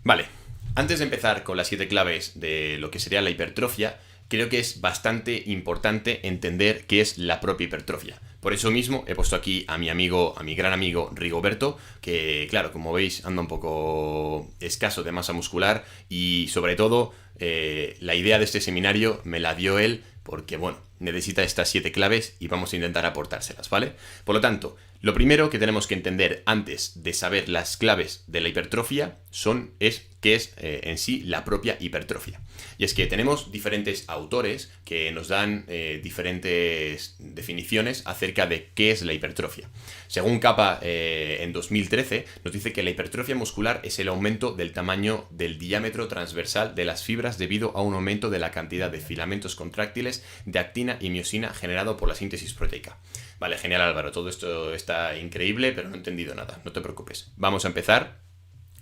Vale, antes de empezar con las 7 claves de lo que sería la hipertrofia, creo que es bastante importante entender qué es la propia hipertrofia. Por eso mismo he puesto aquí a mi amigo, a mi gran amigo Rigoberto, que claro, como veis anda un poco escaso de masa muscular y sobre todo la idea de este seminario me la dio él porque bueno, necesita estas 7 claves y vamos a intentar aportárselas, ¿vale? Por lo tanto, lo primero que tenemos que entender antes de saber las claves de la hipertrofia es qué es en sí la propia hipertrofia. Y es que tenemos diferentes autores que nos dan diferentes definiciones acerca de qué es la hipertrofia. Según Kappa, en 2013, nos dice que la hipertrofia muscular es el aumento del tamaño del diámetro transversal de las fibras debido a un aumento de la cantidad de filamentos contráctiles de actina y miosina generado por la síntesis proteica. Vale, genial Álvaro, todo esto está increíble, pero no he entendido nada, no te preocupes. Vamos a empezar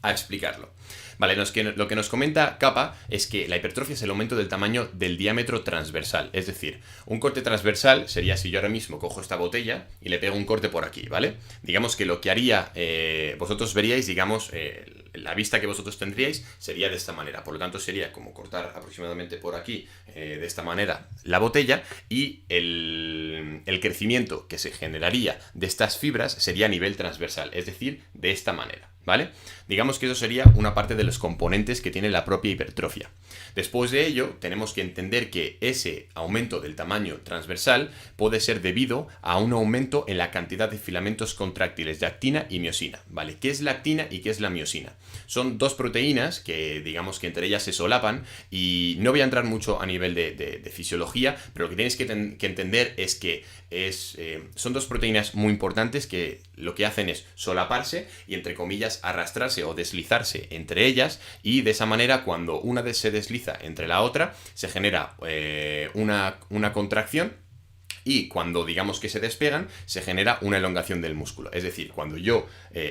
a explicarlo. Vale, lo que nos comenta Kappa es que la hipertrofia es el aumento del tamaño del diámetro transversal. Es decir, un corte transversal sería si yo ahora mismo cojo esta botella y le pego un corte por aquí, ¿vale? Digamos que lo que haría, vosotros veríais, digamos, la vista que vosotros tendríais sería de esta manera. Por lo tanto, sería como cortar aproximadamente por aquí, de esta manera, la botella y el crecimiento que se generaría de estas fibras sería a nivel transversal, es decir, de esta manera. ¿Vale? Digamos que eso sería una parte de los componentes que tiene la propia hipertrofia. Después de ello, tenemos que entender que ese aumento del tamaño transversal puede ser debido a un aumento en la cantidad de filamentos contráctiles de actina y miosina. ¿Vale? ¿Qué es la actina y qué es la miosina? Son dos proteínas que digamos que entre ellas se solapan y no voy a entrar mucho a nivel de fisiología, pero lo que tenéis que entender es que son dos proteínas muy importantes que lo que hacen es solaparse y entre comillas arrastrarse o deslizarse entre ellas y de esa manera cuando una se desliza entre la otra se genera una contracción y cuando digamos que se despegan se genera una elongación del músculo. Es decir, cuando yo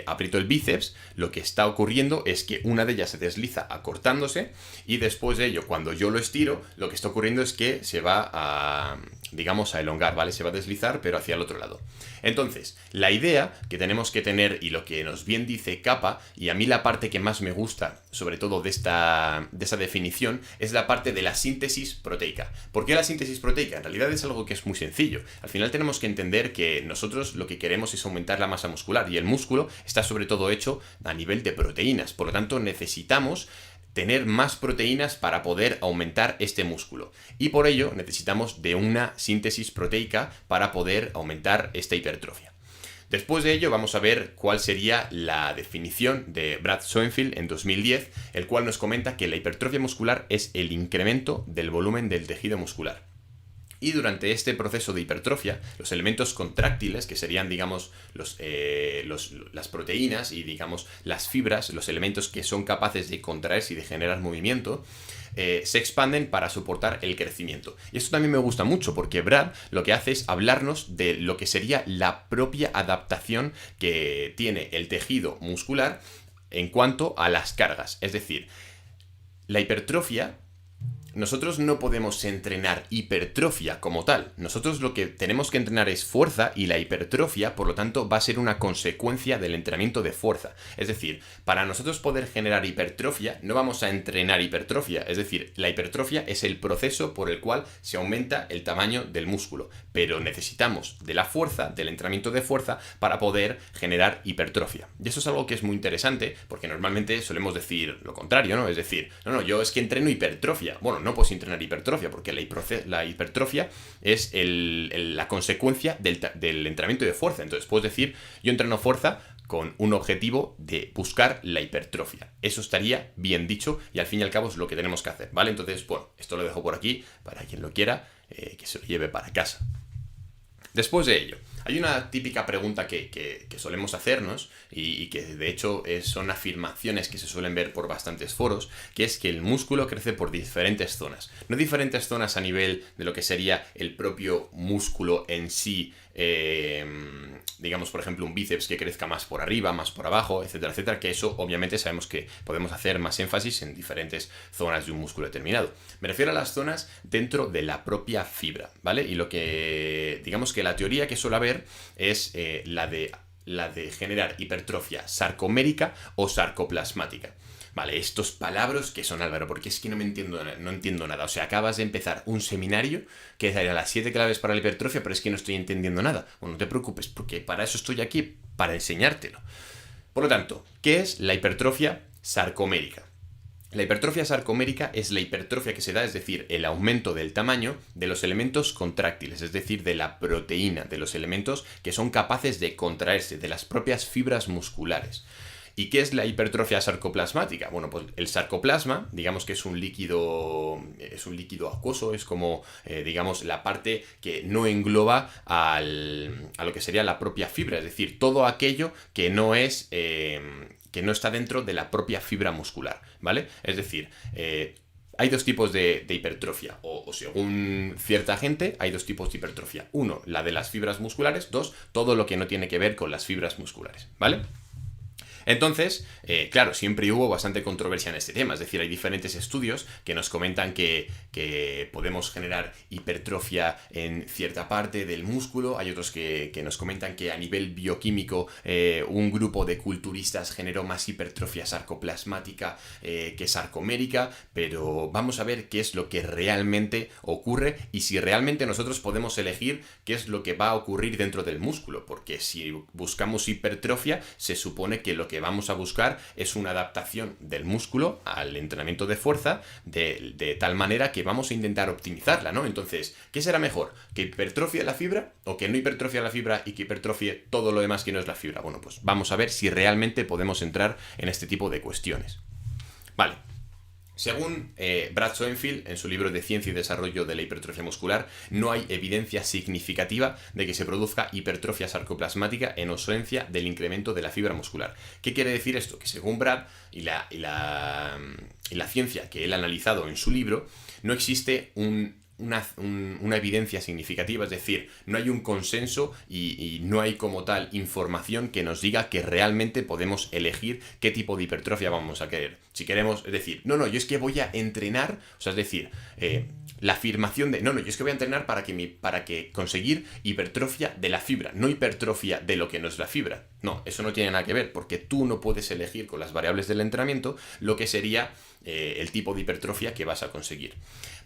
aprieto el bíceps lo que está ocurriendo es que una de ellas se desliza acortándose y después de ello cuando yo lo estiro lo que está ocurriendo es que se va a digamos a elongar, ¿vale? Se va a deslizar pero hacia el otro lado. Entonces, la idea que tenemos que tener y lo que nos bien dice Kappa, y a mí la parte que más me gusta, sobre todo de esa definición, es la parte de la síntesis proteica. ¿Por qué la síntesis proteica? En realidad es algo que es muy sencillo. Al final tenemos que entender que nosotros lo que queremos es aumentar la masa muscular y el músculo está sobre todo hecho a nivel de proteínas. Por lo tanto, necesitamos tener más proteínas para poder aumentar este músculo. Y por ello necesitamos de una síntesis proteica para poder aumentar esta hipertrofia. Después de ello vamos a ver cuál sería la definición de Brad Schoenfeld en 2010, el cual nos comenta que la hipertrofia muscular es el incremento del volumen del tejido muscular. Y durante este proceso de hipertrofia, los elementos contráctiles, que serían, digamos, las proteínas y, digamos, las fibras, los elementos que son capaces de contraerse y de generar movimiento, se expanden para soportar el crecimiento. Y esto también me gusta mucho porque Brad lo que hace es hablarnos de lo que sería la propia adaptación que tiene el tejido muscular en cuanto a las cargas. Es decir, la hipertrofia... Nosotros no podemos entrenar hipertrofia como tal. Nosotros lo que tenemos que entrenar es fuerza y la hipertrofia, por lo tanto, va a ser una consecuencia del entrenamiento de fuerza. Es decir, para nosotros poder generar hipertrofia, no vamos a entrenar hipertrofia. Es decir, la hipertrofia es el proceso por el cual se aumenta el tamaño del músculo. Pero necesitamos de la fuerza, del entrenamiento de fuerza, para poder generar hipertrofia. Y eso es algo que es muy interesante, porque normalmente solemos decir lo contrario, ¿no? Es decir, no, yo es que entreno hipertrofia. Bueno, no puedes entrenar hipertrofia porque la hipertrofia es la consecuencia del entrenamiento de fuerza. Entonces puedes decir, yo entreno fuerza con un objetivo de buscar la hipertrofia. Eso estaría bien dicho y al fin y al cabo es lo que tenemos que hacer, ¿vale? Entonces, bueno, esto lo dejo por aquí para quien lo quiera, que se lo lleve para casa. Después de ello, hay una típica pregunta que solemos hacernos y que de hecho son afirmaciones que se suelen ver por bastantes foros, que es que el músculo crece por diferentes zonas. No diferentes zonas a nivel de lo que sería el propio músculo en sí, digamos por ejemplo un bíceps que crezca más por arriba, más por abajo, etcétera, etcétera, que eso obviamente sabemos que podemos hacer más énfasis en diferentes zonas de un músculo determinado. Me refiero a las zonas dentro de la propia fibra, ¿vale? Y lo que, digamos que la teoría que suele haber es la de generar hipertrofia sarcomérica o sarcoplasmática. Vale, estos palabras que son, Álvaro, porque es que no entiendo nada. O sea, acabas de empezar un seminario que daría las 7 claves para la hipertrofia, pero es que no estoy entendiendo nada. Bueno, no te preocupes, porque para eso estoy aquí, para enseñártelo. Por lo tanto, ¿qué es la hipertrofia sarcomérica? La hipertrofia sarcomérica es la hipertrofia que se da, es decir, el aumento del tamaño de los elementos contráctiles, es decir, de la proteína, de los elementos que son capaces de contraerse, de las propias fibras musculares. ¿Y qué es la hipertrofia sarcoplasmática? Bueno, pues el sarcoplasma, digamos que es un líquido acuoso, es como, digamos, la parte que no engloba a lo que sería la propia fibra, es decir, todo aquello que no es, que no está dentro de la propia fibra muscular, ¿vale? Es decir, hay dos tipos de hipertrofia, o según cierta gente, hay dos tipos de hipertrofia. Uno, la de las fibras musculares. Dos, todo lo que no tiene que ver con las fibras musculares, ¿vale? Entonces, claro, siempre hubo bastante controversia en este tema, es decir, hay diferentes estudios que nos comentan que podemos generar hipertrofia en cierta parte del músculo, hay otros que nos comentan que a nivel bioquímico un grupo de culturistas generó más hipertrofia sarcoplasmática que sarcomérica, pero vamos a ver qué es lo que realmente ocurre y si realmente nosotros podemos elegir qué es lo que va a ocurrir dentro del músculo, porque si buscamos hipertrofia, se supone que lo que vamos a buscar es una adaptación del músculo al entrenamiento de fuerza de tal manera que vamos a intentar optimizarla, ¿no? Entonces, ¿qué será mejor? ¿Que hipertrofie la fibra o que no hipertrofie la fibra y que hipertrofie todo lo demás que no es la fibra? Bueno, pues vamos a ver si realmente podemos entrar en este tipo de cuestiones. Vale. Según Brad Schoenfeld, en su libro de Ciencia y Desarrollo de la Hipertrofia Muscular, no hay evidencia significativa de que se produzca hipertrofia sarcoplasmática en ausencia del incremento de la fibra muscular. ¿Qué quiere decir esto? Que según Brad y la ciencia que él ha analizado en su libro, no existe una evidencia significativa, es decir, no hay un consenso y no hay como tal información que nos diga que realmente podemos elegir qué tipo de hipertrofia vamos a querer. Si queremos, es decir, no, yo es que voy a entrenar, o sea, es decir, la afirmación de, yo es que voy a entrenar para que conseguir hipertrofia de la fibra, no hipertrofia de lo que no es la fibra. No, eso no tiene nada que ver, porque tú no puedes elegir con las variables del entrenamiento lo que sería el tipo de hipertrofia que vas a conseguir.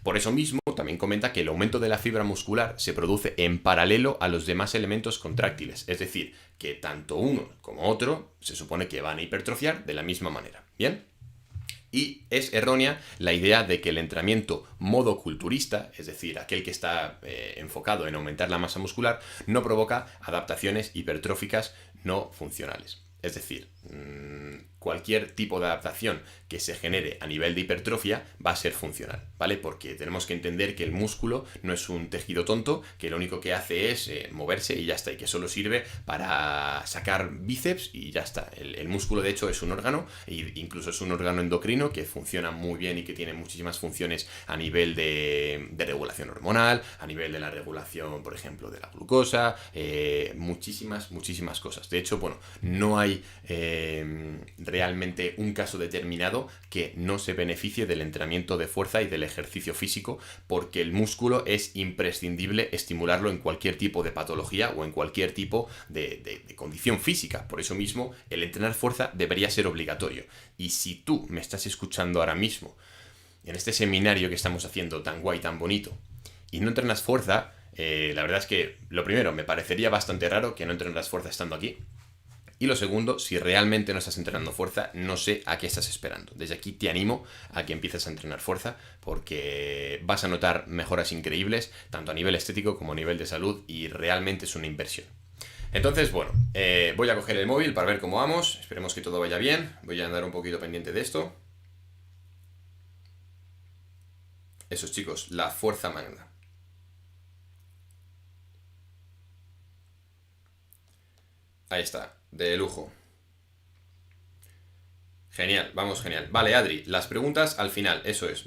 Por eso mismo, también comenta que el aumento de la fibra muscular se produce en paralelo a los demás elementos contráctiles, es decir, que tanto uno como otro se supone que van a hipertrofiar de la misma manera. ¿Bien? Y es errónea la idea de que el entrenamiento modoculturista, es decir, aquel que está enfocado en aumentar la masa muscular, no provoca adaptaciones hipertróficas no funcionales. Es decir, cualquier tipo de adaptación que se genere a nivel de hipertrofia va a ser funcional, ¿vale? Porque tenemos que entender que el músculo no es un tejido tonto, que lo único que hace es moverse y ya está, y que solo sirve para sacar bíceps y ya está. El músculo, de hecho, es un órgano, e incluso es un órgano endocrino que funciona muy bien y que tiene muchísimas funciones a nivel de regulación hormonal, a nivel de la regulación, por ejemplo, de la glucosa, muchísimas cosas. De hecho, bueno, no hay realmente un caso determinado que no se beneficie del entrenamiento de fuerza y del ejercicio físico, porque el músculo es imprescindible estimularlo en cualquier tipo de patología o en cualquier tipo de condición física. Por eso mismo, el entrenar fuerza debería ser obligatorio. Y si tú me estás escuchando ahora mismo en este seminario que estamos haciendo tan guay, tan bonito, y no entrenas fuerza, la verdad es que, lo primero, me parecería bastante raro que no entrenas fuerza estando aquí. Y lo segundo, si realmente no estás entrenando fuerza, no sé a qué estás esperando. Desde aquí te animo a que empieces a entrenar fuerza, porque vas a notar mejoras increíbles, tanto a nivel estético como a nivel de salud, y realmente es una inversión. Entonces, bueno, voy a coger el móvil para ver cómo vamos. Esperemos que todo vaya bien. Voy a andar un poquito pendiente de esto. Eso, chicos, la fuerza magna. Ahí está, de lujo. Genial, vamos, genial. Vale, Adri, las preguntas al final, eso es.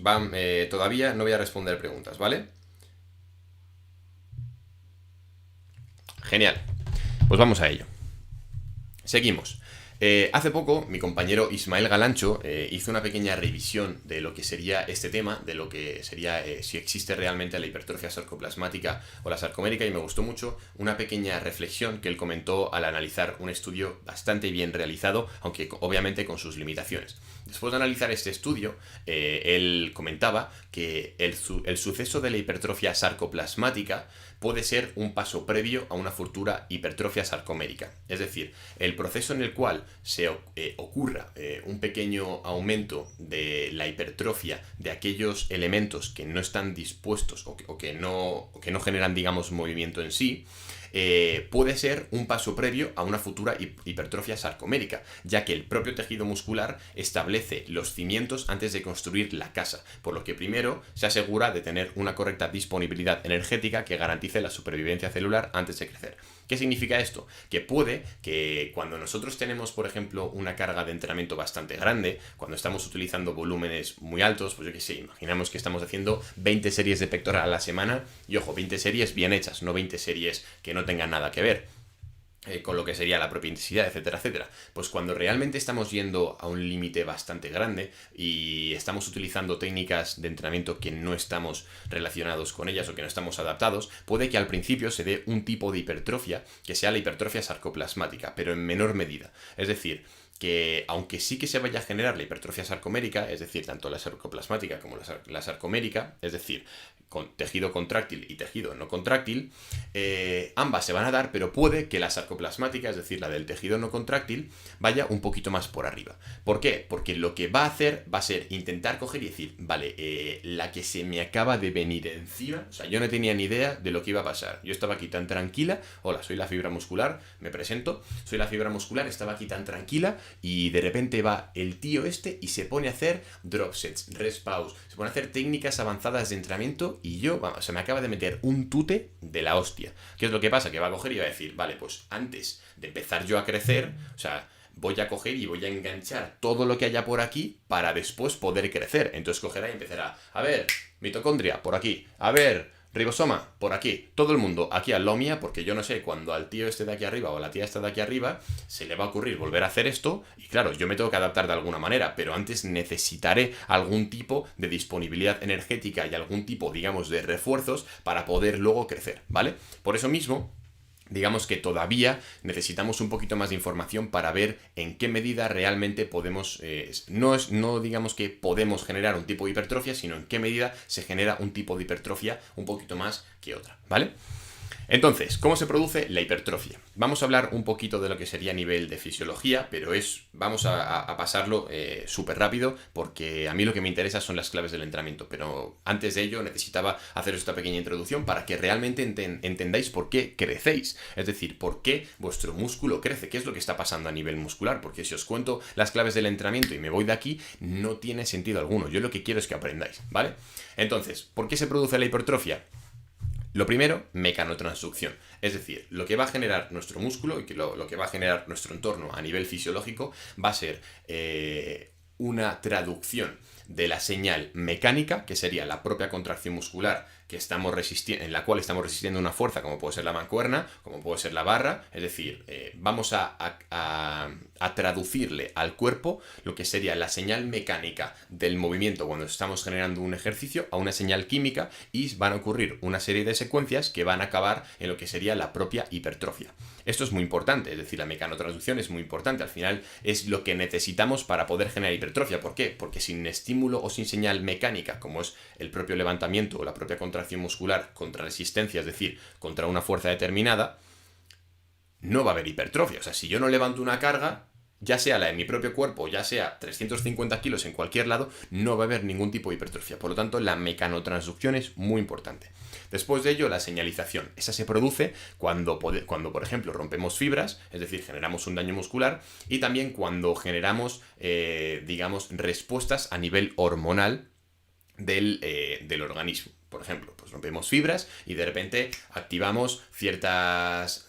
Todavía no voy a responder preguntas, ¿vale? Genial. Pues vamos a ello. Seguimos. Hace poco, mi compañero Ismael Galancho hizo una pequeña revisión de lo que sería este tema, de lo que sería si existe realmente la hipertrofia sarcoplasmática o la sarcomérica, y me gustó mucho una pequeña reflexión que él comentó al analizar un estudio bastante bien realizado, aunque obviamente con sus limitaciones. Después de analizar este estudio, él comentaba que el suceso de la hipertrofia sarcoplasmática puede ser un paso previo a una futura hipertrofia sarcomérica. Es decir, el proceso en el cual se ocurra un pequeño aumento de la hipertrofia de aquellos elementos que no están dispuestos o que no generan, digamos, movimiento en sí, puede ser un paso previo a una futura hipertrofia sarcomérica, ya que el propio tejido muscular establece los cimientos antes de construir la casa, por lo que primero se asegura de tener una correcta disponibilidad energética que garantice la supervivencia celular antes de crecer. ¿Qué significa esto? Que puede que cuando nosotros tenemos, por ejemplo, una carga de entrenamiento bastante grande, cuando estamos utilizando volúmenes muy altos, pues yo qué sé, imaginamos que estamos haciendo 20 series de pectoral a la semana, y ojo, 20 series bien hechas, no 20 series que no tengan nada que ver con lo que sería la propia intensidad, etcétera, etcétera. Pues cuando realmente estamos yendo a un límite bastante grande y estamos utilizando técnicas de entrenamiento que no estamos relacionados con ellas o que no estamos adaptados, puede que al principio se dé un tipo de hipertrofia que sea la hipertrofia sarcoplasmática, pero en menor medida. Es decir, que aunque sí que se vaya a generar la hipertrofia sarcomérica, es decir, tanto la sarcoplasmática como la sarcomérica, es decir, con tejido contráctil y tejido no contráctil, ambas se van a dar, pero puede que la sarcoplasmática, es decir, la del tejido no contráctil, vaya un poquito más por arriba. ¿Por qué? Porque lo que va a hacer va a ser intentar coger y decir, vale, la que se me acaba de venir encima, o sea, yo no tenía ni idea de lo que iba a pasar. Yo estaba aquí tan tranquila, hola, soy la fibra muscular, me presento, soy la fibra muscular, estaba aquí tan tranquila, y de repente va el tío este y se pone a hacer drop sets, rest pause, se pone a hacer técnicas avanzadas de entrenamiento y yo, vamos, se me acaba de meter un tute de la hostia. ¿Qué es lo que pasa? Que va a coger y va a decir, vale, pues antes de empezar yo a crecer, o sea, voy a coger y voy a enganchar todo lo que haya por aquí para después poder crecer. Entonces cogerá y empezará, a ver, mitocondria, por aquí, a ver, ribosoma, por aquí, todo el mundo aquí al lado mía, porque yo no sé, cuando al tío este de aquí arriba o a la tía esta de aquí arriba se le va a ocurrir volver a hacer esto, y claro, yo me tengo que adaptar de alguna manera, pero antes necesitaré algún tipo de disponibilidad energética y algún tipo, digamos, de refuerzos para poder luego crecer, ¿vale? Por eso mismo, digamos que todavía necesitamos un poquito más de información para ver en qué medida realmente podemos, no digamos que podemos generar un tipo de hipertrofia, sino en qué medida se genera un tipo de hipertrofia un poquito más que otra, ¿vale? Entonces, ¿cómo se produce la hipertrofia? Vamos a hablar un poquito de lo que sería a nivel de fisiología, pero vamos a pasarlo súper rápido porque a mí lo que me interesa son las claves del entrenamiento, pero antes de ello necesitaba hacer esta pequeña introducción para que realmente entendáis por qué crecéis, es decir, por qué vuestro músculo crece, qué es lo que está pasando a nivel muscular, porque si os cuento las claves del entrenamiento y me voy de aquí, no tiene sentido alguno. Yo lo que quiero es que aprendáis, ¿vale? Entonces, ¿por qué se produce la hipertrofia? Lo primero, mecanotransducción, es decir, lo que va a generar nuestro músculo y lo que va a generar nuestro entorno a nivel fisiológico va a ser una traducción de la señal mecánica, que sería la propia contracción muscular que estamos en la cual estamos resistiendo una fuerza, como puede ser la mancuerna, como puede ser la barra, es decir, vamos a traducirle al cuerpo lo que sería la señal mecánica del movimiento cuando estamos generando un ejercicio a una señal química y van a ocurrir una serie de secuencias que van a acabar en lo que sería la propia hipertrofia. Esto es muy importante, es decir, la mecanotransducción es muy importante, al final es lo que necesitamos para poder generar hipertrofia. ¿Por qué? Porque sin estímulo o sin señal mecánica, como es el propio levantamiento o la propia contracción muscular contra resistencia, es decir, contra una fuerza determinada, no va a haber hipertrofia. O sea, si yo no levanto una carga, ya sea la de mi propio cuerpo, ya sea 350 kilos en cualquier lado, no va a haber ningún tipo de hipertrofia. Por lo tanto, la mecanotransducción es muy importante. Después de ello, la señalización. Esa se produce cuando, por ejemplo, rompemos fibras, es decir, generamos un daño muscular, y también cuando generamos, digamos, respuestas a nivel hormonal del organismo. Por ejemplo, pues rompemos fibras y de repente activamos ciertas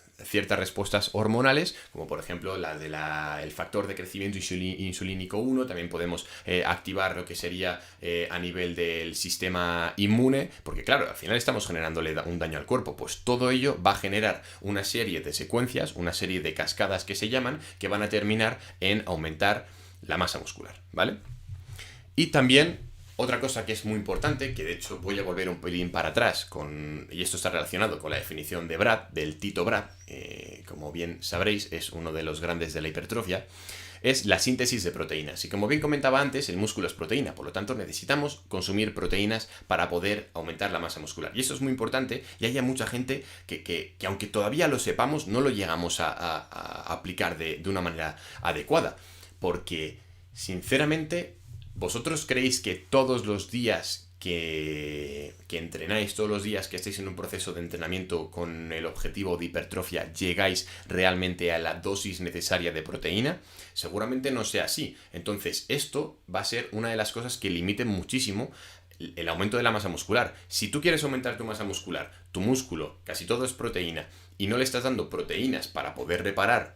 respuestas hormonales, como por ejemplo el factor de crecimiento insulínico 1, también podemos activar lo que sería a nivel del sistema inmune, porque claro, al final estamos generándole un daño al cuerpo, pues todo ello va a generar una serie de secuencias, una serie de cascadas que se llaman, que van a terminar en aumentar la masa muscular, ¿vale? Y también otra cosa que es muy importante, que de hecho voy a volver un pelín para atrás, y esto está relacionado con la definición de Brad, del Tito Brad, como bien sabréis, es uno de los grandes de la hipertrofia, es la síntesis de proteínas. Y como bien comentaba antes, el músculo es proteína, por lo tanto necesitamos consumir proteínas para poder aumentar la masa muscular. Y esto es muy importante y hay mucha gente que aunque todavía lo sepamos, no lo llegamos a aplicar de una manera adecuada. Porque, sinceramente, ¿vosotros creéis que todos los días que entrenáis, todos los días que estéis en un proceso de entrenamiento con el objetivo de hipertrofia, llegáis realmente a la dosis necesaria de proteína? Seguramente no sea así. Entonces, esto va a ser una de las cosas que limiten muchísimo el aumento de la masa muscular. Si tú quieres aumentar tu masa muscular, tu músculo, casi todo es proteína, y no le estás dando proteínas para poder reparar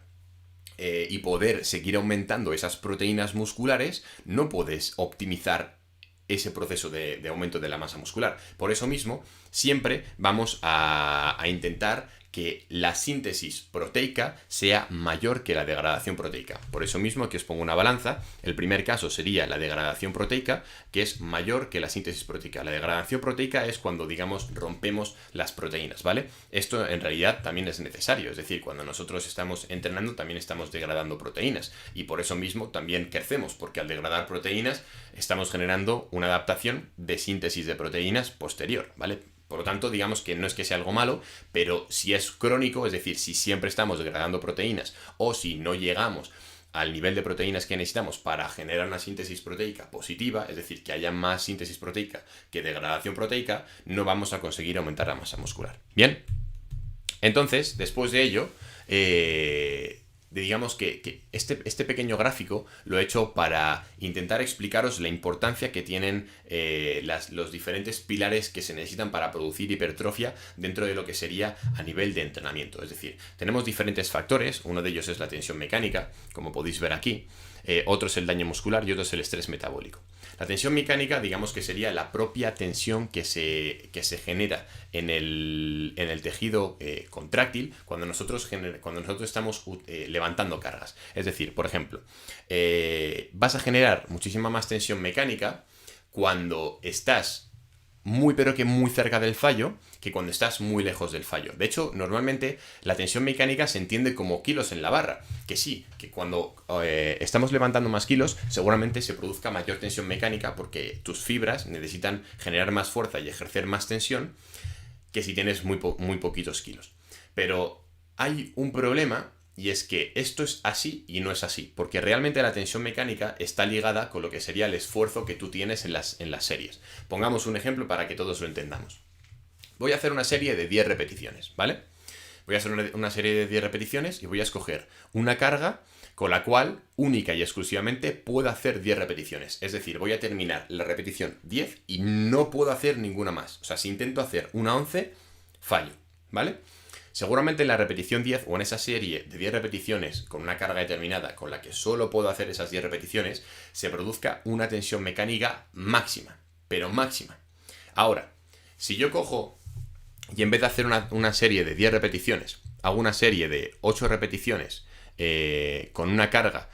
y poder seguir aumentando esas proteínas musculares, no puedes optimizar ese proceso de aumento de la masa muscular. Por eso mismo, siempre vamos a intentar que la síntesis proteica sea mayor que la degradación proteica. Por eso mismo aquí os pongo una balanza. El primer caso sería la degradación proteica, que es mayor que la síntesis proteica. La degradación proteica es cuando, digamos, rompemos las proteínas, ¿vale? Esto en realidad también es necesario, es decir, cuando nosotros estamos entrenando también estamos degradando proteínas y por eso mismo también crecemos, porque al degradar proteínas estamos generando una adaptación de síntesis de proteínas posterior, ¿vale? Por lo tanto, digamos que no es que sea algo malo, pero si es crónico, es decir, si siempre estamos degradando proteínas o si no llegamos al nivel de proteínas que necesitamos para generar una síntesis proteica positiva, es decir, que haya más síntesis proteica que degradación proteica, no vamos a conseguir aumentar la masa muscular. Bien, entonces, después de ello, digamos que este pequeño gráfico lo he hecho para intentar explicaros la importancia que tienen los diferentes pilares que se necesitan para producir hipertrofia dentro de lo que sería a nivel de entrenamiento. Es decir, tenemos diferentes factores, uno de ellos es la tensión mecánica, como podéis ver aquí, otro es el daño muscular y otro es el estrés metabólico. La tensión mecánica, digamos que sería la propia tensión que se genera en el tejido contráctil cuando nosotros estamos levantando cargas. Es decir, por ejemplo, vas a generar muchísima más tensión mecánica cuando estás muy pero que muy cerca del fallo que cuando estás muy lejos del fallo. De hecho, normalmente la tensión mecánica se entiende como kilos en la barra, que sí, que cuando estamos levantando más kilos seguramente se produzca mayor tensión mecánica porque tus fibras necesitan generar más fuerza y ejercer más tensión que si tienes muy poquitos kilos. Pero hay un problema y es que esto es así y no es así, porque realmente la tensión mecánica está ligada con lo que sería el esfuerzo que tú tienes en las series. Pongamos un ejemplo para que todos lo entendamos. Voy a hacer una serie de 10 repeticiones, ¿vale? Voy a hacer una serie de 10 repeticiones y voy a escoger una carga con la cual única y exclusivamente puedo hacer 10 repeticiones. Es decir, voy a terminar la repetición 10 y no puedo hacer ninguna más. O sea, si intento hacer una 11, fallo, ¿vale? Seguramente en la repetición 10 o en esa serie de 10 repeticiones con una carga determinada con la que solo puedo hacer esas 10 repeticiones, se produzca una tensión mecánica máxima, pero máxima. Ahora, si yo cojo y en vez de hacer una serie de 10 repeticiones, hago una serie de 8 repeticiones con una carga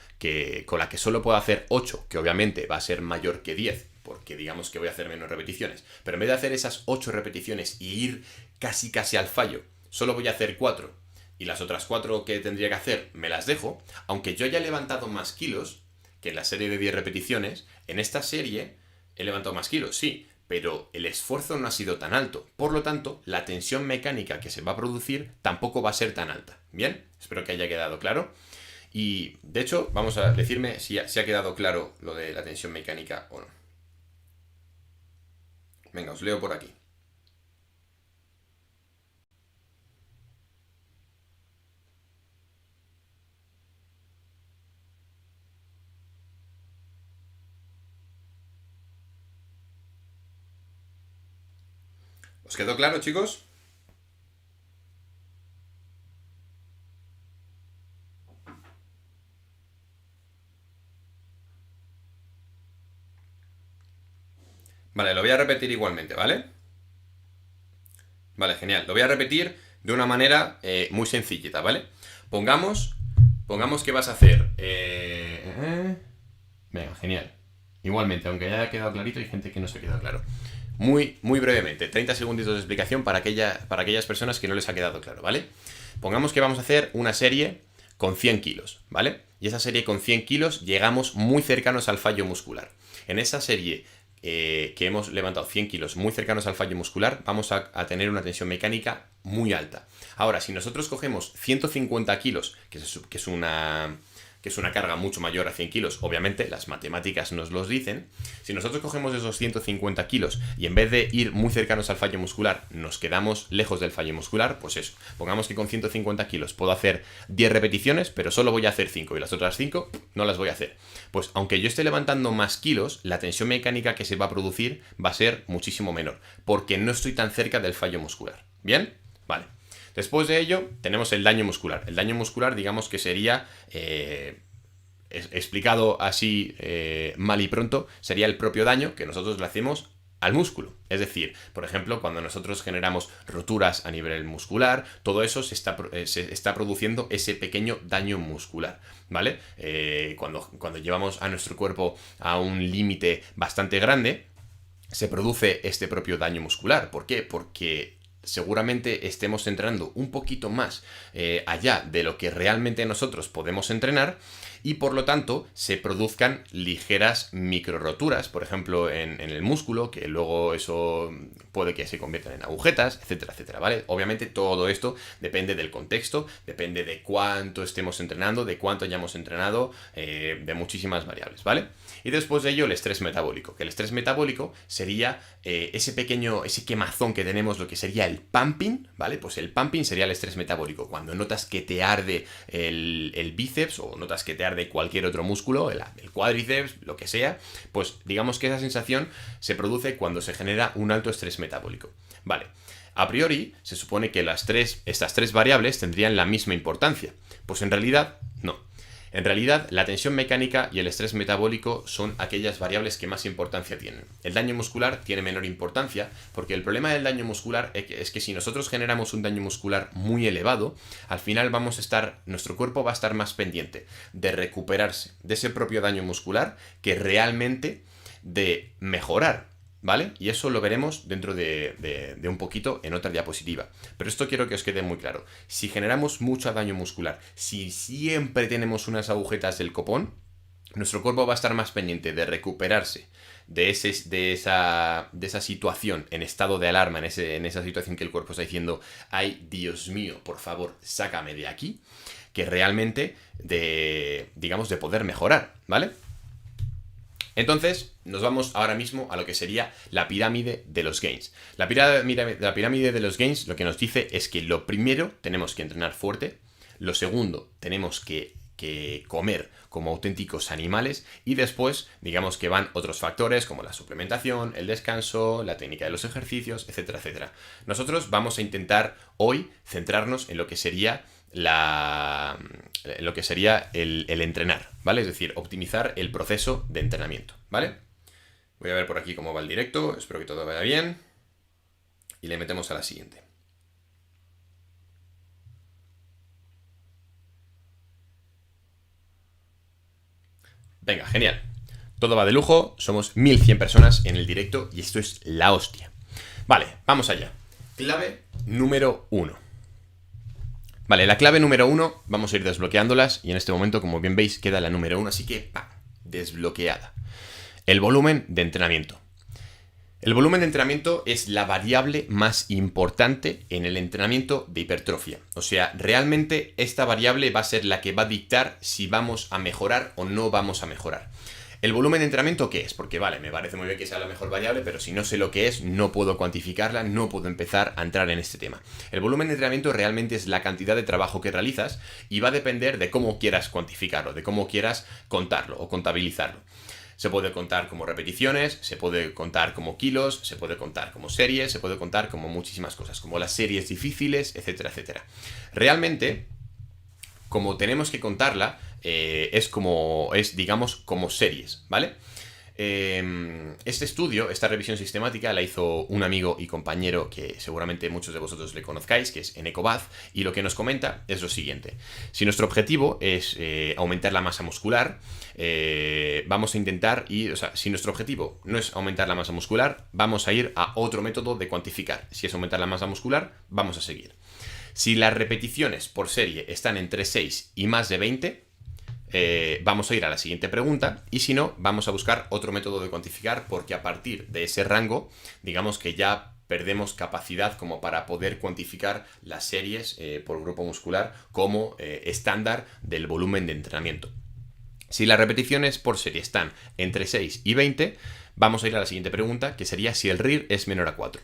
con la que solo puedo hacer 8, que obviamente va a ser mayor que 10, porque digamos que voy a hacer menos repeticiones, pero en vez de hacer esas 8 repeticiones y ir casi al fallo, solo voy a hacer 4 y las otras 4 que tendría que hacer me las dejo, aunque yo haya levantado más kilos que en la serie de 10 repeticiones, en esta serie he levantado más kilos, sí, pero el esfuerzo no ha sido tan alto. Por lo tanto, la tensión mecánica que se va a producir tampoco va a ser tan alta. ¿Bien? Espero que haya quedado claro. Y, de hecho, vamos a decirme si ha quedado claro lo de la tensión mecánica o no. Venga, os leo por aquí. ¿Os quedó claro, chicos? Vale, lo voy a repetir igualmente, ¿vale? Vale, genial. Lo voy a repetir de una manera muy sencillita, ¿vale? Pongamos que vas a hacer... Venga, genial. Igualmente, aunque haya quedado clarito, hay gente que no se ha quedado claro. Muy brevemente, 30 segunditos de explicación para aquellas personas que no les ha quedado claro, ¿vale? Pongamos que vamos a hacer una serie con 100 kilos, ¿vale? Y esa serie con 100 kilos llegamos muy cercanos al fallo muscular. En esa serie que hemos levantado 100 kilos muy cercanos al fallo muscular, vamos a tener una tensión mecánica muy alta. Ahora, si nosotros cogemos 150 kilos, que es una carga mucho mayor a 100 kilos, obviamente las matemáticas nos los dicen, si nosotros cogemos esos 150 kilos y en vez de ir muy cercanos al fallo muscular nos quedamos lejos del fallo muscular, pues eso, pongamos que con 150 kilos puedo hacer 10 repeticiones, pero solo voy a hacer 5 y las otras 5 no las voy a hacer. Pues aunque yo esté levantando más kilos, la tensión mecánica que se va a producir va a ser muchísimo menor, porque no estoy tan cerca del fallo muscular. ¿Bien? Vale. Después de ello, tenemos el daño muscular. El daño muscular, digamos que sería, explicado así mal y pronto, sería el propio daño que nosotros le hacemos al músculo. Es decir, por ejemplo, cuando nosotros generamos roturas a nivel muscular, todo eso se está produciendo ese pequeño daño muscular, ¿vale? Cuando llevamos a nuestro cuerpo a un límite bastante grande, se produce este propio daño muscular. ¿Por qué? Porque seguramente estemos entrenando un poquito más allá de lo que realmente nosotros podemos entrenar y por lo tanto se produzcan ligeras micro roturas, por ejemplo en el músculo, que luego eso puede que se conviertan en agujetas, etcétera, etcétera, ¿vale? Obviamente todo esto depende del contexto, depende de cuánto estemos entrenando, de cuánto hayamos entrenado, de muchísimas variables, ¿vale? Y después de ello el estrés metabólico, que el estrés metabólico sería ese quemazón que tenemos, lo que sería el pumping, ¿vale? Pues el pumping sería el estrés metabólico, cuando notas que te arde el bíceps o notas que te arde cualquier otro músculo, el cuádriceps, lo que sea, pues digamos que esa sensación se produce cuando se genera un alto estrés metabólico. Vale, a priori se supone que estas tres variables tendrían la misma importancia, pues en realidad no. En realidad, la tensión mecánica y el estrés metabólico son aquellas variables que más importancia tienen. El daño muscular tiene menor importancia porque el problema del daño muscular es que si nosotros generamos un daño muscular muy elevado, al final nuestro cuerpo va a estar más pendiente de recuperarse de ese propio daño muscular que realmente de mejorar, ¿vale? Y eso lo veremos dentro de un poquito en otra diapositiva. Pero esto quiero que os quede muy claro. Si generamos mucho daño muscular, si siempre tenemos unas agujetas del copón, nuestro cuerpo va a estar más pendiente de recuperarse de esa situación en estado de alarma, en esa situación que el cuerpo está diciendo, ay, Dios mío, por favor, sácame de aquí, que realmente de poder mejorar, ¿vale? Entonces, nos vamos ahora mismo a lo que sería la pirámide de los gains. La pirámide de los gains lo que nos dice es que lo primero tenemos que entrenar fuerte, lo segundo tenemos que comer como auténticos animales y después digamos que van otros factores como la suplementación, el descanso, la técnica de los ejercicios, etcétera, etcétera. Nosotros vamos a intentar hoy centrarnos en lo que sería el entrenar, ¿vale? Es decir, optimizar el proceso de entrenamiento, ¿vale? Voy a ver por aquí cómo va el directo, espero que todo vaya bien y le metemos a la siguiente. Venga, genial. Todo va de lujo, somos 1100 personas en el directo y esto es la hostia. Vale, vamos allá. Clave número 1. Vale, la clave número 1, vamos a ir desbloqueándolas y en este momento, como bien veis, queda la número 1, así que ¡pam!, desbloqueada. El volumen de entrenamiento. El volumen de entrenamiento es la variable más importante en el entrenamiento de hipertrofia. O sea, realmente esta variable va a ser la que va a dictar si vamos a mejorar o no vamos a mejorar. ¿El volumen de entrenamiento qué es? Porque vale, me parece muy bien que sea la mejor variable, pero si no sé lo que es, no puedo cuantificarla, no puedo empezar a entrar en este tema. El volumen de entrenamiento realmente es la cantidad de trabajo que realizas y va a depender de cómo quieras cuantificarlo, de cómo quieras contarlo o contabilizarlo. Se puede contar como repeticiones, se puede contar como kilos, se puede contar como series, se puede contar como muchísimas cosas, como las series difíciles, etcétera, etcétera. Realmente, como tenemos que contarla, digamos, como series, ¿vale? Este estudio, esta revisión sistemática, la hizo un amigo y compañero que seguramente muchos de vosotros le conozcáis, que es Eneko Baz, y lo que nos comenta es lo siguiente. Si nuestro objetivo es aumentar la masa muscular, vamos a intentar si nuestro objetivo no es aumentar la masa muscular, vamos a ir a otro método de cuantificar. Si es aumentar la masa muscular, vamos a seguir. Si las repeticiones por serie están entre 6 y más de 20, vamos a ir a la siguiente pregunta, y si no, vamos a buscar otro método de cuantificar, porque a partir de ese rango, digamos que ya perdemos capacidad como para poder cuantificar las series por grupo muscular como estándar del volumen de entrenamiento. Si las repeticiones por serie están entre 6 y 20, vamos a ir a la siguiente pregunta, que sería si el RIR es menor a 4.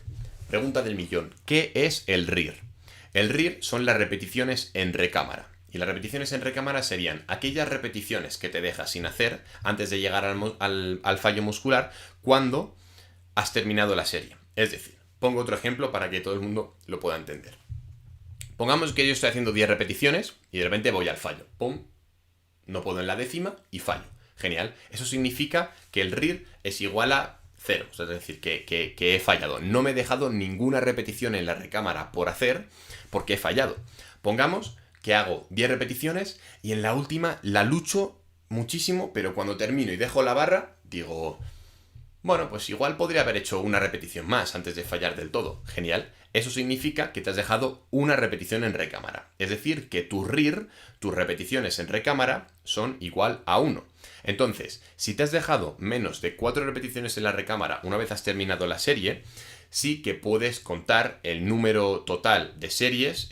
Pregunta del millón, ¿qué es el RIR? El RIR son las repeticiones en recámara. Y las repeticiones en recámara serían aquellas repeticiones que te dejas sin hacer antes de llegar al fallo muscular cuando has terminado la serie. Es decir, pongo otro ejemplo para que todo el mundo lo pueda entender. Pongamos que yo estoy haciendo 10 repeticiones y de repente voy al fallo. ¡Pum! No puedo en la décima y fallo. Genial. Eso significa que el RIR es igual a 0. Es decir, que he fallado. No me he dejado ninguna repetición en la recámara por hacer porque he fallado. Pongamos que hago 10 repeticiones y en la última la lucho muchísimo, pero cuando termino y dejo la barra, digo, bueno, pues igual podría haber hecho una repetición más antes de fallar del todo. Genial. Eso significa que te has dejado una repetición en recámara. Es decir, que tu RIR, tus repeticiones en recámara, son igual a 1. Entonces, si te has dejado menos de 4 repeticiones en la recámara una vez has terminado la serie, sí que puedes contar el número total de series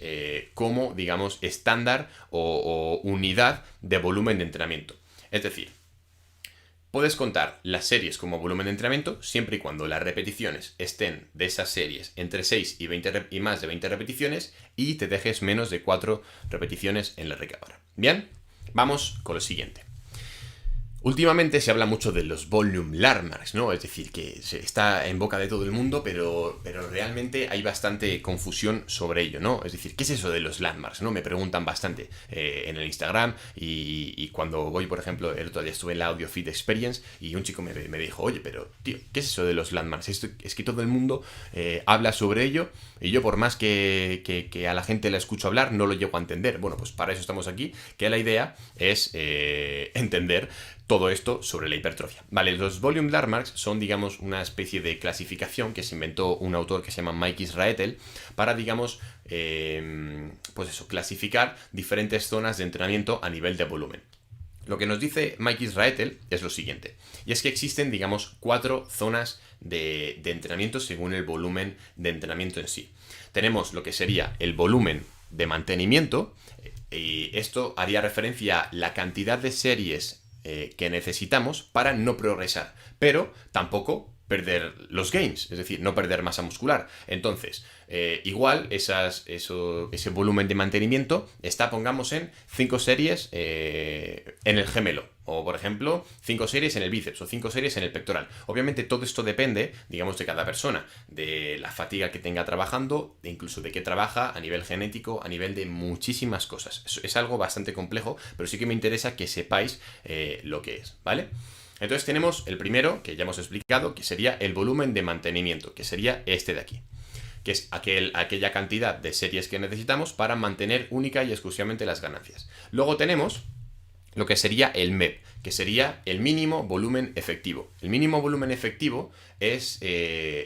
como, digamos, estándar o unidad de volumen de entrenamiento. Es decir, puedes contar las series como volumen de entrenamiento siempre y cuando las repeticiones estén de esas series entre 6 y más de 20 repeticiones y te dejes menos de 4 repeticiones en la recámara. Bien, vamos con lo siguiente. Últimamente se habla mucho de los volume landmarks, ¿no? Es decir, que está en boca de todo el mundo, pero realmente hay bastante confusión sobre ello, ¿no? Es decir, ¿qué es eso de los landmarks, no? Me preguntan bastante en el Instagram y cuando voy, por ejemplo, el otro día estuve en la Audio Fit Experience y un chico me dijo, oye, pero, tío, ¿qué es eso de los landmarks? Es que todo el mundo habla sobre ello y yo por más que a la gente la escucho hablar, no lo llego a entender. Bueno, pues para eso estamos aquí, que la idea es entender todo esto sobre la hipertrofia. Vale, los volume landmarks son, digamos, una especie de clasificación que se inventó un autor que se llama Mike Israetel para, digamos, pues eso, clasificar diferentes zonas de entrenamiento a nivel de volumen. Lo que nos dice Mike Israetel es lo siguiente, y es que existen, digamos, 4 zonas de entrenamiento según el volumen de entrenamiento en sí. Tenemos lo que sería el volumen de mantenimiento, y esto haría referencia a la cantidad de series que necesitamos para no progresar, pero tampoco perder los gains, es decir, no perder masa muscular. Entonces, igual ese volumen de mantenimiento está, pongamos, en 5 series en el gemelo, o por ejemplo 5 series en el bíceps o 5 series en el pectoral. Obviamente todo esto depende, digamos, de cada persona, de la fatiga que tenga trabajando, e incluso de qué trabaja a nivel genético, a nivel de muchísimas cosas. Es algo bastante complejo, pero sí que me interesa que sepáis lo que es, ¿vale? Entonces tenemos el primero, que ya hemos explicado, que sería el volumen de mantenimiento, que sería este de aquí, que es aquella cantidad de series que necesitamos para mantener única y exclusivamente las ganancias. Luego tenemos lo que sería el MEP, que sería el mínimo volumen efectivo. El mínimo volumen efectivo es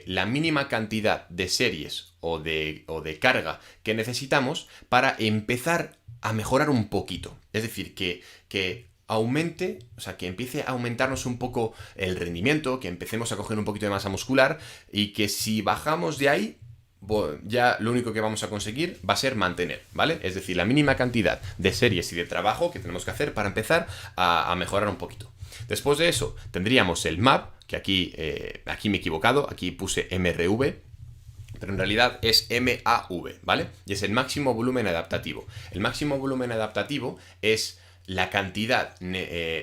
la mínima cantidad de series o de carga que necesitamos para empezar a mejorar un poquito. Es decir, que aumente, o sea, que empiece a aumentarnos un poco el rendimiento, que empecemos a coger un poquito de masa muscular y que si bajamos de ahí, ya lo único que vamos a conseguir va a ser mantener, ¿vale? Es decir, la mínima cantidad de series y de trabajo que tenemos que hacer para empezar a mejorar un poquito. Después de eso tendríamos el MAP, que aquí me he equivocado, aquí puse MRV, pero en realidad es MAV, ¿vale? Y es el máximo volumen adaptativo. El máximo volumen adaptativo es la cantidad,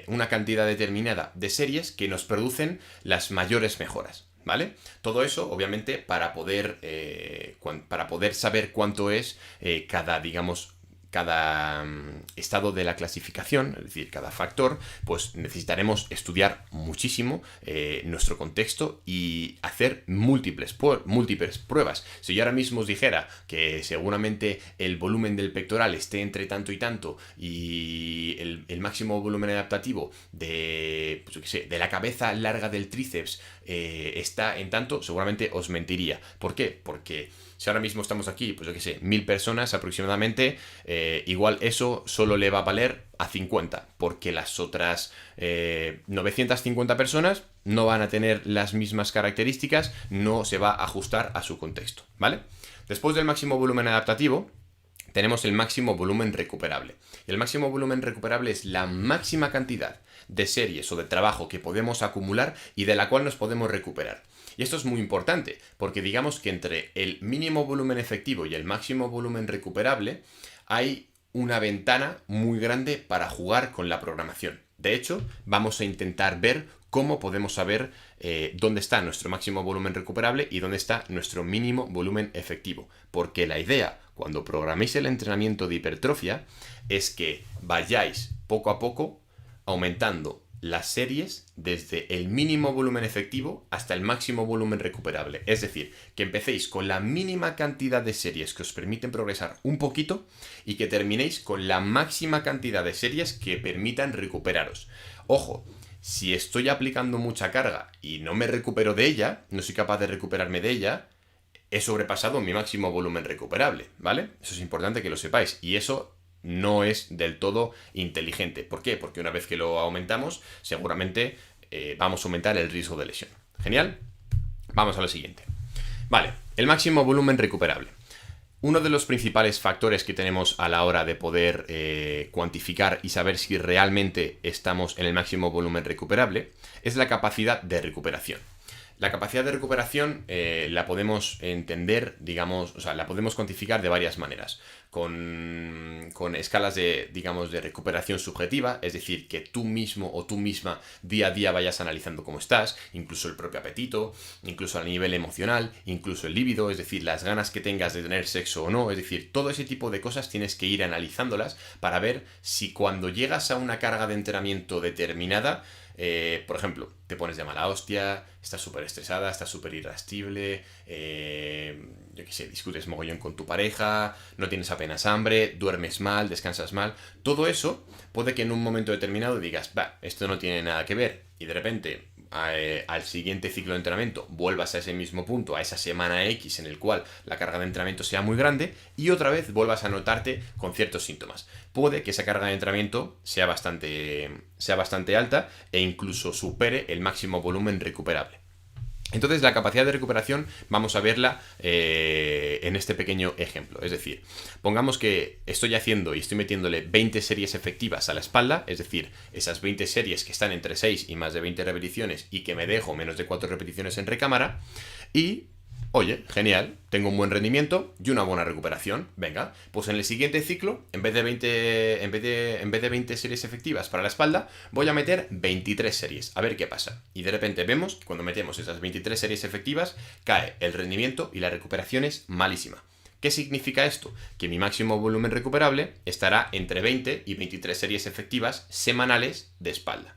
una cantidad determinada de series que nos producen las mayores mejoras, ¿vale? Todo eso, obviamente, para poder saber cuánto es cada estado de la clasificación, es decir, cada factor, pues necesitaremos estudiar muchísimo nuestro contexto y hacer múltiples pruebas. Si yo ahora mismo os dijera que seguramente el volumen del pectoral esté entre tanto y tanto y el máximo volumen adaptativo de, pues, yo qué sé, de la cabeza larga del tríceps está en tanto, seguramente os mentiría. ¿Por qué? Porque si ahora mismo estamos aquí, pues yo qué sé, 1000 personas aproximadamente, igual eso solo le va a valer a 50, porque las otras 950 personas no van a tener las mismas características, no se va a ajustar a su contexto, ¿vale? Después del máximo volumen adaptativo, tenemos el máximo volumen recuperable. Y el máximo volumen recuperable es la máxima cantidad de series o de trabajo que podemos acumular y de la cual nos podemos recuperar. Y esto es muy importante, porque digamos que entre el mínimo volumen efectivo y el máximo volumen recuperable hay una ventana muy grande para jugar con la programación. De hecho, vamos a intentar ver cómo podemos saber dónde está nuestro máximo volumen recuperable y dónde está nuestro mínimo volumen efectivo. Porque la idea, cuando programéis el entrenamiento de hipertrofia, es que vayáis poco a poco aumentando las series desde el mínimo volumen efectivo hasta el máximo volumen recuperable. Es decir, que empecéis con la mínima cantidad de series que os permiten progresar un poquito y que terminéis con la máxima cantidad de series que permitan recuperaros. Ojo, si estoy aplicando mucha carga y no me recupero de ella, no soy capaz de recuperarme de ella, he sobrepasado mi máximo volumen recuperable, ¿vale? Eso es importante que lo sepáis y eso no es del todo inteligente. ¿Por qué? Porque una vez que lo aumentamos, seguramente vamos a aumentar el riesgo de lesión. ¿Genial? Vamos a lo siguiente. Vale, el máximo volumen recuperable. Uno de los principales factores que tenemos a la hora de poder cuantificar y saber si realmente estamos en el máximo volumen recuperable es la capacidad de recuperación. La capacidad de recuperación la podemos entender, digamos, o sea, la podemos cuantificar de varias maneras. Con escalas de, digamos, de recuperación subjetiva, es decir, que tú mismo o tú misma día a día vayas analizando cómo estás, incluso el propio apetito, incluso a nivel emocional, incluso el líbido, es decir, las ganas que tengas de tener sexo o no, es decir, todo ese tipo de cosas tienes que ir analizándolas para ver si cuando llegas a una carga de entrenamiento determinada, por ejemplo, te pones de mala hostia, estás súper estresada, estás súper irascible, yo qué sé, discutes mogollón con tu pareja, no tienes apenas hambre, duermes mal, descansas mal. Todo eso puede que en un momento determinado digas, va, esto no tiene nada que ver, y de repente al siguiente ciclo de entrenamiento vuelvas a ese mismo punto, a esa semana X en el cual la carga de entrenamiento sea muy grande y otra vez vuelvas a notarte con ciertos síntomas. Puede que esa carga de entrenamiento sea bastante alta e incluso supere el máximo volumen recuperable. Entonces la capacidad de recuperación vamos a verla en este pequeño ejemplo. Es decir, pongamos que estoy haciendo y estoy metiéndole 20 series efectivas a la espalda, es decir, esas 20 series que están entre 6 y más de 20 repeticiones y que me dejo menos de 4 repeticiones en recámara y... Oye, genial, tengo un buen rendimiento y una buena recuperación. Venga, pues en el siguiente ciclo, en vez de 20 series efectivas para la espalda, voy a meter 23 series. A ver qué pasa. Y de repente vemos que cuando metemos esas 23 series efectivas, cae el rendimiento y la recuperación es malísima. ¿Qué significa esto? Que mi máximo volumen recuperable estará entre 20 y 23 series efectivas semanales de espalda.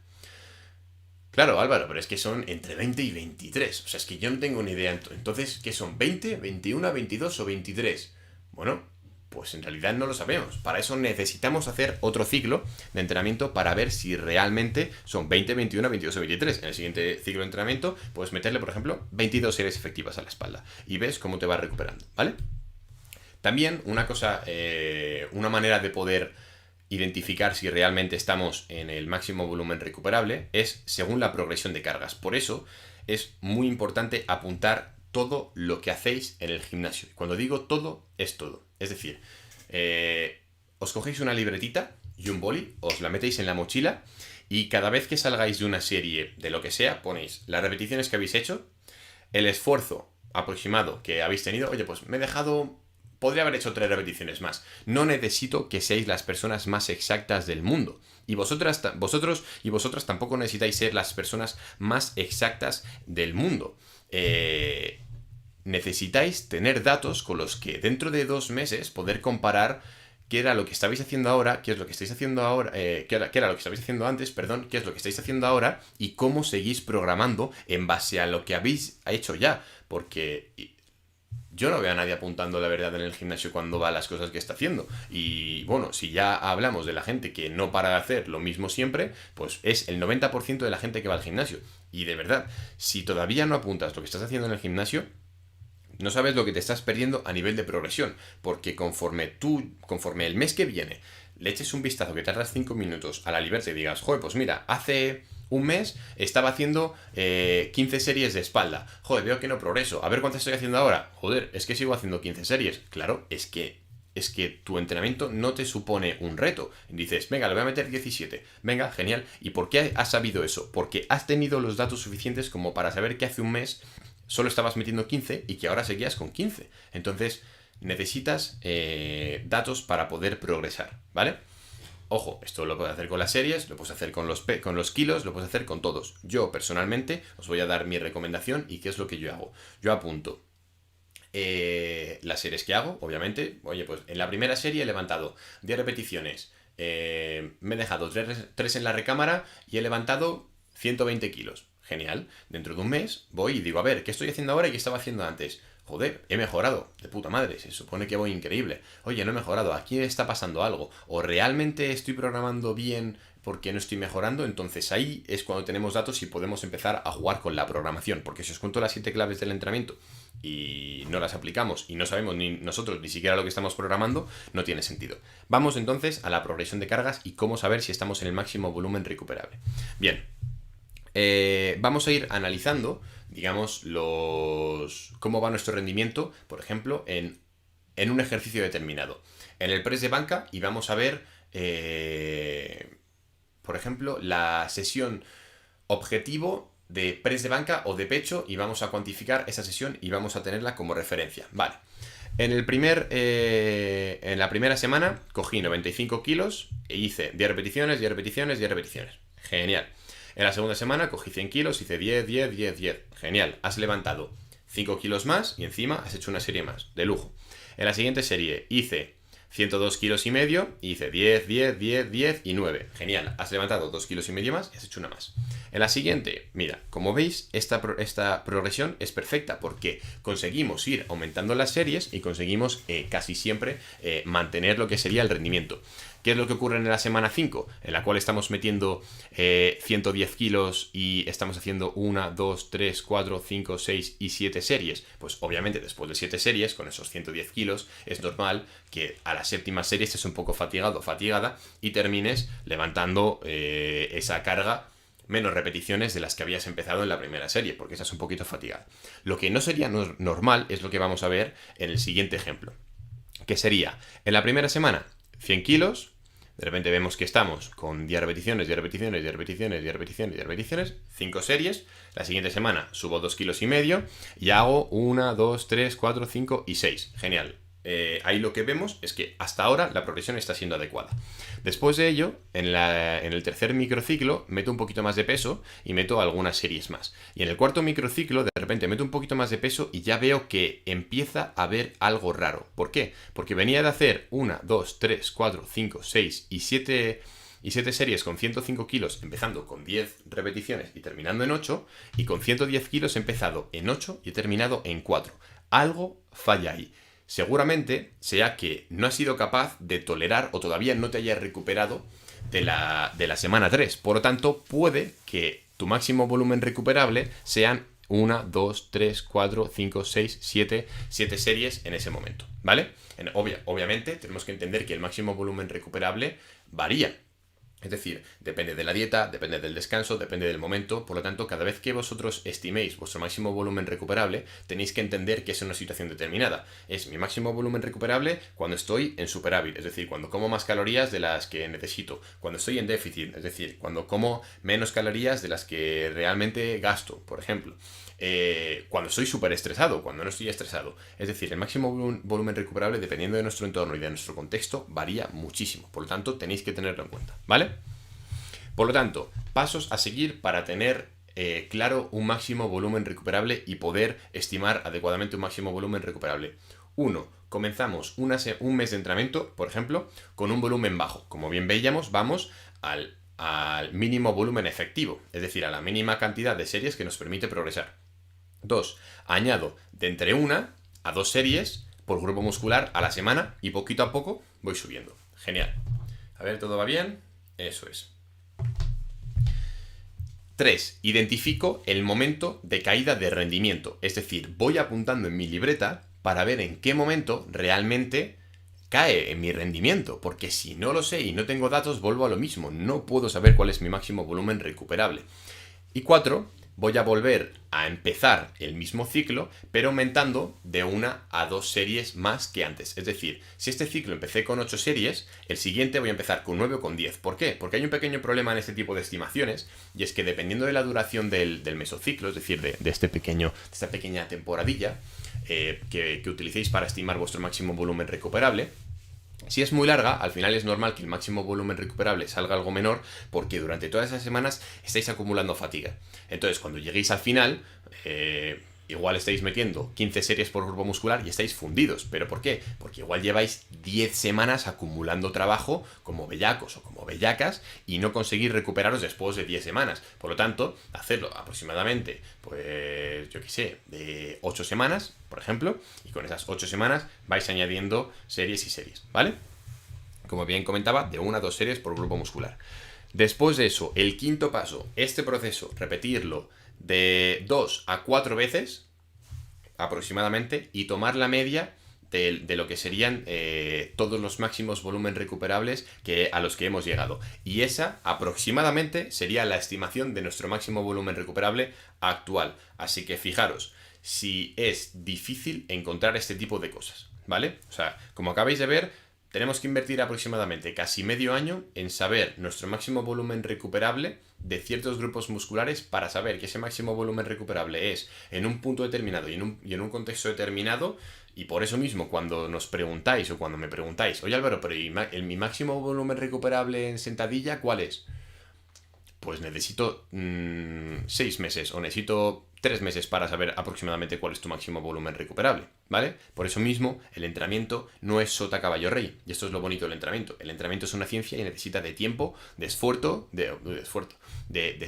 Claro, Álvaro, pero es que son entre 20 y 23. O sea, es que yo no tengo ni idea. Entonces, ¿qué son? ¿20, 21, 22 o 23? Bueno, pues en realidad no lo sabemos. Para eso necesitamos hacer otro ciclo de entrenamiento para ver si realmente son 20, 21, 22 o 23. En el siguiente ciclo de entrenamiento puedes meterle, por ejemplo, 22 series efectivas a la espalda. Y ves cómo te va recuperando, ¿vale? También una cosa, una manera de poder identificar si realmente estamos en el máximo volumen recuperable es según la progresión de cargas. Por eso es muy importante apuntar todo lo que hacéis en el gimnasio. Cuando digo todo, es todo. Es decir, os cogéis una libretita y un boli, os la metéis en la mochila y cada vez que salgáis de una serie de lo que sea, ponéis las repeticiones que habéis hecho, el esfuerzo aproximado que habéis tenido. Oye, pues me he dejado... Podría haber hecho 3 repeticiones más. No necesito que seáis las personas más exactas del mundo. Y vosotros y vosotras tampoco necesitáis ser las personas más exactas del mundo. Necesitáis tener datos con los que dentro de 2 meses poder comparar qué era lo que estabais haciendo ahora, qué es lo que estáis haciendo ahora, qué era lo que estabais haciendo antes, perdón, qué es lo que estáis haciendo ahora y cómo seguís programando en base a lo que habéis hecho ya. Porque yo no veo a nadie apuntando la verdad en el gimnasio cuando va a las cosas que está haciendo. Y bueno, si ya hablamos de la gente que no para de hacer lo mismo siempre, pues es el 90% de la gente que va al gimnasio. Y de verdad, si todavía no apuntas lo que estás haciendo en el gimnasio, no sabes lo que te estás perdiendo a nivel de progresión, porque conforme el mes que viene, le eches un vistazo que tardas 5 minutos a la libreta y digas, joder, pues mira, hace un mes estaba haciendo 15 series de espalda. Joder, veo que no progreso. A ver cuántas estoy haciendo ahora. Joder, es que sigo haciendo 15 series. Claro, es que tu entrenamiento no te supone un reto. Dices, venga, le voy a meter 17. Venga, genial. ¿Y por qué has sabido eso? Porque has tenido los datos suficientes como para saber que hace un mes solo estabas metiendo 15 y que ahora seguías con 15. Entonces, necesitas datos para poder progresar, ¿vale? Ojo, esto lo puedes hacer con las series, lo puedes hacer con los kilos, lo puedes hacer con todos. Yo, personalmente, os voy a dar mi recomendación y qué es lo que yo hago. Yo apunto las series que hago, obviamente. Oye, pues en la primera serie he levantado 10 repeticiones, me he dejado 3 en la recámara y he levantado 120 kilos. Genial. Dentro de un mes voy y digo, a ver, ¿qué estoy haciendo ahora y qué estaba haciendo antes? Joder, he mejorado, de puta madre, se supone que voy increíble. Oye, no he mejorado, aquí está pasando algo. O realmente estoy programando bien porque no estoy mejorando, entonces ahí es cuando tenemos datos y podemos empezar a jugar con la programación. Porque si os cuento las 7 claves del entrenamiento y no las aplicamos y no sabemos ni nosotros ni siquiera lo que estamos programando, no tiene sentido. Vamos entonces a la progresión de cargas y cómo saber si estamos en el máximo volumen recuperable. Bien, vamos a ir analizando, digamos, cómo va nuestro rendimiento, por ejemplo, en un ejercicio determinado. En el press de banca, y vamos a ver, por ejemplo, la sesión objetivo de press de banca o de pecho, y vamos a cuantificar esa sesión y vamos a tenerla como referencia. Vale. En la primera semana cogí 95 kilos e hice 10 repeticiones, 10 repeticiones, 10 repeticiones. Genial. En la segunda semana cogí 100 kilos, hice 10, 10, 10, 10. Genial, has levantado 5 kilos más y encima has hecho una serie más, de lujo. En la siguiente serie hice 102 kilos y medio, hice 10, 10, 10, 10 y 9. Genial, has levantado 2 kilos y medio más y has hecho una más. En la siguiente, mira, como veis, esta progresión es perfecta porque conseguimos ir aumentando las series y conseguimos casi siempre mantener lo que sería el rendimiento. ¿Qué es lo que ocurre en la semana 5? En la cual estamos metiendo 110 kilos y estamos haciendo 1, 2, 3, 4, 5, 6 y 7 series. Pues obviamente después de 7 series, con esos 110 kilos, es normal que a la séptima serie estés un poco fatigado o fatigada y termines levantando esa carga, menos repeticiones de las que habías empezado en la primera serie, porque estás un poquito fatigada. Lo que no sería normal es lo que vamos a ver en el siguiente ejemplo, que sería, en la primera semana, 100 kilos, de repente vemos que estamos con 10 repeticiones, 10 repeticiones, 10 repeticiones, 10 repeticiones, 10 repeticiones, 5 series. La siguiente semana subo 2 kilos y medio y hago 1, 2, 3, 4, 5 y 6. Genial. Ahí lo que vemos es que hasta ahora la progresión está siendo adecuada. Después de ello, en el tercer microciclo meto un poquito más de peso y meto algunas series más. Y en el cuarto microciclo de repente meto un poquito más de peso y ya veo que empieza a haber algo raro. ¿Por qué? Porque venía de hacer 1, 2, 3, 4, 5, 6 y 7 series con 105 kilos, empezando con 10 repeticiones y terminando en 8, y con 110 kilos he empezado en 8 y he terminado en 4. Algo falla ahí. Seguramente sea que no has sido capaz de tolerar o todavía no te hayas recuperado de la semana 3. Por lo tanto, puede que tu máximo volumen recuperable sean 1, 2, 3, 4, 5, 6, 7 series en ese momento, ¿vale? Obviamente tenemos que entender que el máximo volumen recuperable varía. Es decir, depende de la dieta, depende del descanso, depende del momento. Por lo tanto, cada vez que vosotros estiméis vuestro máximo volumen recuperable, tenéis que entender que es una situación determinada. Es mi máximo volumen recuperable cuando estoy en superávit, es decir, cuando como más calorías de las que necesito. Cuando estoy en déficit, es decir, cuando como menos calorías de las que realmente gasto, por ejemplo. Cuando estoy súper estresado, cuando no estoy estresado. Es decir, el máximo volumen recuperable, dependiendo de nuestro entorno y de nuestro contexto, varía muchísimo. Por lo tanto, tenéis que tenerlo en cuenta, ¿vale? Por lo tanto, pasos a seguir para tener claro un máximo volumen recuperable y poder estimar adecuadamente un máximo volumen recuperable. Uno, comenzamos un mes de entrenamiento, por ejemplo, con un volumen bajo. Como bien veíamos, vamos al mínimo volumen efectivo, es decir, a la mínima cantidad de series que nos permite progresar. 2. Añado de entre 1 a 2 series por grupo muscular a la semana y poquito a poco voy subiendo. Genial. A ver, ¿todo va bien? Eso es. 3. Identifico el momento de caída de rendimiento. Es decir, voy apuntando en mi libreta para ver en qué momento realmente cae en mi rendimiento. Porque si no lo sé y no tengo datos, vuelvo a lo mismo. No puedo saber cuál es mi máximo volumen recuperable. Y 4. Voy a volver a empezar el mismo ciclo, pero aumentando de 1 a 2 series más que antes. Es decir, si este ciclo empecé con 8 series, el siguiente voy a empezar con 9 o con 10. ¿Por qué? Porque hay un pequeño problema en este tipo de estimaciones, y es que dependiendo de la duración del mesociclo, es decir, de esta pequeña temporadilla que utilicéis para estimar vuestro máximo volumen recuperable, si es muy larga, al final es normal que el máximo volumen recuperable salga algo menor porque durante todas esas semanas estáis acumulando fatiga. Entonces, cuando lleguéis al final, igual estáis metiendo 15 series por grupo muscular y estáis fundidos. ¿Pero por qué? Porque igual lleváis 10 semanas acumulando trabajo como bellacos o como bellacas y no conseguís recuperaros después de 10 semanas. Por lo tanto, hacerlo aproximadamente, pues, yo qué sé, de 8 semanas, por ejemplo, y con esas 8 semanas vais añadiendo series y series, ¿vale? Como bien comentaba, de 1 a 2 series por grupo muscular. Después de eso, el quinto paso, este proceso, repetirlo de 2 a 4 veces aproximadamente y tomar la media de lo que serían todos los máximos volumen recuperables a los que hemos llegado. Y esa aproximadamente sería la estimación de nuestro máximo volumen recuperable actual. Así que fijaros, si es difícil encontrar este tipo de cosas, ¿vale? O sea, como acabáis de ver, tenemos que invertir aproximadamente casi medio año en saber nuestro máximo volumen recuperable de ciertos grupos musculares para saber que ese máximo volumen recuperable es en un punto determinado y en un contexto determinado. Y por eso mismo, cuando nos preguntáis o cuando me preguntáis, oye Álvaro, pero mi máximo volumen recuperable en sentadilla, ¿cuál es? Pues necesito 6 meses o necesito 3 meses para saber aproximadamente cuál es tu máximo volumen recuperable, ¿vale? Por eso mismo, el entrenamiento no es sota caballo rey. Y esto es lo bonito del entrenamiento. El entrenamiento es una ciencia y necesita de tiempo, de esfuerzo, de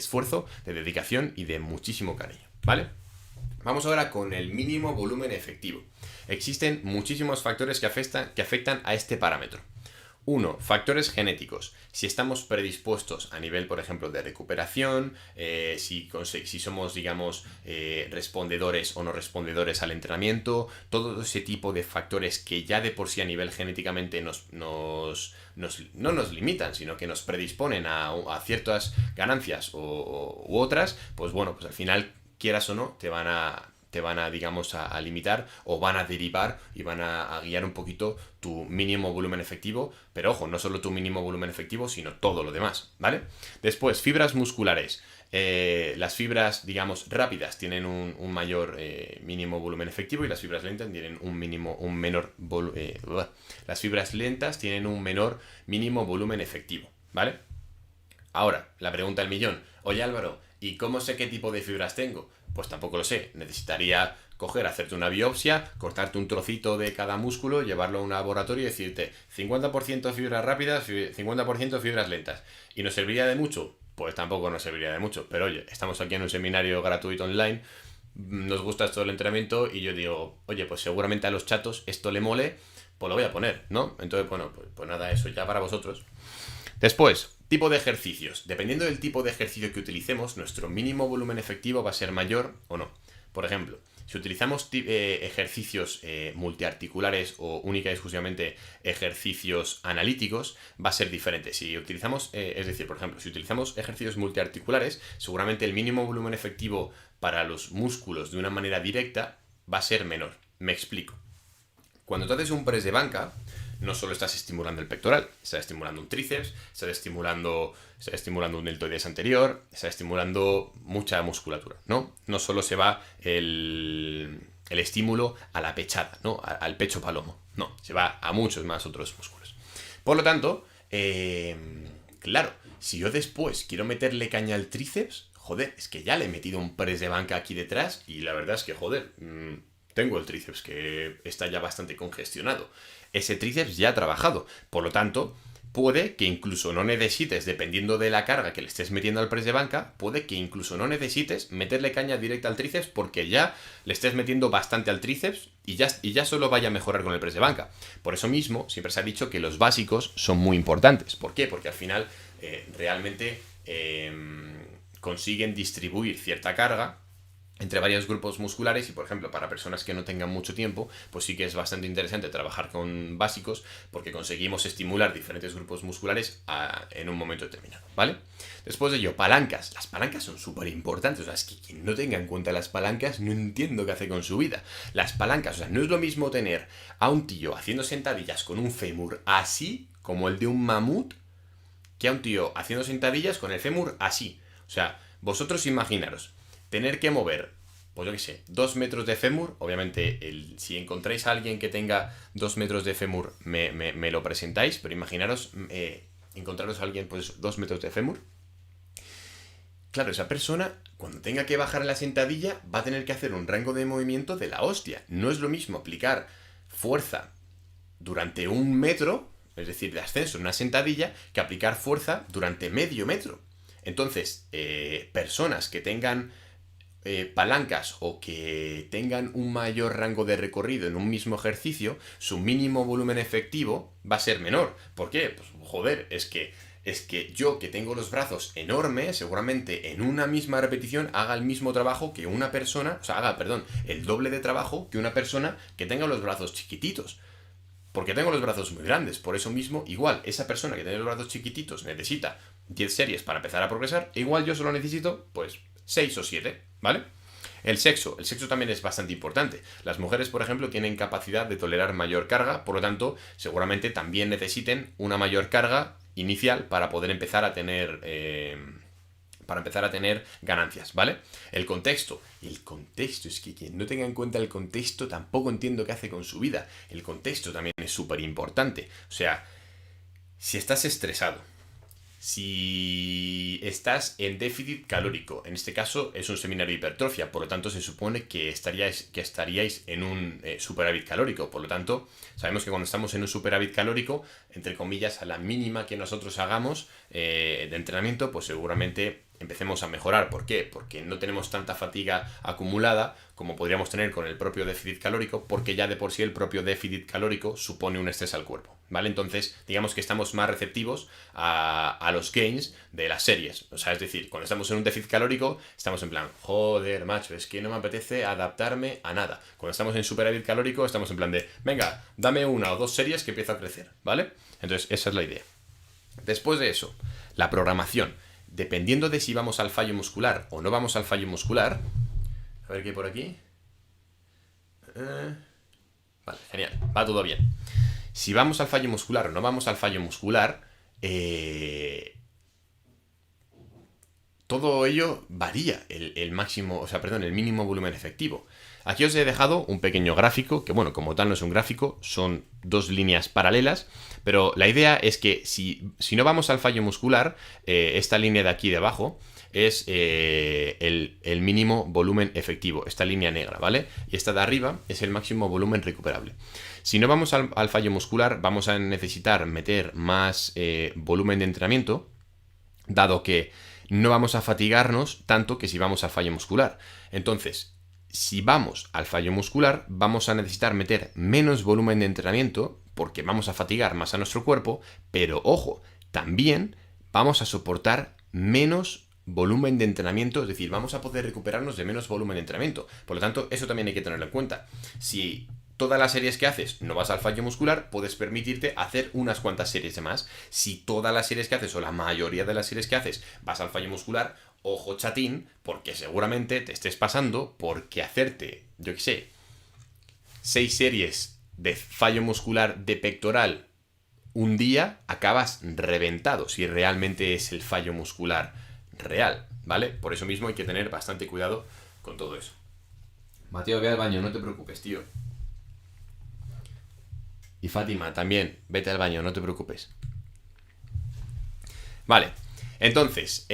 dedicación y de muchísimo cariño, ¿vale? Vamos ahora con el mínimo volumen efectivo. Existen muchísimos factores que afectan a este parámetro. 1. Factores genéticos. Si estamos predispuestos a nivel, por ejemplo, de recuperación, si somos, digamos, respondedores o no respondedores al entrenamiento, todo ese tipo de factores que ya de por sí a nivel genéticamente no nos limitan, sino que nos predisponen a ciertas ganancias u otras, pues bueno, pues al final, quieras o no, te van a digamos, a limitar o van a derivar y van a guiar un poquito tu mínimo volumen efectivo, pero ojo, no solo tu mínimo volumen efectivo, sino todo lo demás, ¿vale? Después, fibras musculares. Las fibras, digamos, rápidas tienen un mayor mínimo volumen efectivo y las fibras lentas tienen las fibras lentas tienen un menor mínimo volumen efectivo, ¿vale? Ahora, la pregunta del millón. Oye Álvaro, ¿y cómo sé qué tipo de fibras tengo? Pues tampoco lo sé. Necesitaría hacerte una biopsia, cortarte un trocito de cada músculo, llevarlo a un laboratorio y decirte 50% fibras rápidas, 50% fibras lentas. ¿Y nos serviría de mucho? Pues tampoco nos serviría de mucho. Pero oye, estamos aquí en un seminario gratuito online, nos gusta esto del entrenamiento y yo digo, oye, pues seguramente a los chatos esto le mole, pues lo voy a poner, ¿no? Entonces, bueno, pues nada, eso ya para vosotros. Después, tipo de ejercicios. Dependiendo del tipo de ejercicio que utilicemos, nuestro mínimo volumen efectivo va a ser mayor o no. Por ejemplo, si utilizamos ejercicios multiarticulares o única y exclusivamente ejercicios analíticos, va a ser diferente. Si utilizamos, es decir, por ejemplo, si utilizamos ejercicios multiarticulares, seguramente el mínimo volumen efectivo para los músculos de una manera directa va a ser menor. Me explico. Cuando tú haces un press de banca, no solo estás estimulando el pectoral, estás estimulando un tríceps, estás estimulando un deltoides anterior, estás estimulando mucha musculatura, ¿no? No solo se va el estímulo a la pechada, ¿no? Al pecho palomo, no, se va a muchos más otros músculos. Por lo tanto, claro, si yo después quiero meterle caña al tríceps, joder, es que ya le he metido un press de banca aquí detrás y la verdad es que, joder, tengo el tríceps que está ya bastante congestionado. Ese tríceps ya ha trabajado. Por lo tanto, puede que incluso no necesites, dependiendo de la carga que le estés metiendo al press de banca, puede que incluso no necesites meterle caña directa al tríceps porque ya le estés metiendo bastante al tríceps y ya solo vaya a mejorar con el press de banca. Por eso mismo, siempre se ha dicho que los básicos son muy importantes. ¿Por qué? Porque al final realmente consiguen distribuir cierta carga entre varios grupos musculares y, por ejemplo, para personas que no tengan mucho tiempo, pues sí que es bastante interesante trabajar con básicos porque conseguimos estimular diferentes grupos musculares en un momento determinado, ¿vale? Después de ello, palancas. Las palancas son súper importantes, o sea, es que quien no tenga en cuenta las palancas no entiendo qué hace con su vida. Las palancas, o sea, no es lo mismo tener a un tío haciendo sentadillas con un fémur así, como el de un mamut, que a un tío haciendo sentadillas con el fémur así. O sea, vosotros imaginaros tener que mover, pues yo qué sé, 2 metros de fémur. Obviamente, si encontráis a alguien que tenga 2 metros de fémur, me lo presentáis, pero imaginaros encontraros a alguien, pues 2 metros de fémur. Claro, esa persona, cuando tenga que bajar en la sentadilla, va a tener que hacer un rango de movimiento de la hostia. No es lo mismo aplicar fuerza durante 1 metro, es decir, de ascenso en una sentadilla, que aplicar fuerza durante medio metro. Entonces, personas que tengan palancas o que tengan un mayor rango de recorrido en un mismo ejercicio, su mínimo volumen efectivo va a ser menor. ¿Por qué? Pues joder, es que yo que tengo los brazos enormes, seguramente en una misma repetición haga el mismo trabajo que una persona, o sea, el doble de trabajo que una persona que tenga los brazos chiquititos. Porque tengo los brazos muy grandes, por eso mismo, igual, esa persona que tiene los brazos chiquititos necesita 10 series para empezar a progresar, igual yo solo necesito, pues, 6 o 7, ¿vale? El sexo también es bastante importante. Las mujeres, por ejemplo, tienen capacidad de tolerar mayor carga, por lo tanto, seguramente también necesiten una mayor carga inicial para poder empezar a tener ganancias, ¿vale? El contexto, es que quien no tenga en cuenta el contexto tampoco entiendo qué hace con su vida. El contexto también es súper importante. O sea, si estás estresado, si estás en déficit calórico, en este caso es un seminario de hipertrofia, por lo tanto se supone que estaríais en un superávit calórico. Por lo tanto, sabemos que cuando estamos en un superávit calórico, entre comillas, a la mínima que nosotros hagamos de entrenamiento, pues seguramente empecemos a mejorar. ¿Por qué? Porque no tenemos tanta fatiga acumulada como podríamos tener con el propio déficit calórico, porque ya de por sí el propio déficit calórico supone un estrés al cuerpo, ¿vale? Entonces, digamos que estamos más receptivos a los gains de las series. O sea, es decir, cuando estamos en un déficit calórico, estamos en plan, joder, macho, es que no me apetece adaptarme a nada. Cuando estamos en superávit calórico, estamos en plan de, venga, dame 1 o 2 series que empiezo a crecer, ¿vale? Entonces, esa es la idea. Después de eso, la programación. Dependiendo de si vamos al fallo muscular o no vamos al fallo muscular. A ver qué hay por aquí. Vale, genial. Va todo bien. Si vamos al fallo muscular o no vamos al fallo muscular, todo ello varía el mínimo volumen efectivo. Aquí os he dejado un pequeño gráfico, que bueno, como tal no es un gráfico, son 2 líneas paralelas, pero la idea es que si no vamos al fallo muscular, esta línea de aquí debajo es el mínimo volumen efectivo, esta línea negra, ¿vale? Y esta de arriba es el máximo volumen recuperable. Si no vamos al fallo muscular, vamos a necesitar meter más volumen de entrenamiento, dado que no vamos a fatigarnos tanto que si vamos al fallo muscular. Entonces, si vamos al fallo muscular, vamos a necesitar meter menos volumen de entrenamiento porque vamos a fatigar más a nuestro cuerpo, pero ojo, también vamos a soportar menos volumen de entrenamiento, es decir, vamos a poder recuperarnos de menos volumen de entrenamiento. Por lo tanto, eso también hay que tenerlo en cuenta. Si todas las series que haces no vas al fallo muscular, puedes permitirte hacer unas cuantas series de más. Si todas las series que haces o la mayoría de las series que haces vas al fallo muscular, ojo chatín, porque seguramente te estés pasando porque hacerte, yo qué sé, 6 series de fallo muscular de pectoral un día, acabas reventado si realmente es el fallo muscular real, ¿vale? Por eso mismo hay que tener bastante cuidado con todo eso. Mateo, ve al baño, no te preocupes, tío. Y Fátima, también, vete al baño, no te preocupes. Vale, entonces,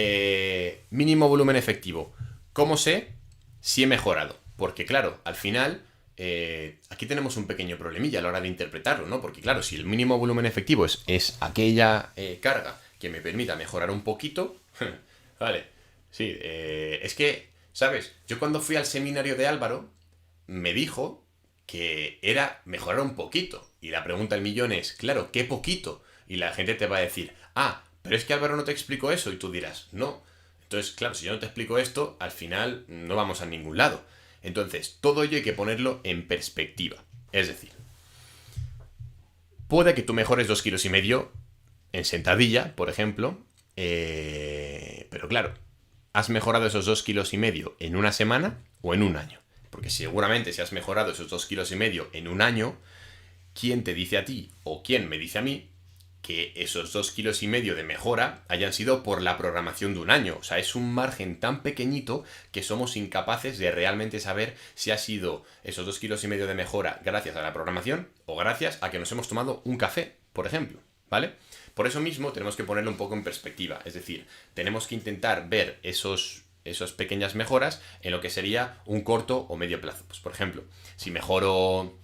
mínimo volumen efectivo. ¿Cómo sé si he mejorado? Porque claro, al final aquí tenemos un pequeño problemilla a la hora de interpretarlo, ¿no? Porque claro, si el mínimo volumen efectivo es aquella carga que me permita mejorar un poquito, vale, sí, es que, ¿sabes? Yo cuando fui al seminario de Álvaro, me dijo que era mejorar un poquito. Y la pregunta del millón es, claro, ¿qué poquito? Y la gente te va a decir, ah, pero es que Álvaro no te explicó eso. Y tú dirás, no. Entonces, claro, si yo no te explico esto, al final no vamos a ningún lado. Entonces, todo ello hay que ponerlo en perspectiva. Es decir, puede que tú mejores 2,5 kilos en sentadilla, por ejemplo, pero claro, ¿has mejorado esos 2,5 kilos en una semana o en un año? Porque seguramente si has mejorado esos 2,5 kilos en un año, ¿quién te dice a ti o quién me dice a mí que esos 2,5 kilos de mejora hayan sido por la programación de un año? O sea, es un margen tan pequeñito que somos incapaces de realmente saber si ha sido esos 2,5 kilos de mejora gracias a la programación o gracias a que nos hemos tomado un café, por ejemplo, ¿vale? Por eso mismo tenemos que ponerlo un poco en perspectiva, es decir, tenemos que intentar ver esas pequeñas mejoras en lo que sería un corto o medio plazo. Pues por ejemplo, si mejoro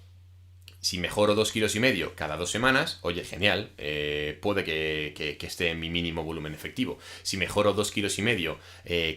2,5 kilos cada 2 semanas, oye, genial, puede que esté en mi mínimo volumen efectivo. Si mejoro 2,5 kilos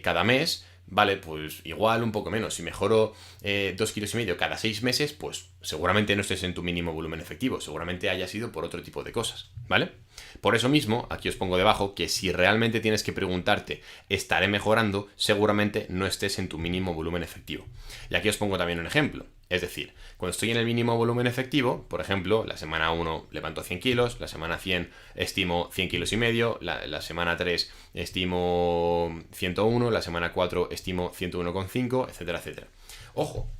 cada mes, vale, pues igual un poco menos. Si mejoro 2,5 kilos cada 6 meses, pues seguramente no estés en tu mínimo volumen efectivo, seguramente haya sido por otro tipo de cosas, ¿vale? Por eso mismo, aquí os pongo debajo que si realmente tienes que preguntarte, ¿estaré mejorando? Seguramente no estés en tu mínimo volumen efectivo. Y aquí os pongo también un ejemplo. Es decir, cuando estoy en el mínimo volumen efectivo, por ejemplo, la semana 1 levanto 100 kilos, la semana 100 estimo 100,5 kilos, la semana 3 estimo 101, la semana 4 estimo 101,5, etcétera, etcétera. Ojo,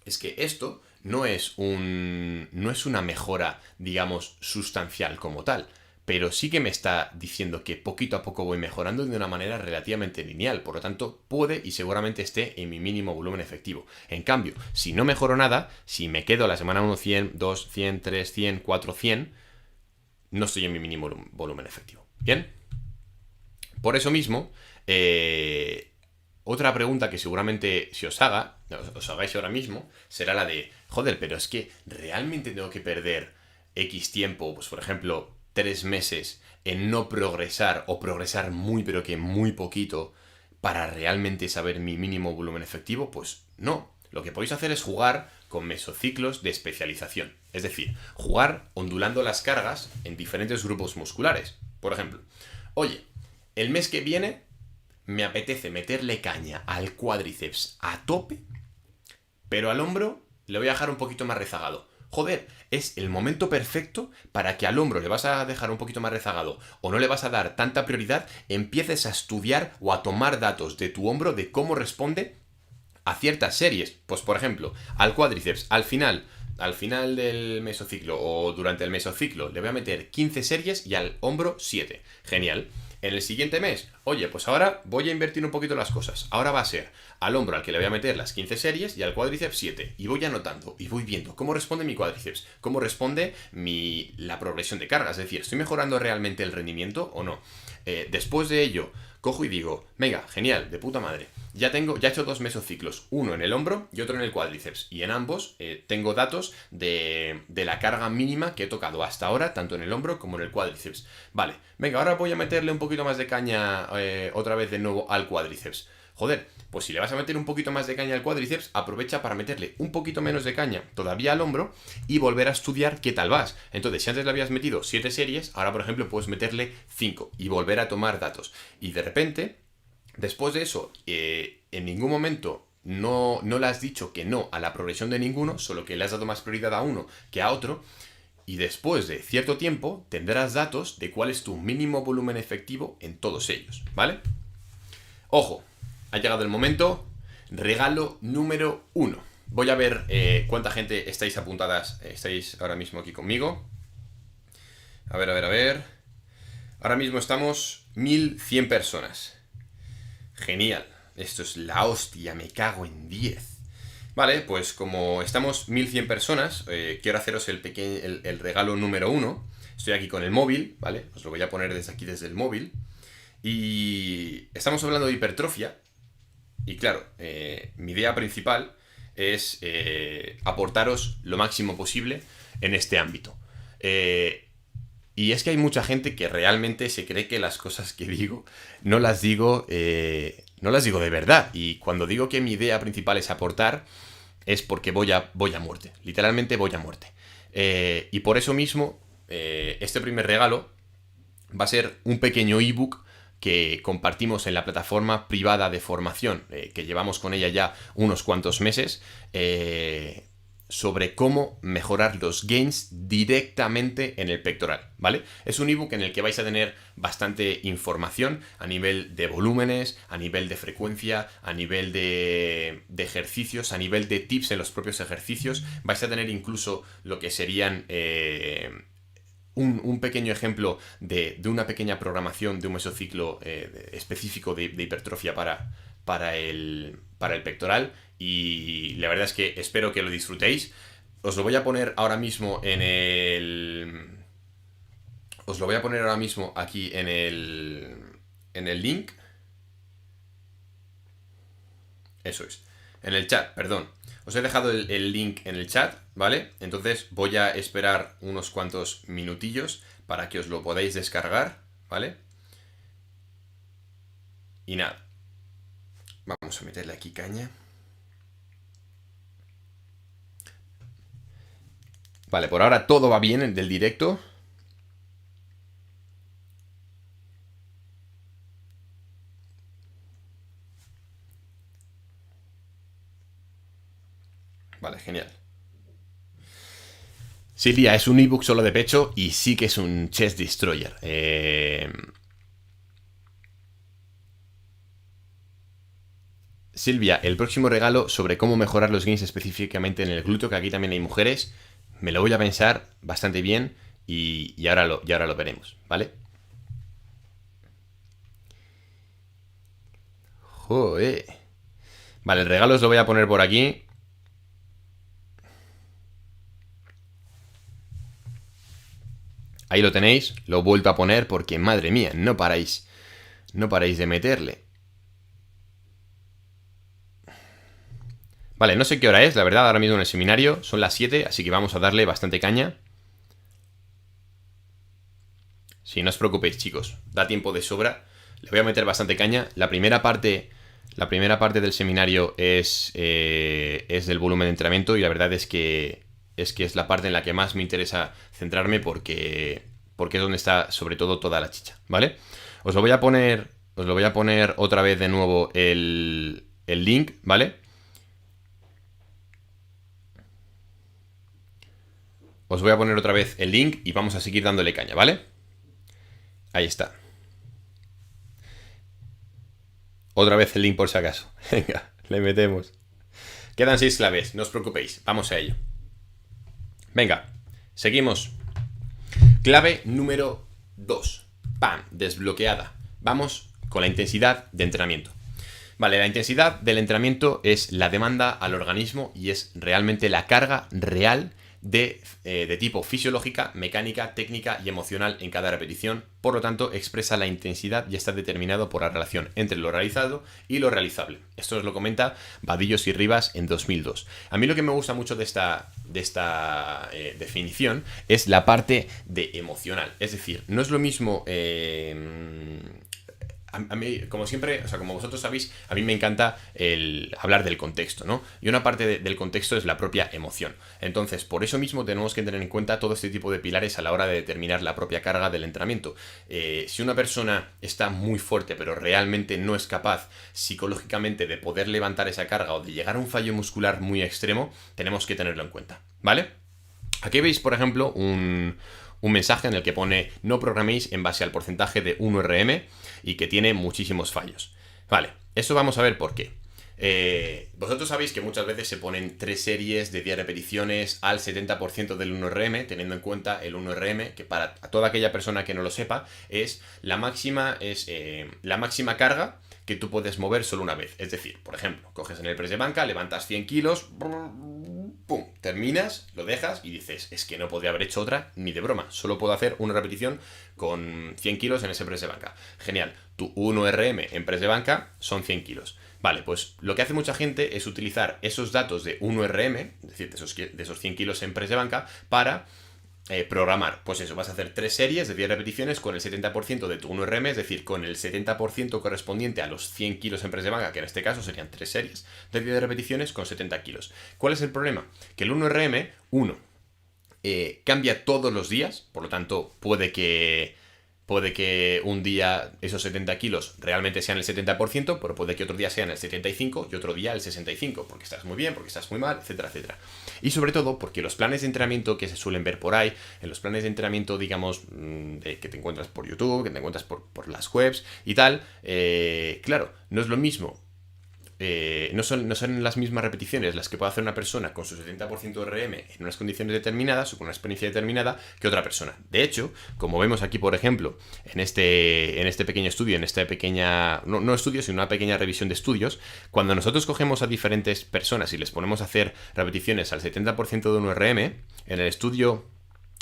es que esto no es una mejora, digamos, sustancial como tal, pero sí que me está diciendo que poquito a poco voy mejorando de una manera relativamente lineal, por lo tanto puede y seguramente esté en mi mínimo volumen efectivo. En cambio, si no mejoro nada, si me quedo la semana 1 100, 2 100, 3 100, 4 100, no estoy en mi mínimo volumen efectivo. ¿Bien? Por eso mismo, otra pregunta que seguramente si os hagáis ahora mismo, será la de, joder, pero es que ¿realmente tengo que perder X tiempo, pues por ejemplo, 3 meses en no progresar o progresar muy pero que muy poquito para realmente saber mi mínimo volumen efectivo? Pues no. Lo que podéis hacer es jugar con mesociclos de especialización. Es decir, jugar ondulando las cargas en diferentes grupos musculares. Por ejemplo, oye, el mes que viene me apetece meterle caña al cuádriceps a tope, pero al hombro le voy a dejar un poquito más rezagado. Joder, es el momento perfecto para que al hombro le vas a dejar un poquito más rezagado o no le vas a dar tanta prioridad, empieces a estudiar o a tomar datos de tu hombro de cómo responde a ciertas series. Pues por ejemplo, al cuádriceps, al final del mesociclo o durante el mesociclo le voy a meter 15 series y al hombro 7. Genial. En el siguiente mes, oye, pues ahora voy a invertir un poquito las cosas. Ahora va a ser al hombro al que le voy a meter las 15 series y al cuádriceps 7. Y voy anotando y voy viendo cómo responde mi cuádriceps, cómo responde la progresión de carga. Es decir, ¿estoy mejorando realmente el rendimiento o no? Después de ello, cojo y digo, venga, genial, de puta madre. Ya he hecho 2 mesociclos, uno en el hombro y otro en el cuádriceps. Y en ambos tengo datos de la carga mínima que he tocado hasta ahora, tanto en el hombro como en el cuádriceps. Vale, venga, ahora voy a meterle un poquito más de caña otra vez de nuevo al cuádriceps. Joder, pues si le vas a meter un poquito más de caña al cuádriceps, aprovecha para meterle un poquito menos de caña todavía al hombro y volver a estudiar qué tal vas. Entonces, si antes le habías metido 7 series, ahora por ejemplo puedes meterle 5 y volver a tomar datos. Y de repente, después de eso, en ningún momento no le has dicho que no a la progresión de ninguno, solo que le has dado más prioridad a uno que a otro. Y después de cierto tiempo tendrás datos de cuál es tu mínimo volumen efectivo en todos ellos, ¿vale? Ojo, ha llegado el momento, regalo número 1. Voy a ver cuánta gente estáis ahora mismo aquí conmigo. A ver. Ahora mismo estamos 1100 personas. Genial, esto es la hostia, me cago en 10. Vale, pues como estamos 1100 personas, quiero haceros el regalo número 1. Estoy aquí con el móvil, ¿vale? Os lo voy a poner desde aquí, desde el móvil. Y estamos hablando de hipertrofia. Y claro, mi idea principal es aportaros lo máximo posible en este ámbito. Y es que hay mucha gente que realmente se cree que las cosas que digo no las digo de verdad. Y cuando digo que mi idea principal es aportar, es porque voy a muerte. Literalmente voy a muerte. Y por eso mismo, este primer regalo va a ser un pequeño ebook que compartimos en la plataforma privada de formación, que llevamos con ella ya unos cuantos meses, sobre cómo mejorar los gains directamente en el pectoral, ¿vale? Es un ebook en el que vais a tener bastante información a nivel de volúmenes, a nivel de frecuencia, a nivel de ejercicios, a nivel de tips en los propios ejercicios. Vais a tener incluso lo que serían un pequeño ejemplo de una pequeña programación de un mesociclo específico de hipertrofia para el pectoral. Y la verdad es que espero que lo disfrutéis. Os lo voy a poner ahora mismo en el... Os lo voy a poner ahora mismo aquí en el link. Eso es. En el chat, perdón. Os he dejado el link en el chat, ¿vale? Entonces voy a esperar unos cuantos minutillos para que os lo podáis descargar, ¿vale? Y nada. Vamos a meterle aquí caña. Vale, por ahora todo va bien en del directo. Vale, genial. Silvia, es un ebook solo de pecho y sí que es un chest destroyer. Silvia, el próximo regalo sobre cómo mejorar los gains específicamente en el glúteo, que aquí también hay mujeres, me lo voy a pensar bastante bien y ahora lo veremos, ¿vale? Joder. Vale, el regalo os lo voy a poner por aquí. Ahí lo tenéis, lo he vuelto a poner porque, madre mía, no paráis de meterle. Vale, no sé qué hora es, la verdad, ahora mismo en el seminario son las 7, así que vamos a darle bastante caña. Sí, no os preocupéis, chicos, da tiempo de sobra. Le voy a meter bastante caña. La primera parte del seminario es del volumen de entrenamiento y la verdad es que es la parte en la que más me interesa centrarme porque es donde está sobre todo toda la chicha, ¿vale? Os lo voy a poner otra vez de nuevo el link, ¿vale? Os voy a poner otra vez el link y vamos a seguir dándole caña, ¿vale? Ahí está. Otra vez el link por si acaso. Venga, le metemos. Quedan 6 claves, no os preocupéis. Vamos a ello. Venga, seguimos. Clave número 2. ¡Pam! Desbloqueada. Vamos con la intensidad de entrenamiento. Vale, la intensidad del entrenamiento es la demanda al organismo y es realmente la carga real de tipo fisiológica, mecánica, técnica y emocional en cada repetición. Por lo tanto, expresa la intensidad y está determinado por la relación entre lo realizado y lo realizable. Esto nos lo comenta Vadillos y Rivas en 2002. A mí lo que me gusta mucho de esta definición es la parte de emocional. Es decir, no es lo mismo... a mí, como siempre, o sea, como vosotros sabéis, a mí me encanta hablar del contexto, ¿no? Y una parte del contexto es la propia emoción. Entonces, por eso mismo tenemos que tener en cuenta todo este tipo de pilares a la hora de determinar la propia carga del entrenamiento. Si una persona está muy fuerte, pero realmente no es capaz psicológicamente de poder levantar esa carga o de llegar a un fallo muscular muy extremo, tenemos que tenerlo en cuenta, ¿vale? Aquí veis, por ejemplo, un mensaje en el que pone no programéis en base al porcentaje de 1RM y que tiene muchísimos fallos. Vale, eso vamos a ver por qué. Vosotros sabéis que muchas veces se ponen 3 series de 10 repeticiones al 70% del 1RM, teniendo en cuenta el 1RM, que para toda aquella persona que no lo sepa, es la máxima carga que tú puedes mover solo una vez. Es decir, por ejemplo, coges en el press de banca, levantas 100 kilos, ¡pum! terminas, lo dejas y dices, es que no podría haber hecho otra ni de broma. Solo puedo hacer una repetición con 100 kilos en ese press de banca. Genial. Tu 1RM en press de banca son 100 kilos. Vale, pues lo que hace mucha gente es utilizar esos datos de 1RM, es decir, de esos 100 kilos en press de banca, para programar. Pues eso, vas a hacer 3 series de 10 repeticiones con el 70% de tu 1RM, es decir, con el 70% correspondiente a los 100 kilos en press de banca, que en este caso serían 3 series de 10 repeticiones con 70 kilos. ¿Cuál es el problema? Que el 1RM, cambia todos los días, por lo tanto, puede que un día esos 70 kilos realmente sean el 70%, pero puede que otro día sean el 75% y otro día el 65%, porque estás muy bien, porque estás muy mal, etcétera, etcétera. Y sobre todo porque los planes de entrenamiento que se suelen ver por ahí, en los planes de entrenamiento, digamos, que te encuentras por YouTube, que te encuentras por las webs y tal, claro, no es lo mismo. No son las mismas repeticiones las que puede hacer una persona con su 70% de RM en unas condiciones determinadas o con una experiencia determinada que otra persona. De hecho, como vemos aquí, por ejemplo, en este pequeño estudio, en esta pequeña, no estudio, sino una pequeña revisión de estudios, cuando nosotros cogemos a diferentes personas y les ponemos a hacer repeticiones al 70% de un RM, en el estudio...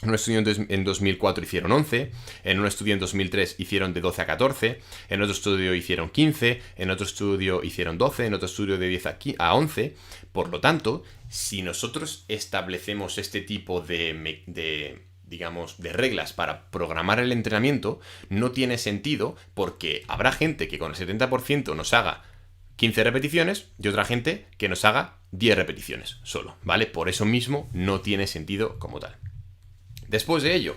En un estudio en 2004 hicieron 11, en un estudio en 2003 hicieron de 12 a 14, en otro estudio hicieron 15, en otro estudio hicieron 12, en otro estudio de 10 a 11. Por lo tanto, si nosotros establecemos este tipo digamos, de reglas para programar el entrenamiento, no tiene sentido porque habrá gente que con el 70% nos haga 15 repeticiones y otra gente que nos haga 10 repeticiones solo, ¿vale? Por eso mismo no tiene sentido como tal. Después de ello,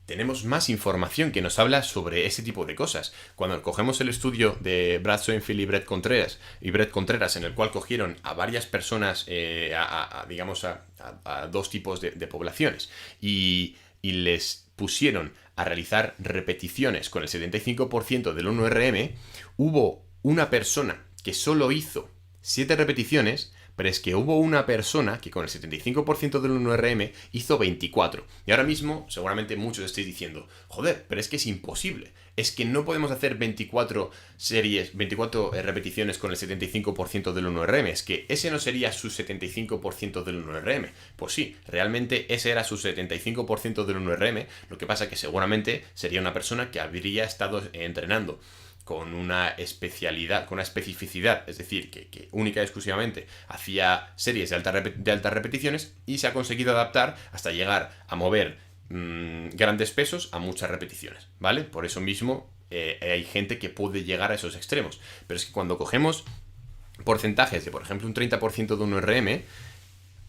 tenemos más información que nos habla sobre ese tipo de cosas. Cuando cogemos el estudio de Brad Schoenfield y Brett Contreras, en el cual cogieron a varias personas, digamos, a dos tipos de poblaciones, y les pusieron a realizar repeticiones con el 75% del 1RM, hubo una persona que solo hizo 7 repeticiones, pero es que hubo una persona que con el 75% del 1RM hizo 24. Y ahora mismo, seguramente muchos estéis diciendo, joder, pero es que es imposible. Es que no podemos hacer 24 repeticiones con el 75% del 1RM. Es que ese no sería su 75% del 1RM. Pues sí, realmente ese era su 75% del 1RM. Lo que pasa es que seguramente sería una persona que habría estado entrenando con una especialidad, con una especificidad, es decir, que única y exclusivamente hacía series de altas repeticiones y se ha conseguido adaptar hasta llegar a mover grandes pesos a muchas repeticiones, ¿vale? Por eso mismo hay gente que puede llegar a esos extremos. Pero es que cuando cogemos porcentajes de, por ejemplo, un 30% de un RM,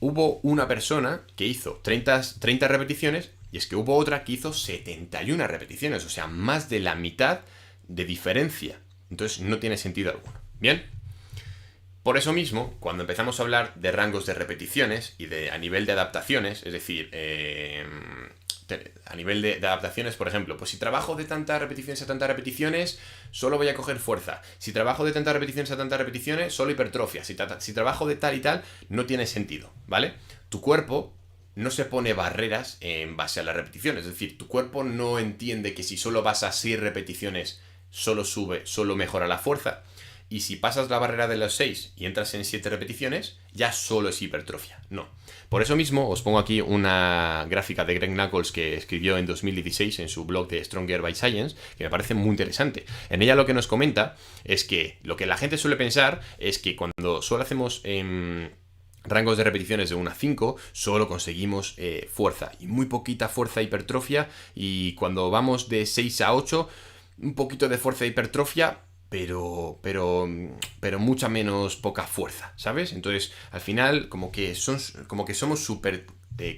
hubo una persona que hizo 30 repeticiones y es que hubo otra que hizo 71 repeticiones, o sea, más de la mitad de diferencia. Entonces no tiene sentido alguno. Bien, por eso mismo, cuando empezamos a hablar de rangos de repeticiones y a nivel de adaptaciones, es decir, a nivel de adaptaciones, por ejemplo, pues si trabajo de tantas repeticiones a tantas repeticiones, solo voy a coger fuerza. Si trabajo de tantas repeticiones a tantas repeticiones, solo hipertrofia. Si trabajo de tal y tal, no tiene sentido, ¿vale? Tu cuerpo no se pone barreras en base a las repeticiones. Es decir, tu cuerpo no entiende que si solo vas a 6 repeticiones, solo mejora la fuerza. Y si pasas la barrera de los 6 y entras en 7 repeticiones, ya solo es hipertrofia. No. Por eso mismo os pongo aquí una gráfica de Greg Nuckols que escribió en 2016 en su blog de Stronger by Science, que me parece muy interesante. En ella lo que nos comenta es que lo que la gente suele pensar es que cuando solo hacemos rangos de repeticiones de 1 a 5, solo conseguimos fuerza y muy poquita fuerza hipertrofia, y cuando vamos de 6 a 8, un poquito de fuerza hipertrofia, pero mucha menos poca fuerza, ¿sabes? Entonces, al final, como que somos súper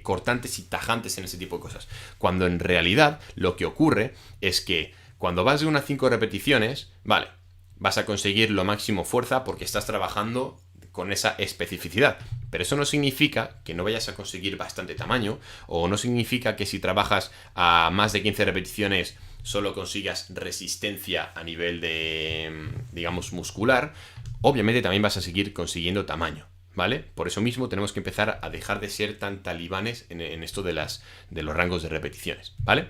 cortantes y tajantes en ese tipo de cosas. Cuando en realidad lo que ocurre es que cuando vas de 1 a 5 repeticiones, vale, vas a conseguir lo máximo fuerza porque estás trabajando con esa especificidad. Pero eso no significa que no vayas a conseguir bastante tamaño, o no significa que si trabajas a más de 15 repeticiones solo consigas resistencia a nivel de, digamos, muscular. Obviamente también vas a seguir consiguiendo tamaño, ¿vale? Por eso mismo tenemos que empezar a dejar de ser tan talibanes en esto de los rangos de repeticiones, ¿vale?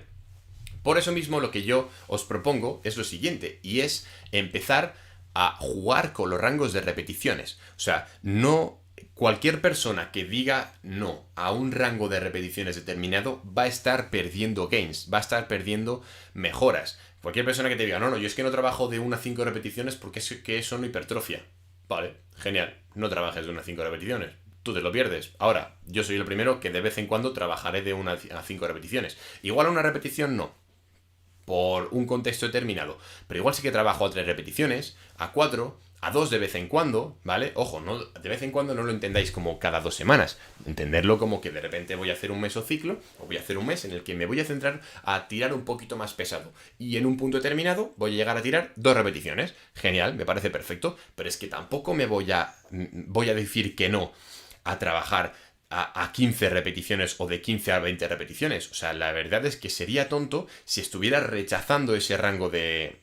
Por eso mismo lo que yo os propongo es lo siguiente, y es empezar a jugar con los rangos de repeticiones. O sea, no cualquier persona que diga no a un rango de repeticiones determinado va a estar perdiendo gains, va a estar perdiendo mejoras. Cualquier persona que te diga, no, yo es que no trabajo de 1 a 5 repeticiones porque es que eso no hipertrofia. Vale, genial, no trabajes de 1 a 5 repeticiones, tú te lo pierdes. Ahora, yo soy el primero que de vez en cuando trabajaré de 1 a 5 repeticiones. Igual a una repetición no, por un contexto determinado, pero igual sí que trabajo a 3 repeticiones, a 4, a 2 de vez en cuando, ¿vale? Ojo, no, de vez en cuando no lo entendáis como cada 2 semanas, entenderlo como que de repente voy a hacer un mesociclo, o voy a hacer un mes en el que me voy a centrar a tirar un poquito más pesado, y en un punto determinado voy a llegar a tirar 2 repeticiones. Genial, me parece perfecto, pero es que tampoco me voy a decir que no a trabajar a 15 repeticiones o de 15 a 20 repeticiones. O sea, la verdad es que sería tonto si estuviera rechazando ese rango de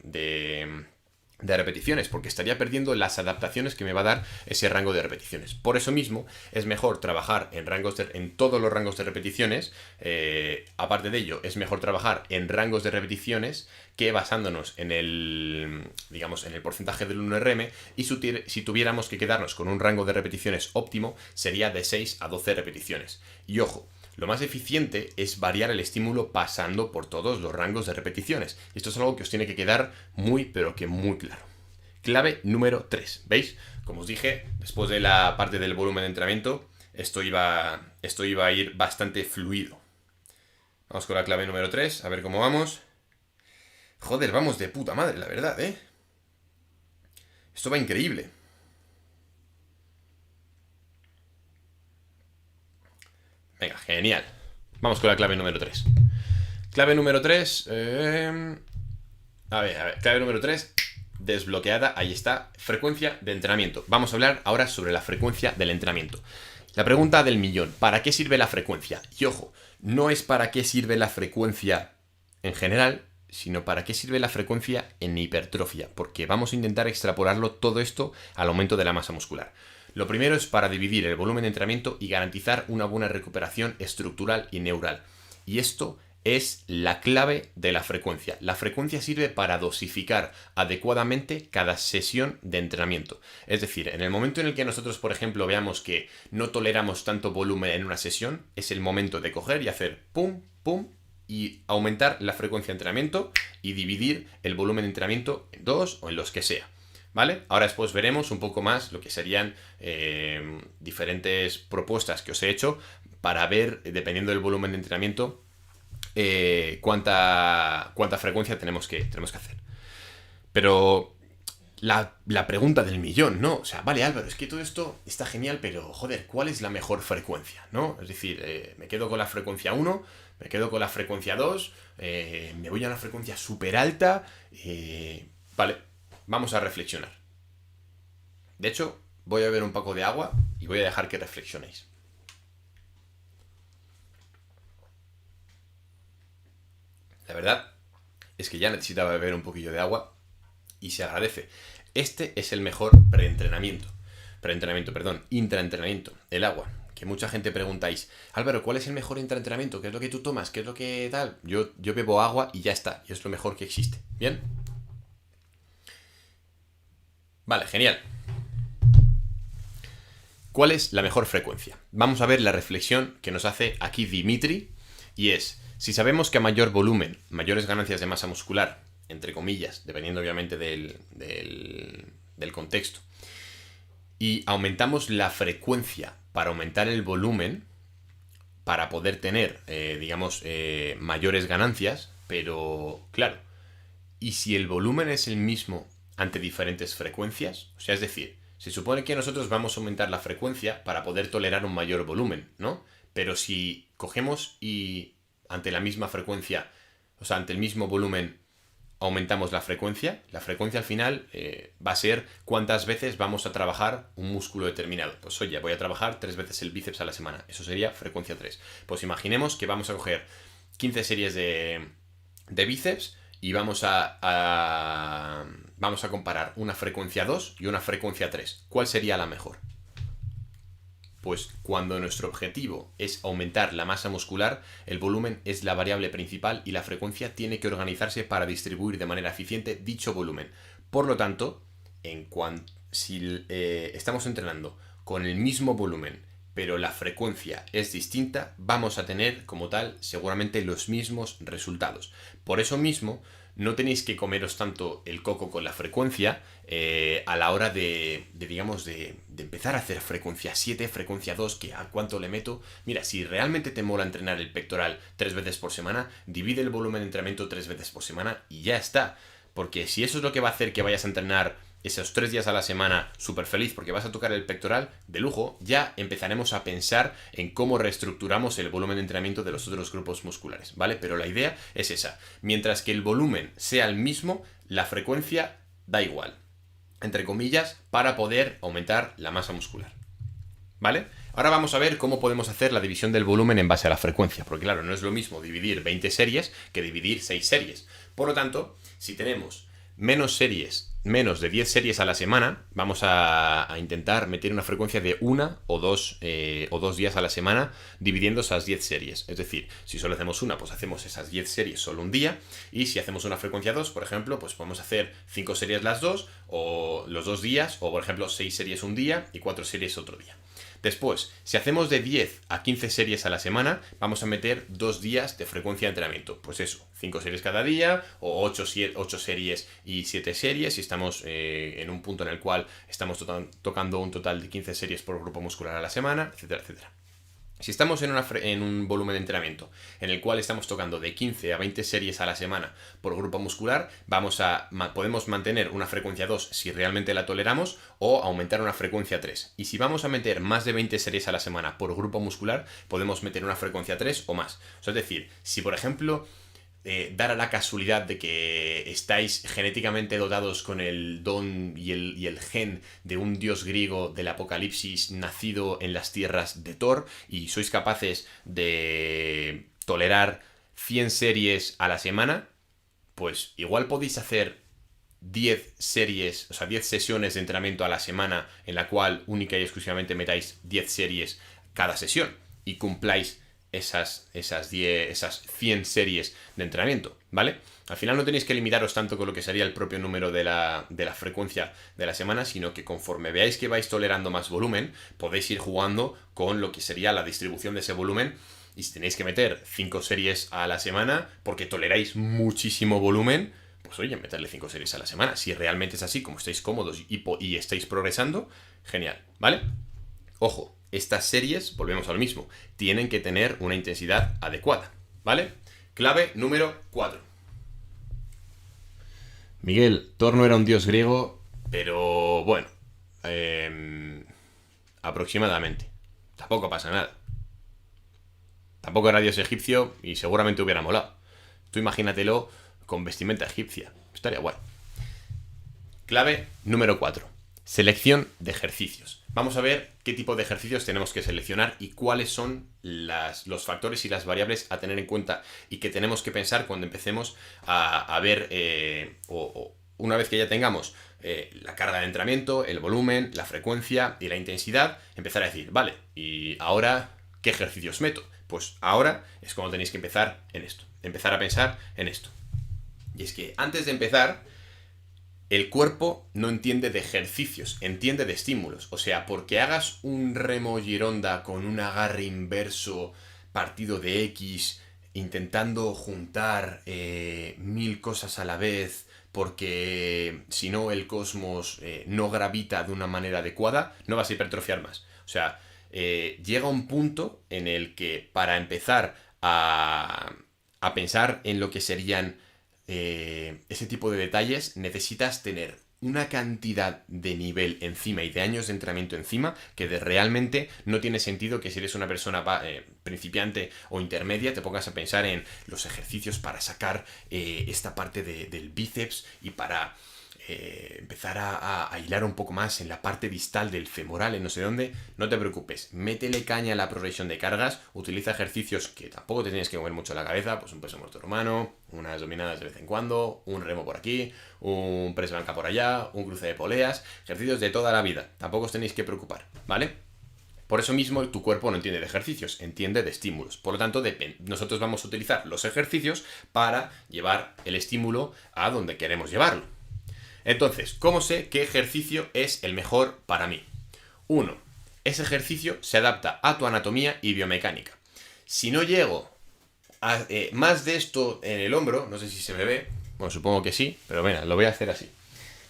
repeticiones, porque estaría perdiendo las adaptaciones que me va a dar ese rango de repeticiones. Por eso mismo es mejor trabajar en todos los rangos de repeticiones. Aparte de ello, es mejor trabajar en rangos de repeticiones que basándonos en el, digamos, en el porcentaje del 1RM, y si tuviéramos que quedarnos con un rango de repeticiones óptimo, sería de 6 a 12 repeticiones. Y ojo, lo más eficiente es variar el estímulo pasando por todos los rangos de repeticiones. Y esto es algo que os tiene que quedar muy, pero que muy claro. Clave número 3. ¿Veis? Como os dije, después de la parte del volumen de entrenamiento, esto iba a ir bastante fluido. Vamos con la clave número 3, a ver cómo vamos. Joder, vamos de puta madre, la verdad, ¿eh? Esto va increíble. Venga, genial. Vamos con la clave número 3. Clave número 3. A ver, clave número 3. Desbloqueada, ahí está. Frecuencia de entrenamiento. Vamos a hablar ahora sobre la frecuencia del entrenamiento. La pregunta del millón. ¿Para qué sirve la frecuencia? Y ojo, no es para qué sirve la frecuencia en general, sino para qué sirve la frecuencia en hipertrofia. Porque vamos a intentar extrapolarlo todo esto al aumento de la masa muscular. Lo primero es para dividir el volumen de entrenamiento y garantizar una buena recuperación estructural y neural. Y esto es la clave de la frecuencia. La frecuencia sirve para dosificar adecuadamente cada sesión de entrenamiento. Es decir, en el momento en el que nosotros, por ejemplo, veamos que no toleramos tanto volumen en una sesión, es el momento de coger y hacer pum, pum, y aumentar la frecuencia de entrenamiento y dividir el volumen de entrenamiento en 2 o en los que sea. ¿Vale? Ahora después veremos un poco más lo que serían diferentes propuestas que os he hecho para ver, dependiendo del volumen de entrenamiento, cuánta frecuencia tenemos que hacer. Pero la pregunta del millón, ¿no? O sea, vale, Álvaro, es que todo esto está genial, pero joder, ¿cuál es la mejor frecuencia? ¿No? Es decir, me quedo con la frecuencia 1, me quedo con la frecuencia 2, me voy a una frecuencia súper alta, vale. Vamos a reflexionar. De hecho, voy a beber un poco de agua y voy a dejar que reflexionéis. La verdad es que ya necesitaba beber un poquillo de agua y se agradece. Este es el mejor intraentrenamiento, el agua. Que mucha gente preguntáis, Álvaro, ¿cuál es el mejor intraentrenamiento? ¿Qué es lo que tú tomas? ¿Qué es lo que tal? Yo bebo agua y ya está, y es lo mejor que existe. ¿Bien? Vale, genial. ¿Cuál es la mejor frecuencia? Vamos a ver la reflexión que nos hace aquí Dimitri, y es, si sabemos que a mayor volumen, mayores ganancias de masa muscular, entre comillas, dependiendo obviamente del contexto, y aumentamos la frecuencia para aumentar el volumen, para poder tener, mayores ganancias, pero claro, ¿y si el volumen es el mismo ante diferentes frecuencias? O sea, es decir, se supone que nosotros vamos a aumentar la frecuencia para poder tolerar un mayor volumen, ¿no? Pero si cogemos y ante la misma frecuencia, o sea, ante el mismo volumen, aumentamos la frecuencia al final va a ser cuántas veces vamos a trabajar un músculo determinado. Pues oye, voy a trabajar 3 veces el bíceps a la semana. Eso sería frecuencia 3. Pues imaginemos que vamos a coger 15 series de bíceps y vamos a comparar una frecuencia 2 y una frecuencia 3. ¿Cuál sería la mejor? Pues cuando nuestro objetivo es aumentar la masa muscular, el volumen es la variable principal y la frecuencia tiene que organizarse para distribuir de manera eficiente dicho volumen. Por lo tanto, si estamos entrenando con el mismo volumen, pero la frecuencia es distinta, vamos a tener como tal seguramente los mismos resultados. Por eso mismo, no tenéis que comeros tanto el coco con la frecuencia a la hora digamos, de empezar a hacer frecuencia 7, frecuencia 2, que a cuánto le meto. Mira, si realmente te mola entrenar el pectoral 3 veces por semana, divide el volumen de entrenamiento 3 veces por semana y ya está. Porque si eso es lo que va a hacer que vayas a entrenar esos 3 días a la semana súper feliz porque vas a tocar el pectoral de lujo, ya empezaremos a pensar en cómo reestructuramos el volumen de entrenamiento de los otros grupos musculares, ¿vale? Pero la idea es esa. Mientras que el volumen sea el mismo, la frecuencia da igual, entre comillas, para poder aumentar la masa muscular, ¿vale? Ahora vamos a ver cómo podemos hacer la división del volumen en base a la frecuencia, porque claro, no es lo mismo dividir 20 series que dividir 6 series. Por lo tanto, si tenemos menos de 10 series a la semana, vamos a intentar meter una frecuencia de 1 o 2 días a la semana dividiendo esas 10 series. Es decir, si solo hacemos una, pues hacemos esas 10 series solo un día, y si hacemos una frecuencia 2, por ejemplo, pues podemos hacer 5 series las dos, o los 2 días, o por ejemplo 6 series un día y 4 series otro día. Después, si hacemos de 10 a 15 series a la semana, vamos a meter 2 días de frecuencia de entrenamiento. Pues eso, 5 series cada día, o 8 series y 7 series, si estamos en un punto en el cual estamos tocando un total de 15 series por grupo muscular a la semana, etcétera, etcétera. Si estamos en un volumen de entrenamiento en el cual estamos tocando de 15 a 20 series a la semana por grupo muscular, podemos mantener una frecuencia 2 si realmente la toleramos, o aumentar una frecuencia 3. Y si vamos a meter más de 20 series a la semana por grupo muscular, podemos meter una frecuencia 3 o más. O sea, es decir, si por ejemplo dar a la casualidad de que estáis genéticamente dotados con el don y el gen de un dios griego del apocalipsis nacido en las tierras de Thor, y sois capaces de tolerar 100 series a la semana, pues igual podéis hacer 10 series, o sea, 10 sesiones de entrenamiento a la semana en la cual única y exclusivamente metáis 10 series cada sesión y cumpláis esas 100 series de entrenamiento, ¿vale? Al final no tenéis que limitaros tanto con lo que sería el propio número de la frecuencia de la semana, sino que conforme veáis que vais tolerando más volumen, podéis ir jugando con lo que sería la distribución de ese volumen. Y si tenéis que meter 5 series a la semana porque toleráis muchísimo volumen, pues oye, meterle 5 series a la semana. Si realmente es así, como estáis cómodos y estáis progresando, genial, ¿vale? Ojo, estas series, volvemos a lo mismo, tienen que tener una intensidad adecuada, ¿vale? Clave número 4. Miguel, Thor no era un dios griego, pero bueno, aproximadamente. Tampoco pasa nada. Tampoco era dios egipcio y seguramente hubiera molado. Tú imagínatelo con vestimenta egipcia. Estaría guay. Clave número 4. Selección de ejercicios. Vamos a ver qué tipo de ejercicios tenemos que seleccionar y cuáles son los factores y las variables a tener en cuenta y que tenemos que pensar cuando empecemos a ver, una vez que ya tengamos la carga de entrenamiento, el volumen, la frecuencia y la intensidad, empezar a decir, vale, y ahora, ¿qué ejercicios meto? Pues ahora es cuando tenéis que empezar en esto, empezar a pensar en esto. Y es que antes de empezar, el cuerpo no entiende de ejercicios, entiende de estímulos. O sea, porque hagas un remo gironda con un agarre inverso partido de X, intentando juntar 1000 cosas a la vez, porque si no el cosmos no gravita de una manera adecuada, no vas a hipertrofiar más. O sea, llega un punto en el que para empezar a pensar en lo que serían ese tipo de detalles, necesitas tener una cantidad de nivel encima y de años de entrenamiento encima que realmente no tiene sentido que si eres una persona principiante o intermedia te pongas a pensar en los ejercicios para sacar esta parte del bíceps y para empezar a hilar un poco más en la parte distal del femoral, en no sé dónde. No te preocupes, métele caña a la progresión de cargas, utiliza ejercicios que tampoco te tienes que mover mucho la cabeza, pues un peso muerto romano, unas dominadas de vez en cuando, un remo por aquí, un press banca por allá, un cruce de poleas, ejercicios de toda la vida, tampoco os tenéis que preocupar, ¿vale? Por eso mismo tu cuerpo no entiende de ejercicios, entiende de estímulos. Por lo tanto, nosotros vamos a utilizar los ejercicios para llevar el estímulo a donde queremos llevarlo. Entonces, ¿cómo sé qué ejercicio es el mejor para mí? 1. ese ejercicio se adapta a tu anatomía y biomecánica. Si no llego a más de esto en el hombro, no sé si se me ve, bueno, supongo que sí, pero venga, lo voy a hacer así.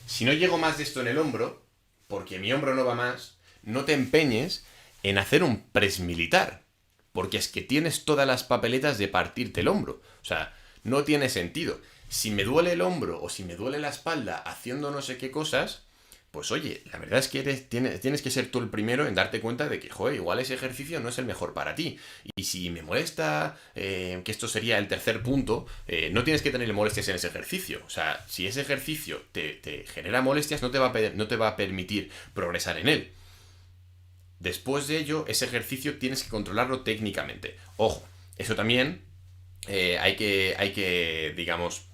Si no llego más de esto en el hombro, porque mi hombro no va más, no te empeñes en hacer un press militar, porque es que tienes todas las papeletas de partirte el hombro. O sea, no tiene sentido. Si me duele el hombro o si me duele la espalda haciendo no sé qué cosas, pues oye, la verdad es que tienes que ser tú el primero en darte cuenta de que, joder, igual ese ejercicio no es el mejor para ti. Y si me molesta, que esto sería el tercer punto, no tienes que tener molestias en ese ejercicio. O sea, si ese ejercicio te genera molestias, no te va a permitir progresar en él. Después de ello, ese ejercicio tienes que controlarlo técnicamente. Ojo, eso también hay que, digamos,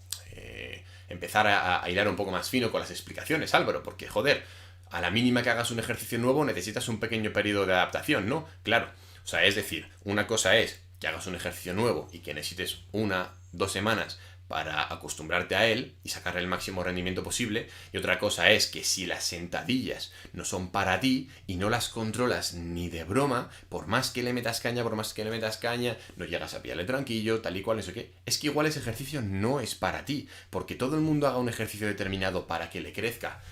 empezar a hilar un poco más fino con las explicaciones, Álvaro, porque, joder, a la mínima que hagas un ejercicio nuevo necesitas un pequeño periodo de adaptación, ¿no? Claro, o sea, es decir, una cosa es que hagas un ejercicio nuevo y que necesites 1-2 semanas para acostumbrarte a él y sacarle el máximo rendimiento posible, y otra cosa es que si las sentadillas no son para ti y no las controlas ni de broma, por más que le metas caña, no llegas a pillarle tranquillo, tal y cual, eso que, es que igual ese ejercicio no es para ti, porque todo el mundo haga un ejercicio determinado para que le crezca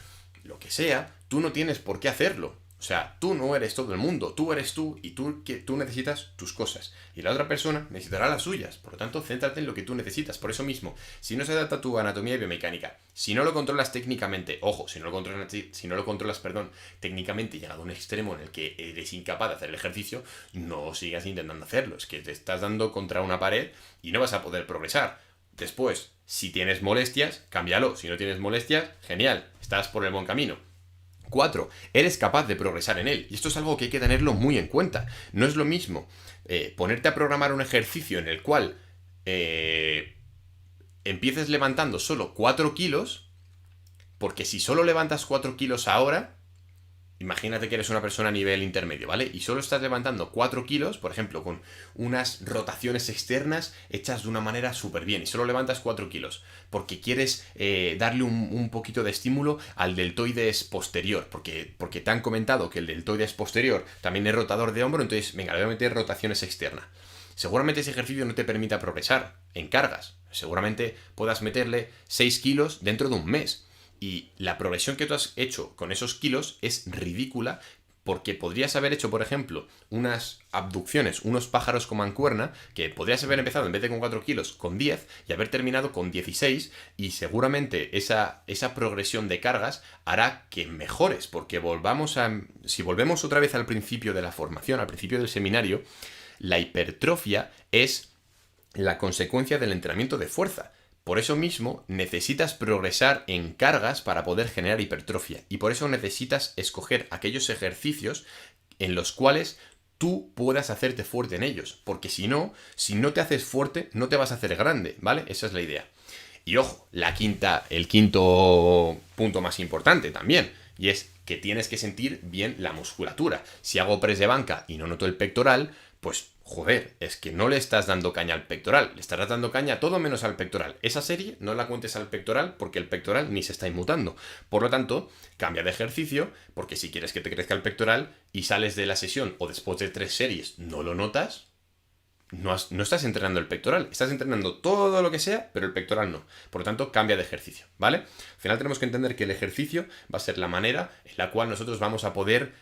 lo que sea, tú no tienes por qué hacerlo. O sea, tú no eres todo el mundo, tú eres tú y tú necesitas tus cosas. Y la otra persona necesitará las suyas. Por lo tanto, céntrate en lo que tú necesitas. Por eso mismo, si no se adapta a tu anatomía y biomecánica, si no lo controlas técnicamente, ojo, si no lo controlas, técnicamente, llegado a un extremo en el que eres incapaz de hacer el ejercicio, no sigas intentando hacerlo. Es que te estás dando contra una pared y no vas a poder progresar. Después, si tienes molestias, cámbialo. Si no tienes molestias, genial, estás por el buen camino. 4. Eres capaz de progresar en él. Y esto es algo que hay que tenerlo muy en cuenta. No es lo mismo ponerte a programar un ejercicio en el cual empieces levantando solo 4 kilos, porque si solo levantas 4 kilos ahora, imagínate que eres una persona a nivel intermedio, ¿vale? Y solo estás levantando 4 kilos, por ejemplo, con unas rotaciones externas hechas de una manera súper bien, y solo levantas 4 kilos, porque quieres darle un poquito de estímulo al deltoides posterior, porque te han comentado que el deltoides posterior también es rotador de hombro, entonces, venga, le voy a meter rotaciones externas. Seguramente ese ejercicio no te permita progresar en cargas. Seguramente puedas meterle 6 kilos dentro de un mes. Y la progresión que tú has hecho con esos kilos es ridícula, porque podrías haber hecho, por ejemplo, unas abducciones, unos pájaros con mancuerna, que podrías haber empezado en vez de con 4 kilos, con 10, y haber terminado con 16, y seguramente esa progresión de cargas hará que mejores, porque si volvemos otra vez al principio de la formación, al principio del seminario, la hipertrofia es la consecuencia del entrenamiento de fuerza. Por eso mismo necesitas progresar en cargas para poder generar hipertrofia, y por eso necesitas escoger aquellos ejercicios en los cuales tú puedas hacerte fuerte en ellos, porque si no te haces fuerte, no te vas a hacer grande, ¿vale? Esa es la idea. Y ojo, el quinto punto más importante también, y es que tienes que sentir bien la musculatura. Si hago press de banca y no noto el pectoral, pues joder, es que no le estás dando caña al pectoral, le estarás dando caña todo menos al pectoral. Esa serie no la cuentes al pectoral porque el pectoral ni se está inmutando. Por lo tanto, cambia de ejercicio, porque si quieres que te crezca el pectoral y sales de la sesión o después de 3 series no lo notas, no estás entrenando el pectoral, estás entrenando todo lo que sea, pero el pectoral no. Por lo tanto, cambia de ejercicio, ¿vale? Al final tenemos que entender que el ejercicio va a ser la manera en la cual nosotros vamos a poder,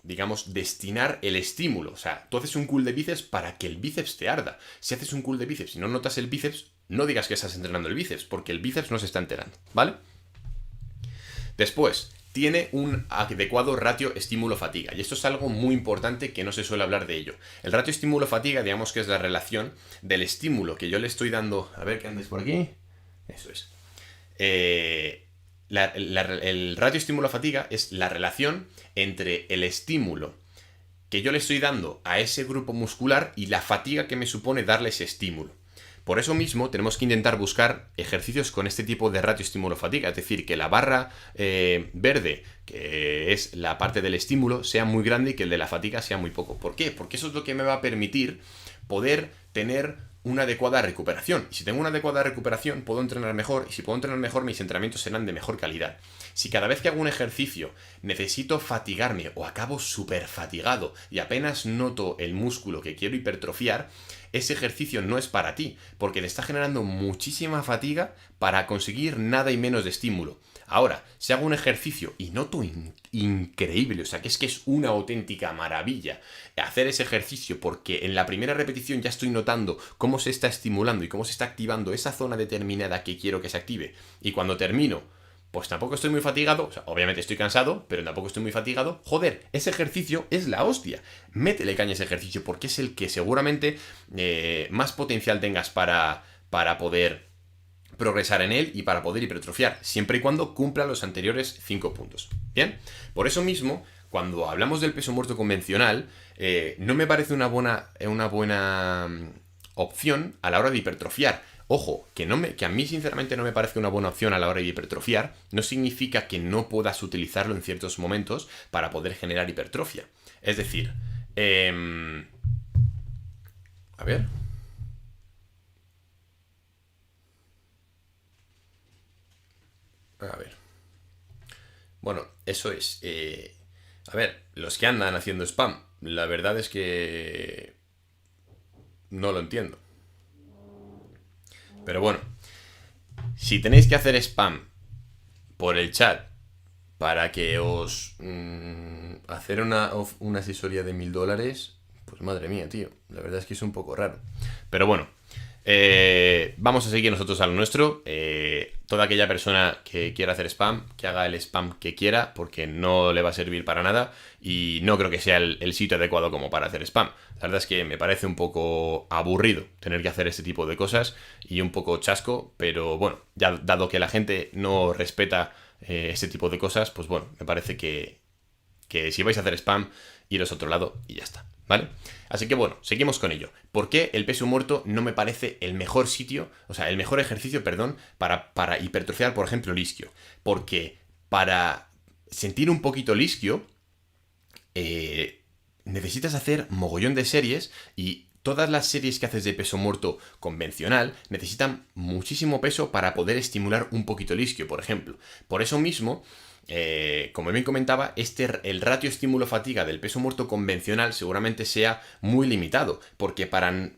digamos, destinar el estímulo. O sea, tú haces un curl de bíceps para que el bíceps te arda. Si haces un curl de bíceps y no notas el bíceps, no digas que estás entrenando el bíceps, porque el bíceps no se está enterando, ¿vale? Después, tiene un adecuado ratio estímulo-fatiga. Y esto es algo muy importante que no se suele hablar de ello. El ratio estímulo-fatiga, digamos que es la relación del estímulo que yo le estoy dando... A ver, ¿qué andes por aquí? Eso es. El ratio estímulo-fatiga es la relación entre el estímulo que yo le estoy dando a ese grupo muscular y la fatiga que me supone darle ese estímulo. Por eso mismo tenemos que intentar buscar ejercicios con este tipo de ratio estímulo-fatiga, es decir, que la barra verde, que es la parte del estímulo, sea muy grande y que el de la fatiga sea muy poco. ¿Por qué? Porque eso es lo que me va a permitir poder tener una adecuada recuperación. Y si tengo una adecuada recuperación, puedo entrenar mejor, y si puedo entrenar mejor, mis entrenamientos serán de mejor calidad. Si cada vez que hago un ejercicio necesito fatigarme o acabo súper fatigado y apenas noto el músculo que quiero hipertrofiar, ese ejercicio no es para ti, porque te está generando muchísima fatiga para conseguir nada y menos de estímulo. Ahora, si hago un ejercicio y noto increíble, o sea, que es una auténtica maravilla hacer ese ejercicio porque en la primera repetición ya estoy notando cómo se está estimulando y cómo se está activando esa zona determinada que quiero que se active. Y cuando termino, pues tampoco estoy muy fatigado, o sea, obviamente estoy cansado, pero tampoco estoy muy fatigado. Joder, ese ejercicio es la hostia. Métele caña a ese ejercicio porque es el que seguramente más potencial tengas para poder progresar en él y para poder hipertrofiar, siempre y cuando cumpla los anteriores 5 puntos. Bien, por eso mismo, cuando hablamos del peso muerto convencional, no me parece una buena opción a la hora de hipertrofiar. Ojo, que a mí sinceramente no me parece una buena opción a la hora de hipertrofiar, no significa que no puedas utilizarlo en ciertos momentos para poder generar hipertrofia. Es decir, a ver. A ver. Bueno, eso es. A ver, los que andan haciendo spam, la verdad es que no lo entiendo. Pero bueno, si tenéis que hacer spam por el chat para que os hacer una asesoría de $1000, pues madre mía, tío. La verdad es que es un poco raro. Pero bueno, vamos a seguir nosotros a lo nuestro. Toda aquella persona que quiera hacer spam, que haga el spam que quiera, porque no le va a servir para nada y no creo que sea el sitio adecuado como para hacer spam. La verdad es que me parece un poco aburrido tener que hacer este tipo de cosas y un poco chasco, pero bueno, ya dado que la gente no respeta este tipo de cosas, pues bueno, me parece que si vais a hacer spam, iros a otro lado y ya está, ¿vale? Así que bueno, seguimos con ello. ¿Por qué el peso muerto no me parece el mejor sitio, o sea, el mejor ejercicio, perdón, para hipertrofiar, por ejemplo, el isquio? Porque para sentir un poquito el isquio, necesitas hacer mogollón de series y todas las series que haces de peso muerto convencional necesitan muchísimo peso para poder estimular un poquito el isquio, por ejemplo. Por eso mismo, como bien comentaba, el ratio estímulo-fatiga del peso muerto convencional seguramente sea muy limitado, porque para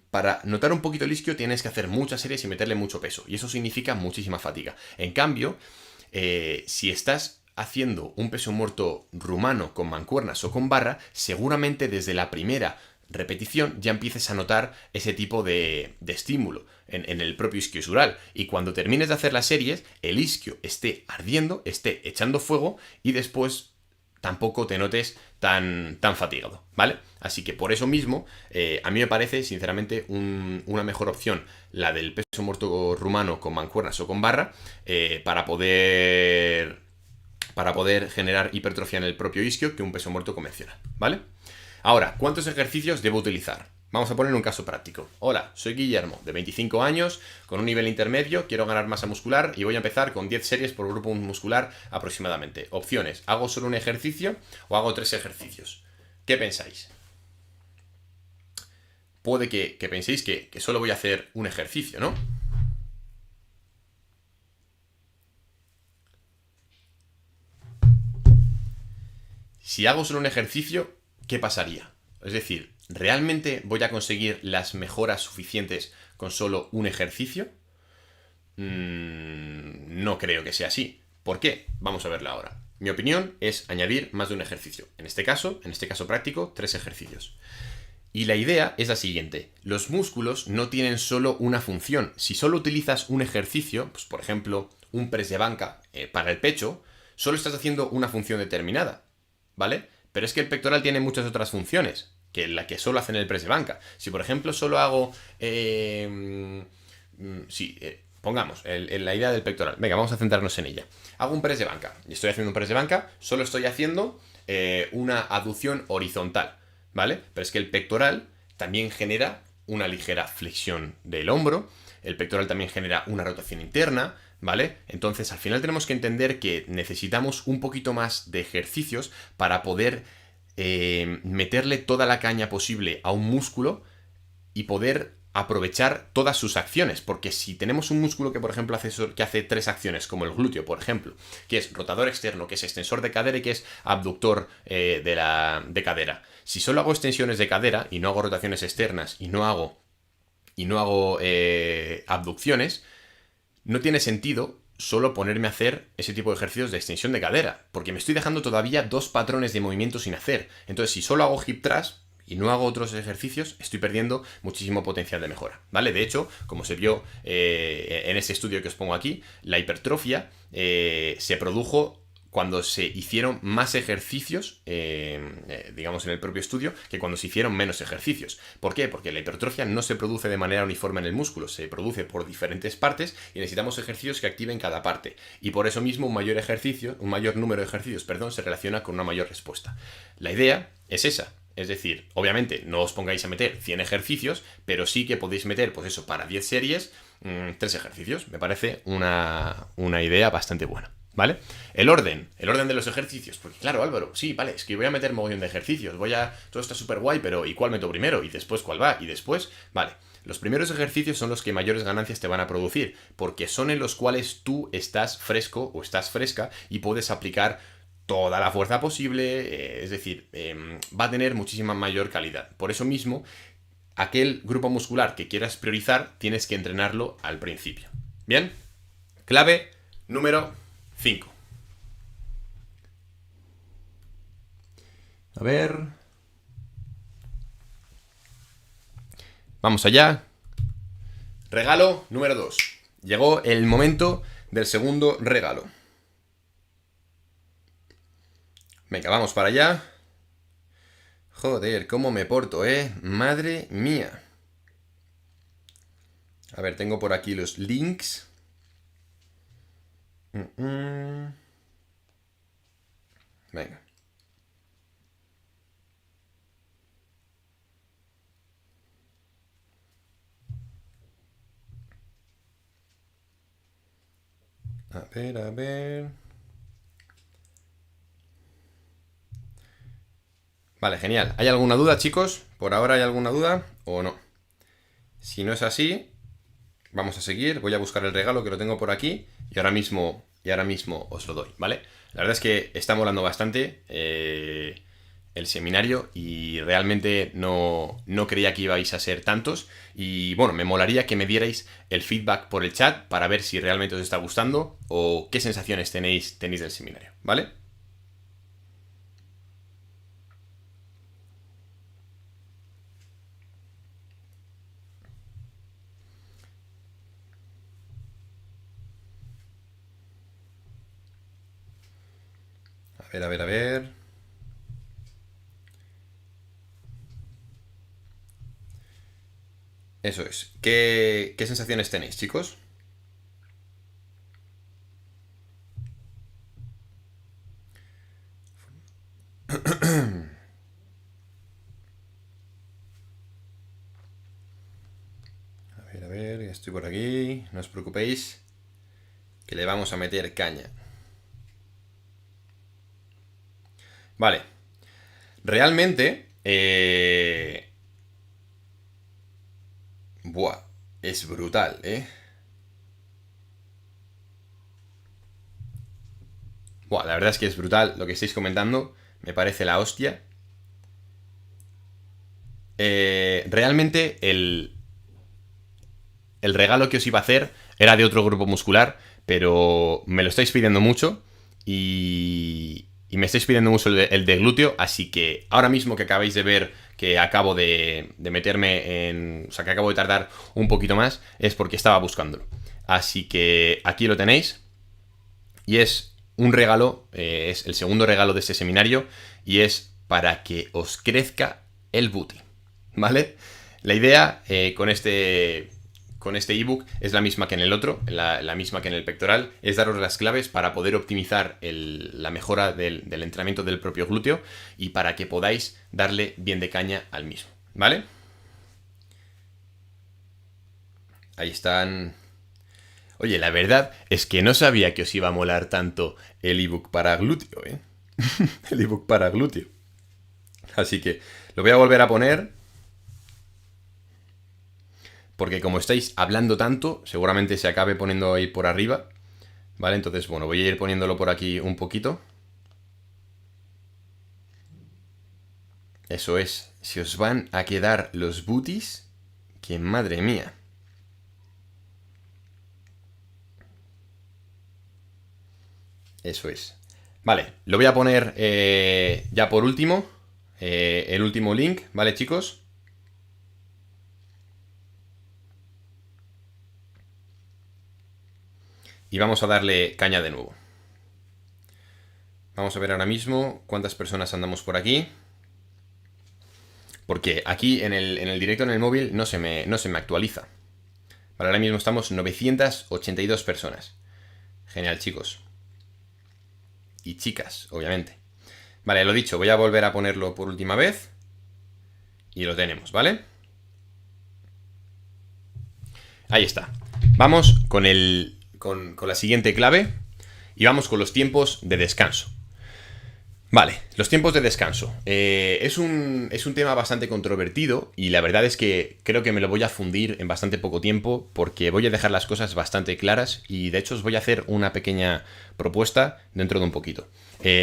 notar un poquito el isquio tienes que hacer muchas series y meterle mucho peso, y eso significa muchísima fatiga. En cambio, si estás haciendo un peso muerto rumano con mancuernas o con barra, seguramente desde la primera repetición ya empieces a notar ese tipo de estímulo en el propio isquiosural, y cuando termines de hacer las series el isquio esté ardiendo, esté echando fuego y después tampoco te notes tan fatigado, ¿vale? Así que por eso mismo a mí me parece sinceramente una mejor opción la del peso muerto rumano con mancuernas o con barra para poder generar hipertrofia en el propio isquio que un peso muerto convencional, ¿vale? Ahora, ¿cuántos ejercicios debo utilizar? Vamos a poner un caso práctico. Hola, soy Guillermo, de 25 años, con un nivel intermedio, quiero ganar masa muscular y voy a empezar con 10 series por grupo muscular aproximadamente. Opciones, ¿hago solo un ejercicio o hago 3 ejercicios? ¿Qué pensáis? Puede que penséis que solo voy a hacer un ejercicio, ¿no? Si hago solo un ejercicio, ¿qué pasaría? Es decir, ¿realmente voy a conseguir las mejoras suficientes con solo un ejercicio? No creo que sea así. ¿Por qué? Vamos a verlo ahora. Mi opinión es añadir más de un ejercicio. En este caso práctico, 3 ejercicios. Y la idea es la siguiente. Los músculos no tienen solo una función. Si solo utilizas un ejercicio, pues por ejemplo, un press de banca para el pecho, solo estás haciendo una función determinada, ¿vale? Pero es que el pectoral tiene muchas otras funciones que la que solo hacen el press de banca. Si por ejemplo solo hago... pongamos la idea del pectoral. Venga, vamos a centrarnos en ella. Hago un press de banca. Y estoy haciendo un press de banca. Solo estoy haciendo una aducción horizontal, ¿vale? Pero es que el pectoral también genera una ligera flexión del hombro. El pectoral también genera una rotación interna, ¿vale? Entonces al final tenemos que entender que necesitamos un poquito más de ejercicios para poder meterle toda la caña posible a un músculo y poder aprovechar todas sus acciones, porque si tenemos un músculo que, por ejemplo, hace 3 acciones, como el glúteo, por ejemplo, que es rotador externo, que es extensor de cadera y que es abductor de cadera. Si solo hago extensiones de cadera y no hago rotaciones externas y no hago abducciones, no tiene sentido solo ponerme a hacer ese tipo de ejercicios de extensión de cadera, porque me estoy dejando todavía 2 patrones de movimiento sin hacer. Entonces, si solo hago hip thrust y no hago otros ejercicios, estoy perdiendo muchísimo potencial de mejora, ¿vale? De hecho, como se vio en este estudio que os pongo aquí, la hipertrofia se produjo cuando se hicieron más ejercicios, digamos en el propio estudio, que cuando se hicieron menos ejercicios. ¿Por qué? Porque la hipertrofia no se produce de manera uniforme en el músculo, se produce por diferentes partes y necesitamos ejercicios que activen cada parte. Y por eso mismo un mayor número de ejercicios, se relaciona con una mayor respuesta. La idea es esa. Es decir, obviamente no os pongáis a meter 100 ejercicios, pero sí que podéis meter, pues eso, para 10 series, 3 ejercicios. Me parece una idea bastante buena, ¿vale? El orden de los ejercicios. Porque claro, Álvaro, sí, vale, es que voy a meter mogollón de ejercicios. Todo está súper guay, pero ¿y cuál meto primero? ¿Y después cuál va? ¿Y después? Vale. Los primeros ejercicios son los que mayores ganancias te van a producir, porque son en los cuales tú estás fresco o estás fresca y puedes aplicar toda la fuerza posible, es decir, va a tener muchísima mayor calidad. Por eso mismo, aquel grupo muscular que quieras priorizar, tienes que entrenarlo al principio. ¿Bien? Clave número 5. A ver. Vamos allá. Regalo número 2. Llegó el momento del segundo regalo. Venga, vamos para allá. Joder, cómo me porto, madre mía. A ver, tengo por aquí los links. Venga. A ver. Vale, genial. ¿Hay alguna duda, chicos? ¿Por ahora hay alguna duda o no? Si no es así, vamos a seguir. Voy a buscar el regalo que lo tengo por aquí y ahora mismo os lo doy, ¿vale? La verdad es que está molando bastante el seminario y realmente no creía que ibais a ser tantos. Y bueno, me molaría que me dierais el feedback por el chat para ver si realmente os está gustando o qué sensaciones tenéis del seminario, ¿vale? A ver. Eso es. ¿Qué sensaciones tenéis, chicos? A ver, ya estoy por aquí. No os preocupéis, que le vamos a meter caña. Vale. Realmente, buah, es brutal, Buah, la verdad es que es brutal lo que estáis comentando. Me parece la hostia. Realmente el regalo que os iba a hacer era de otro grupo muscular, pero me lo estáis pidiendo mucho y me estáis pidiendo mucho el de glúteo, así que ahora mismo que acabáis de ver que acabo de meterme en... O sea, que acabo de tardar un poquito más, es porque estaba buscándolo. Así que aquí lo tenéis y es un regalo, es el segundo regalo de este seminario y es para que os crezca el booty, ¿vale? La idea con este ebook es la misma que en el otro, la misma que en el pectoral, es daros las claves para poder optimizar la mejora del entrenamiento del propio glúteo y para que podáis darle bien de caña al mismo, ¿vale? Ahí están. Oye, la verdad es que no sabía que os iba a molar tanto el ebook para glúteo, el ebook para glúteo. Así que lo voy a volver a poner porque como estáis hablando tanto, seguramente se acabe poniendo ahí por arriba, ¿vale? Entonces, bueno, voy a ir poniéndolo por aquí un poquito. Eso es, si os van a quedar los booties, que madre mía. Eso es. Vale, lo voy a poner ya por último, el último link, ¿vale, chicos? Y vamos a darle caña de nuevo. Vamos a ver ahora mismo cuántas personas andamos por aquí. Porque aquí en el directo en el móvil no se me actualiza. Vale, ahora mismo estamos 982 personas. Genial, chicos. Y chicas, obviamente. Vale, lo dicho, voy a volver a ponerlo por última vez. Y lo tenemos, ¿vale? Ahí está. Vamos con la siguiente clave. Y vamos con los tiempos de descanso. Vale, los tiempos de descanso. Es un tema bastante controvertido y la verdad es que creo que me lo voy a fundir en bastante poco tiempo porque voy a dejar las cosas bastante claras y de hecho os voy a hacer una pequeña propuesta dentro de un poquito.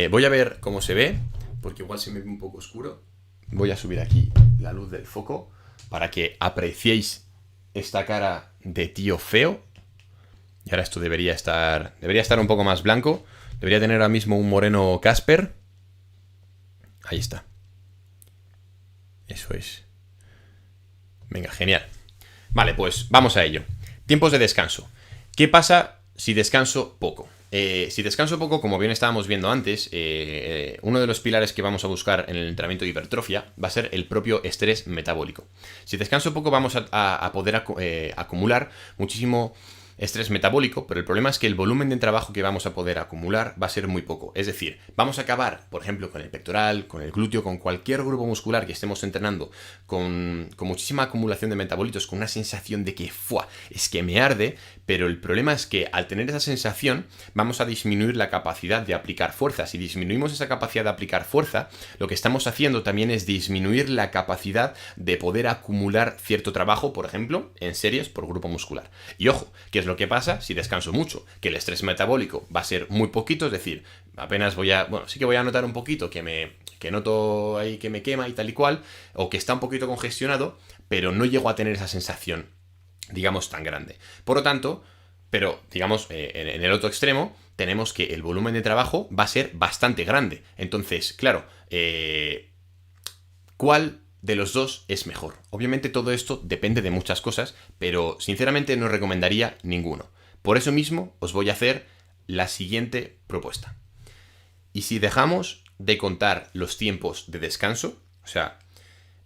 Voy a ver cómo se ve, porque igual se me ve un poco oscuro. Voy a subir aquí la luz del foco para que apreciéis esta cara de tío feo. Y ahora esto debería estar un poco más blanco. Debería tener ahora mismo un moreno Casper. Ahí está. Eso es. Venga, genial. Vale, pues vamos a ello. Tiempos de descanso. ¿Qué pasa si descanso poco? Si descanso poco, como bien estábamos viendo antes, uno de los pilares que vamos a buscar en el entrenamiento de hipertrofia va a ser el propio estrés metabólico. Si descanso poco vamos a poder acumular muchísimo estrés metabólico, pero el problema es que el volumen de trabajo que vamos a poder acumular va a ser muy poco. Es decir, vamos a acabar, por ejemplo, con el pectoral, con el glúteo, con cualquier grupo muscular que estemos entrenando, con muchísima acumulación de metabolitos, con una sensación de que ¡fua! Es que me arde, pero el problema es que al tener esa sensación vamos a disminuir la capacidad de aplicar fuerza. Si disminuimos esa capacidad de aplicar fuerza, lo que estamos haciendo también es disminuir la capacidad de poder acumular cierto trabajo, por ejemplo, en series por grupo muscular. Y ojo, ¿qué es lo que pasa si descanso mucho? Que el estrés metabólico va a ser muy poquito, es decir, apenas sí que voy a notar un poquito que noto ahí que me quema y tal y cual, o que está un poquito congestionado, pero no llego a tener esa sensación, digamos, tan grande. Por lo tanto, pero, digamos, en el otro extremo, tenemos que el volumen de trabajo va a ser bastante grande. Entonces, claro, ¿cuál de los dos es mejor? Obviamente todo esto depende de muchas cosas, pero sinceramente no recomendaría ninguno. Por eso mismo os voy a hacer la siguiente propuesta. Y si dejamos de contar los tiempos de descanso, o sea,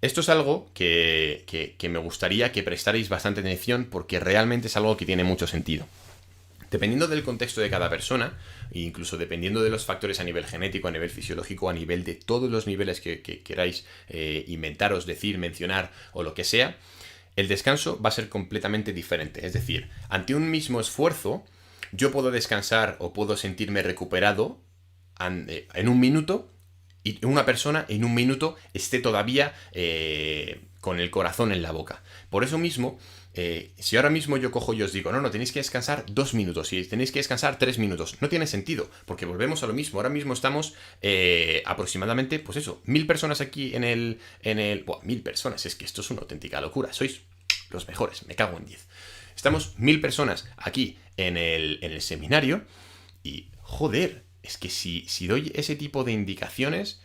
esto es algo que me gustaría que prestarais bastante atención porque realmente es algo que tiene mucho sentido. Dependiendo del contexto de cada persona, e incluso dependiendo de los factores a nivel genético, a nivel fisiológico, a nivel de todos los niveles que queráis inventaros, decir, mencionar o lo que sea, el descanso va a ser completamente diferente. Es decir, ante un mismo esfuerzo, yo puedo descansar o puedo sentirme recuperado en un minuto y una persona en un minuto esté todavía con el corazón en la boca. Por eso mismo, si ahora mismo yo cojo y os digo, no, tenéis que descansar 2 minutos, y tenéis que descansar 3 minutos, no tiene sentido, porque volvemos a lo mismo. Ahora mismo estamos aproximadamente, pues eso, 1000 personas aquí en el... Buah, 1000 personas, es que esto es una auténtica locura, sois los mejores, me cago en 10. Estamos 1000 personas aquí en el seminario y, joder, es que si doy ese tipo de indicaciones,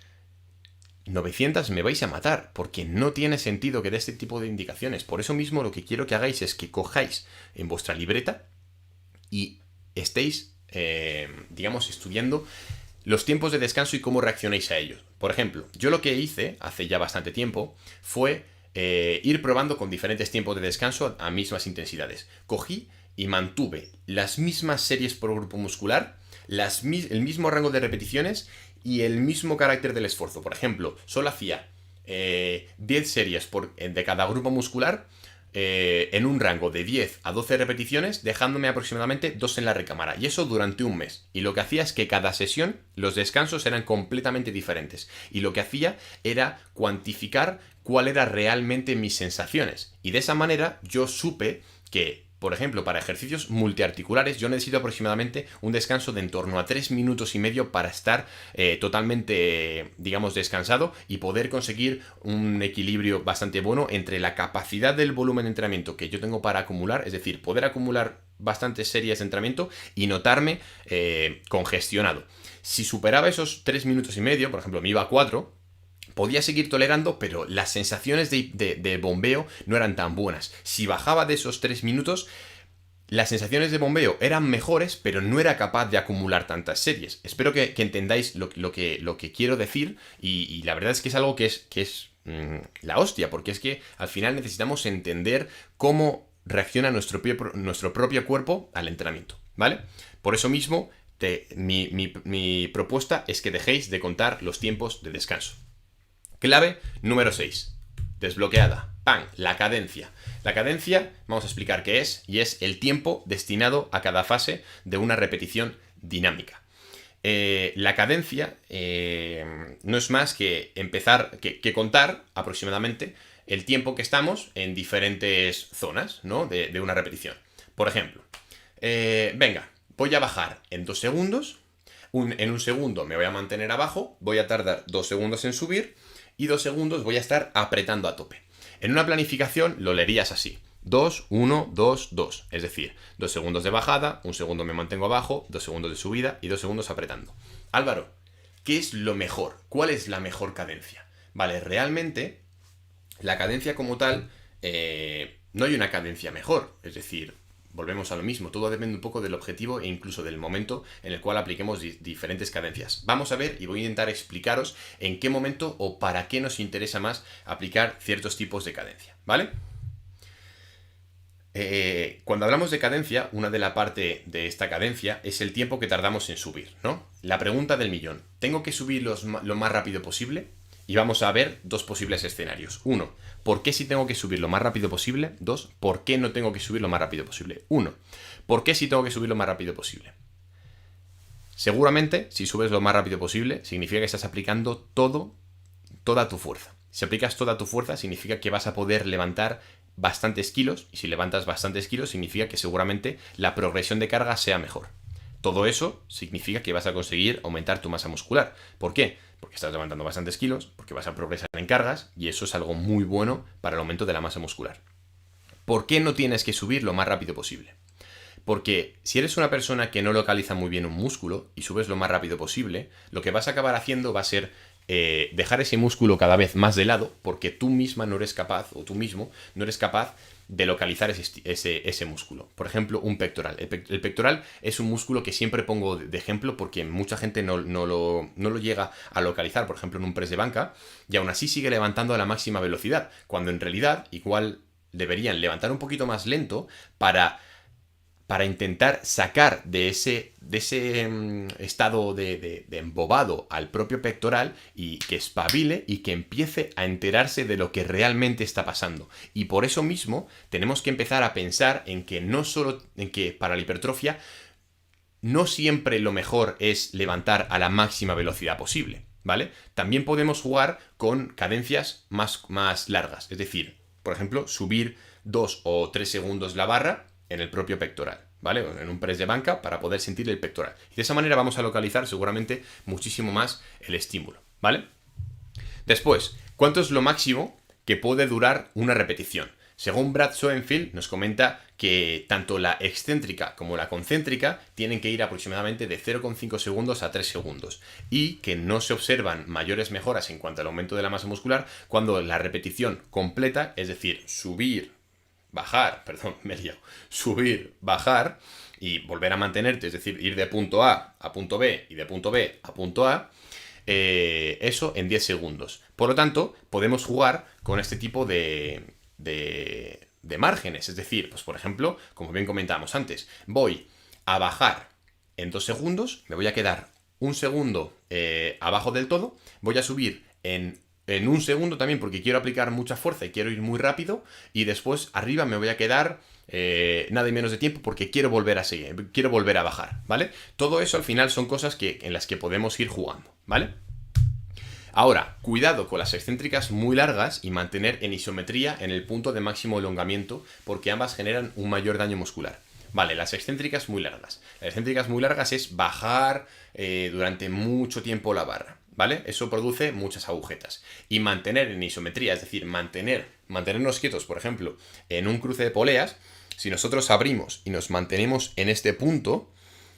900 me vais a matar, porque no tiene sentido que dé este tipo de indicaciones. Por eso mismo lo que quiero que hagáis es que cojáis en vuestra libreta y estéis, digamos, estudiando los tiempos de descanso y cómo reaccionáis a ellos. Por ejemplo, yo lo que hice hace ya bastante tiempo fue ir probando con diferentes tiempos de descanso a mismas intensidades. Cogí y mantuve las mismas series por grupo muscular, el mismo rango de repeticiones y el mismo carácter del esfuerzo. Por ejemplo, solo hacía 10 series de cada grupo muscular en un rango de 10 a 12 repeticiones, dejándome aproximadamente 2 en la recámara. Y eso durante un mes. Y lo que hacía es que cada sesión, los descansos eran completamente diferentes. Y lo que hacía era cuantificar cuál era realmente mis sensaciones. Y de esa manera yo supe que, por ejemplo, para ejercicios multiarticulares yo necesito aproximadamente un descanso de en torno a 3 minutos y medio para estar totalmente, digamos, descansado y poder conseguir un equilibrio bastante bueno entre la capacidad del volumen de entrenamiento que yo tengo para acumular, es decir, poder acumular bastantes series de entrenamiento y notarme congestionado. Si superaba esos 3 minutos y medio, por ejemplo, me iba a 4, podía seguir tolerando, pero las sensaciones de bombeo no eran tan buenas. Si bajaba de esos 3 minutos, las sensaciones de bombeo eran mejores, pero no era capaz de acumular tantas series. Espero que entendáis lo que quiero decir, y la verdad es que es algo que es la hostia, porque es que al final necesitamos entender cómo reacciona nuestro propio cuerpo al entrenamiento, ¿vale? Por eso mismo, mi propuesta es que dejéis de contar los tiempos de descanso. Clave número 6. Desbloqueada. ¡Pam! La cadencia. La cadencia, vamos a explicar qué es, y es el tiempo destinado a cada fase de una repetición dinámica. La cadencia no es más que empezar, que contar aproximadamente el tiempo que estamos en diferentes zonas, ¿no? de una repetición. Por ejemplo, venga, voy a bajar en 2 segundos, en un segundo me voy a mantener abajo, voy a tardar 2 segundos en subir, y 2 segundos voy a estar apretando a tope. En una planificación lo leerías así: 2, 1, 2, 2. Es decir, 2 segundos de bajada, 1 segundo me mantengo abajo, 2 segundos de subida y 2 segundos apretando. Álvaro, ¿qué es lo mejor? ¿Cuál es la mejor cadencia? Vale, realmente la cadencia como tal, no hay una cadencia mejor. Es decir, volvemos a lo mismo, todo depende un poco del objetivo e incluso del momento en el cual apliquemos diferentes cadencias. Vamos a ver y voy a intentar explicaros en qué momento o para qué nos interesa más aplicar ciertos tipos de cadencia, ¿vale? Cuando hablamos de cadencia, una de la parte de esta cadencia es el tiempo que tardamos en subir, ¿no? La pregunta del millón: ¿tengo que subir lo más rápido posible? Y vamos a ver 2 posibles escenarios. 1, ¿por qué sí tengo que subir lo más rápido posible? 2, ¿por qué no tengo que subir lo más rápido posible? 1, ¿por qué sí tengo que subir lo más rápido posible? Seguramente, si subes lo más rápido posible, significa que estás aplicando toda tu fuerza. Si aplicas toda tu fuerza, significa que vas a poder levantar bastantes kilos, y si levantas bastantes kilos, significa que seguramente la progresión de carga sea mejor. Todo eso significa que vas a conseguir aumentar tu masa muscular. ¿Por qué? Porque estás levantando bastantes kilos, porque vas a progresar en cargas, y eso es algo muy bueno para el aumento de la masa muscular. ¿Por qué no tienes que subir lo más rápido posible? Porque si eres una persona que no localiza muy bien un músculo y subes lo más rápido posible, lo que vas a acabar haciendo va a ser dejar ese músculo cada vez más de lado, porque tú misma no eres capaz, o tú mismo no eres capaz de localizar ese músculo. Por ejemplo, un pectoral. El pectoral es un músculo que siempre pongo de ejemplo porque mucha gente no lo llega a localizar, por ejemplo, en un press de banca, y aún así sigue levantando a la máxima velocidad, cuando en realidad igual deberían levantar un poquito más lento para intentar sacar de ese estado de embobado al propio pectoral, y que espabile y que empiece a enterarse de lo que realmente está pasando. Y por eso mismo tenemos que empezar a pensar en que para la hipertrofia no siempre lo mejor es levantar a la máxima velocidad posible, ¿vale? También podemos jugar con cadencias más largas, es decir, por ejemplo, subir 2 o 3 segundos la barra en el propio pectoral, ¿vale? En un press de banca, para poder sentir el pectoral. Y de esa manera vamos a localizar seguramente muchísimo más el estímulo, ¿vale? Después, ¿cuánto es lo máximo que puede durar una repetición? Según Brad Schoenfeld nos comenta que tanto la excéntrica como la concéntrica tienen que ir aproximadamente de 0,5 segundos a 3 segundos, y que no se observan mayores mejoras en cuanto al aumento de la masa muscular cuando la repetición completa, es decir, subir, bajar y volver a mantenerte, es decir, ir de punto A a punto B y de punto B a punto A, eso en 10 segundos. Por lo tanto, podemos jugar con este tipo de márgenes, es decir, pues por ejemplo, como bien comentábamos antes, voy a bajar en 2 segundos, me voy a quedar 1 segundo abajo del todo, voy a subir en 1 segundo también porque quiero aplicar mucha fuerza y quiero ir muy rápido, y después arriba me voy a quedar nada y menos de tiempo porque quiero volver a seguir, quiero volver a bajar, ¿vale? Todo eso al final son cosas en las que podemos ir jugando, ¿vale? Ahora, cuidado con las excéntricas muy largas y mantener en isometría en el punto de máximo elongamiento, porque ambas generan un mayor daño muscular. Vale, las excéntricas muy largas. Las excéntricas muy largas es bajar durante mucho tiempo la barra, ¿vale? Eso produce muchas agujetas. Y mantener en isometría, es decir, mantenernos quietos, por ejemplo, en un cruce de poleas, si nosotros abrimos y nos mantenemos en este punto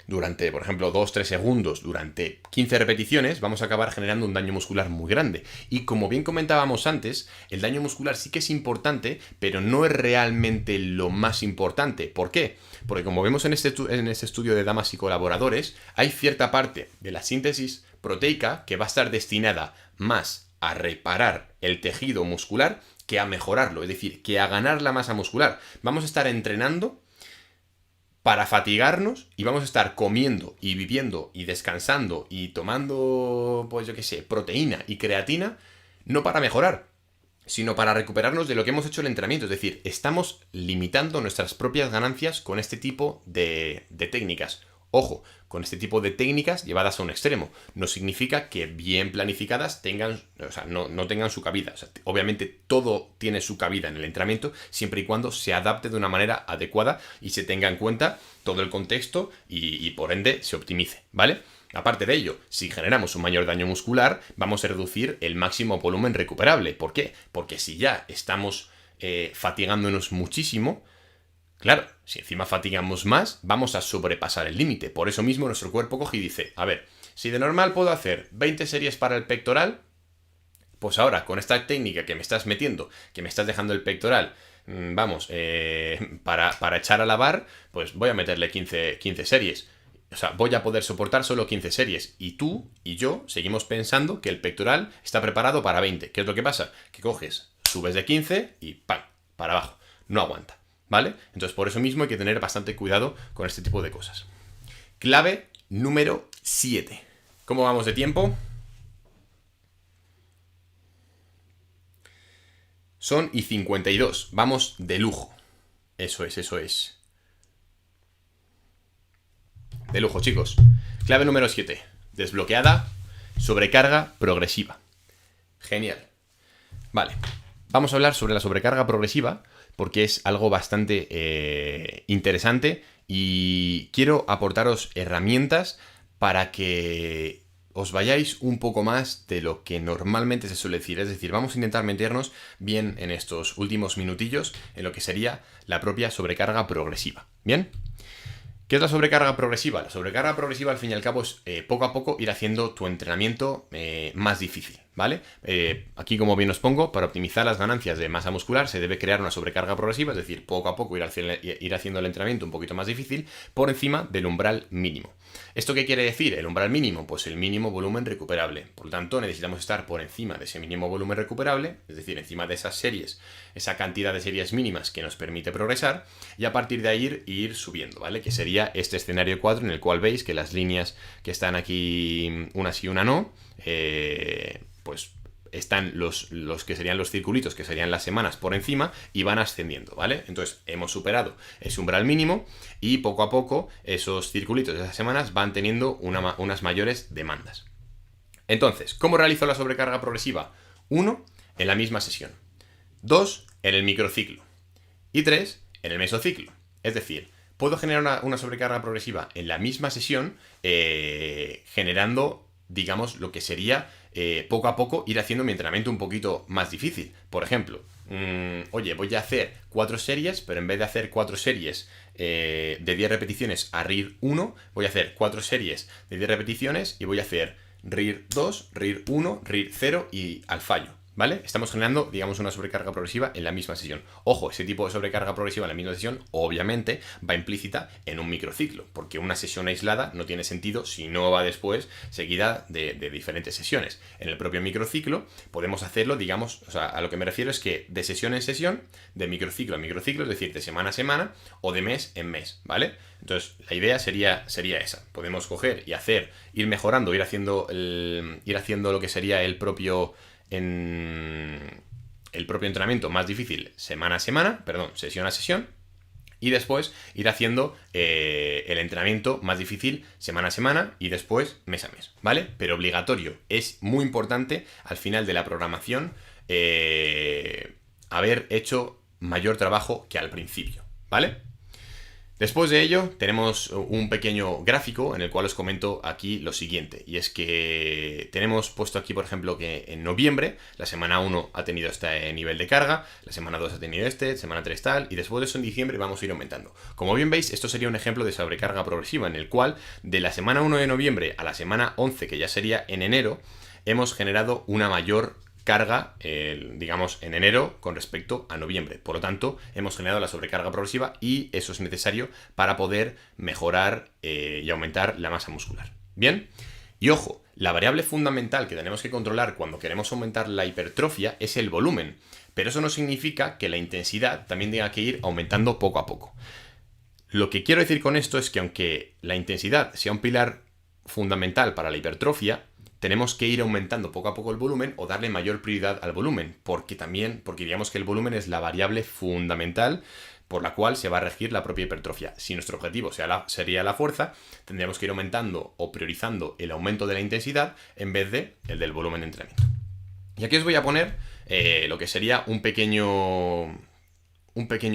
durante, por ejemplo, 2-3 segundos, durante 15 repeticiones, vamos a acabar generando un daño muscular muy grande. Y como bien comentábamos antes, el daño muscular sí que es importante, pero no es realmente lo más importante. ¿Por qué? Porque como vemos en este estudio de damas y colaboradores, hay cierta parte de la síntesis proteica que va a estar destinada más a reparar el tejido muscular que a mejorarlo, es decir, que a ganar la masa muscular. Vamos a estar entrenando para fatigarnos y vamos a estar comiendo y viviendo y descansando y tomando, pues yo qué sé, proteína y creatina, no para mejorar, sino para recuperarnos de lo que hemos hecho en el entrenamiento. Es decir, estamos limitando nuestras propias ganancias con este tipo de técnicas. Ojo, con este tipo de técnicas llevadas a un extremo. No significa que bien planificadas no tengan su cabida. O sea, obviamente todo tiene su cabida en el entrenamiento siempre y cuando se adapte de una manera adecuada y se tenga en cuenta todo el contexto y por ende se optimice, ¿vale? Aparte de ello, si generamos un mayor daño muscular, vamos a reducir el máximo volumen recuperable. ¿Por qué? Porque si ya estamos fatigándonos muchísimo, claro, si encima fatigamos más, vamos a sobrepasar el límite. Por eso mismo nuestro cuerpo coge y dice, a ver, si de normal puedo hacer 20 series para el pectoral, pues ahora con esta técnica que me estás metiendo, que me estás dejando el pectoral, para echar a la bar, pues voy a meterle 15 series. O sea, voy a poder soportar solo 15 series. Y tú y yo seguimos pensando que el pectoral está preparado para 20. ¿Qué es lo que pasa? Que coges, subes de 15 y ¡pam! Para abajo. No aguanta. ¿Vale? Entonces, por eso mismo hay que tener bastante cuidado con este tipo de cosas. Clave número 7. ¿Cómo vamos de tiempo? Son y 52. Vamos de lujo. Eso es. De lujo, chicos. Clave número 7. Desbloqueada. Sobrecarga progresiva. Genial. Vale. Vamos a hablar sobre la sobrecarga progresiva porque es algo bastante interesante y quiero aportaros herramientas para que os vayáis un poco más de lo que normalmente se suele decir. Es decir, vamos a intentar meternos bien en estos últimos minutillos en lo que sería la propia sobrecarga progresiva. ¿Bien? ¿Qué es la sobrecarga progresiva? La sobrecarga progresiva, al fin y al cabo, es poco a poco ir haciendo tu entrenamiento más difícil, ¿vale? Aquí, como bien os pongo, para optimizar las ganancias de masa muscular se debe crear una sobrecarga progresiva, es decir, poco a poco ir haciendo el entrenamiento un poquito más difícil por encima del umbral mínimo. ¿Esto qué quiere decir? El umbral mínimo, pues el mínimo volumen recuperable. Por lo tanto, necesitamos estar por encima de ese mínimo volumen recuperable, es decir, encima de esas series, esa cantidad de series mínimas que nos permite progresar, y a partir de ahí ir subiendo, ¿vale? Que sería este escenario 4 en el cual veis que las líneas que están aquí, una sí, una no, pues están los que serían los circulitos, que serían las semanas por encima, y van ascendiendo, ¿vale? Entonces hemos superado ese umbral mínimo y poco a poco esos circulitos de esas semanas van teniendo unas mayores demandas. Entonces, ¿cómo realizo la sobrecarga progresiva? 1, en la misma sesión. 2, en el microciclo. Y 3, en el mesociclo. Es decir, puedo generar una sobrecarga progresiva en la misma sesión generando, digamos, lo que sería poco a poco ir haciendo mi entrenamiento un poquito más difícil. Por ejemplo, oye, voy a hacer 4 series, pero en vez de hacer 4 series de 10 repeticiones a RIR 1, voy a hacer 4 series de 10 repeticiones y voy a hacer RIR 2, RIR 1, RIR 0 y al fallo. ¿Vale? Estamos generando, digamos, una sobrecarga progresiva en la misma sesión. Ojo, ese tipo de sobrecarga progresiva en la misma sesión, obviamente, va implícita en un microciclo, porque una sesión aislada no tiene sentido si no va después seguida de diferentes sesiones. En el propio microciclo podemos hacerlo, digamos, o sea, a lo que me refiero es que de sesión en sesión, de microciclo a microciclo, es decir, de semana a semana o de mes en mes, ¿vale? Entonces, la idea sería esa. Podemos coger y ir mejorando, ir haciendo lo que sería el propio entrenamiento más difícil sesión a sesión, y después ir haciendo el entrenamiento más difícil semana a semana y después mes a mes, ¿vale? Pero obligatorio, es muy importante al final de la programación haber hecho mayor trabajo que al principio, ¿vale? Después de ello, tenemos un pequeño gráfico en el cual os comento aquí lo siguiente. Y es que tenemos puesto aquí, por ejemplo, que en noviembre, la semana 1 ha tenido este nivel de carga, la semana 2 ha tenido semana 3 tal, y después de eso en diciembre vamos a ir aumentando. Como bien veis, esto sería un ejemplo de sobrecarga progresiva, en el cual de la semana 1 de noviembre a la semana 11, que ya sería en enero, hemos generado una mayor carga, digamos, en enero con respecto a noviembre. Por lo tanto, hemos generado la sobrecarga progresiva y eso es necesario para poder mejorar y aumentar la masa muscular. Bien, y ojo, la variable fundamental que tenemos que controlar cuando queremos aumentar la hipertrofia es el volumen, pero eso no significa que la intensidad también tenga que ir aumentando poco a poco. Lo que quiero decir con esto es que aunque la intensidad sea un pilar fundamental para la hipertrofia, tenemos que ir aumentando poco a poco el volumen o darle mayor prioridad al volumen, porque diríamos que el volumen es la variable fundamental por la cual se va a regir la propia hipertrofia. Si nuestro objetivo sería la fuerza, tendríamos que ir aumentando o priorizando el aumento de la intensidad en vez de el del volumen de entrenamiento. Y aquí os voy a poner lo que sería un pequeño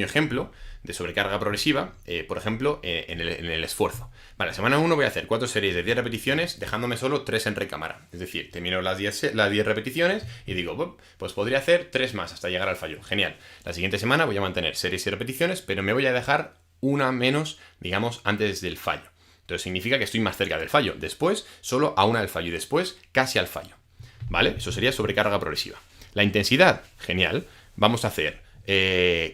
ejemplo de sobrecarga progresiva, por ejemplo, en el esfuerzo. Vale, semana 1 voy a hacer 4 series de 10 repeticiones, dejándome solo 3 en recámara. Es decir, termino las 10 repeticiones y digo, pues podría hacer 3 más hasta llegar al fallo. Genial. La siguiente semana voy a mantener series y repeticiones, pero me voy a dejar una menos, digamos, antes del fallo. Entonces significa que estoy más cerca del fallo. Después, solo a una del fallo y después casi al fallo. ¿Vale? Eso sería sobrecarga progresiva. La intensidad, genial. Vamos a hacer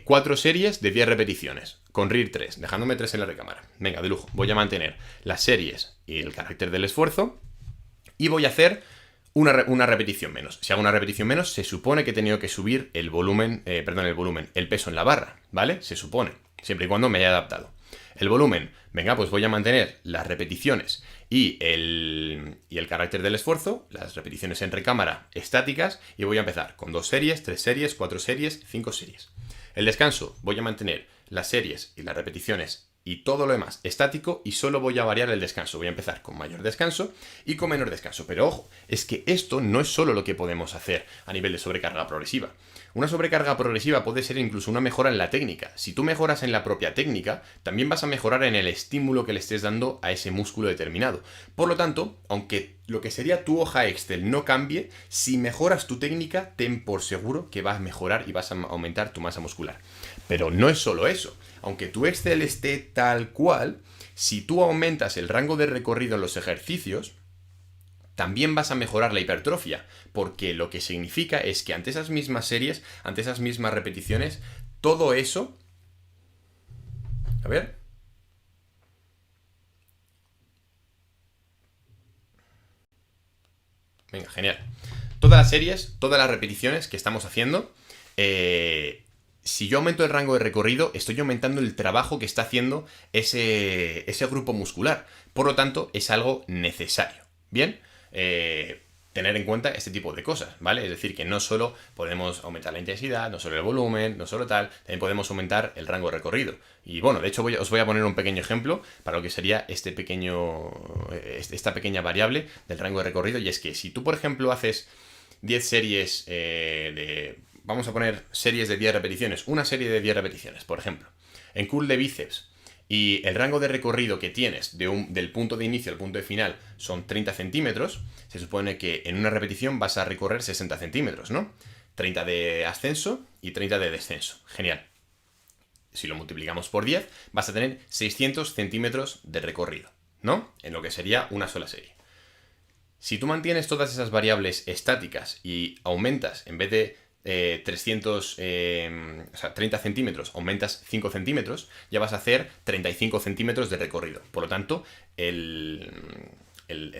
4 series de 10 repeticiones, con RIR 3, dejándome 3 en la recámara. Venga, de lujo. Voy a mantener las series y el carácter del esfuerzo y voy a hacer una repetición menos. Si hago una repetición menos, se supone que he tenido que subir el peso en la barra, ¿vale? Se supone, siempre y cuando me haya adaptado. El volumen, venga, pues voy a mantener las repeticiones y el carácter del esfuerzo, las repeticiones en recámara estáticas, y voy a empezar con 2 series, 3 series, 4 series, 5 series. El descanso, voy a mantener las series y las repeticiones y todo lo demás estático y solo voy a variar el descanso. Voy a empezar con mayor descanso y con menor descanso. Pero ojo, es que esto no es solo lo que podemos hacer a nivel de sobrecarga progresiva. Una sobrecarga progresiva puede ser incluso una mejora en la técnica. Si tú mejoras en la propia técnica, también vas a mejorar en el estímulo que le estés dando a ese músculo determinado. Por lo tanto, aunque lo que sería tu hoja Excel no cambie, si mejoras tu técnica, ten por seguro que vas a mejorar y vas a aumentar tu masa muscular. Pero no es solo eso. Aunque tu Excel esté tal cual, si tú aumentas el rango de recorrido en los ejercicios, también vas a mejorar la hipertrofia, porque lo que significa es que ante esas mismas series, ante esas mismas repeticiones, todo eso... A ver... Venga, genial. Todas las series, todas las repeticiones que estamos haciendo, si yo aumento el rango de recorrido, estoy aumentando el trabajo que está haciendo ese grupo muscular. Por lo tanto, es algo necesario. Bien, tener en cuenta este tipo de cosas, ¿vale? Es decir, que no solo podemos aumentar la intensidad, no solo el volumen, no solo tal, también podemos aumentar el rango de recorrido. Y bueno, de hecho os voy a poner un pequeño ejemplo para lo que sería esta pequeña variable del rango de recorrido. Y es que si tú, por ejemplo, haces 10 series vamos a poner series de 10 repeticiones, una serie de 10 repeticiones, por ejemplo, en curl de bíceps, y el rango de recorrido que tienes del punto de inicio al punto de final son 30 centímetros, se supone que en una repetición vas a recorrer 60 centímetros, ¿no? 30 de ascenso y 30 de descenso. Genial. Si lo multiplicamos por 10, vas a tener 600 centímetros de recorrido, ¿no? En lo que sería una sola serie. Si tú mantienes todas esas variables estáticas y aumentas, en vez de 30 centímetros, aumentas 5 centímetros, ya vas a hacer 35 centímetros de recorrido. Por lo tanto, el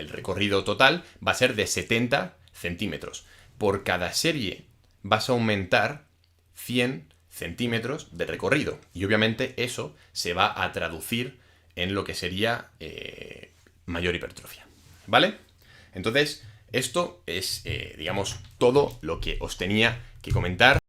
recorrido total va a ser de 70 centímetros. Por cada serie vas a aumentar 100 centímetros de recorrido. Y obviamente eso se va a traducir en lo que sería mayor hipertrofia. ¿Vale? Entonces, esto es, digamos, todo lo que os tenía que comentar.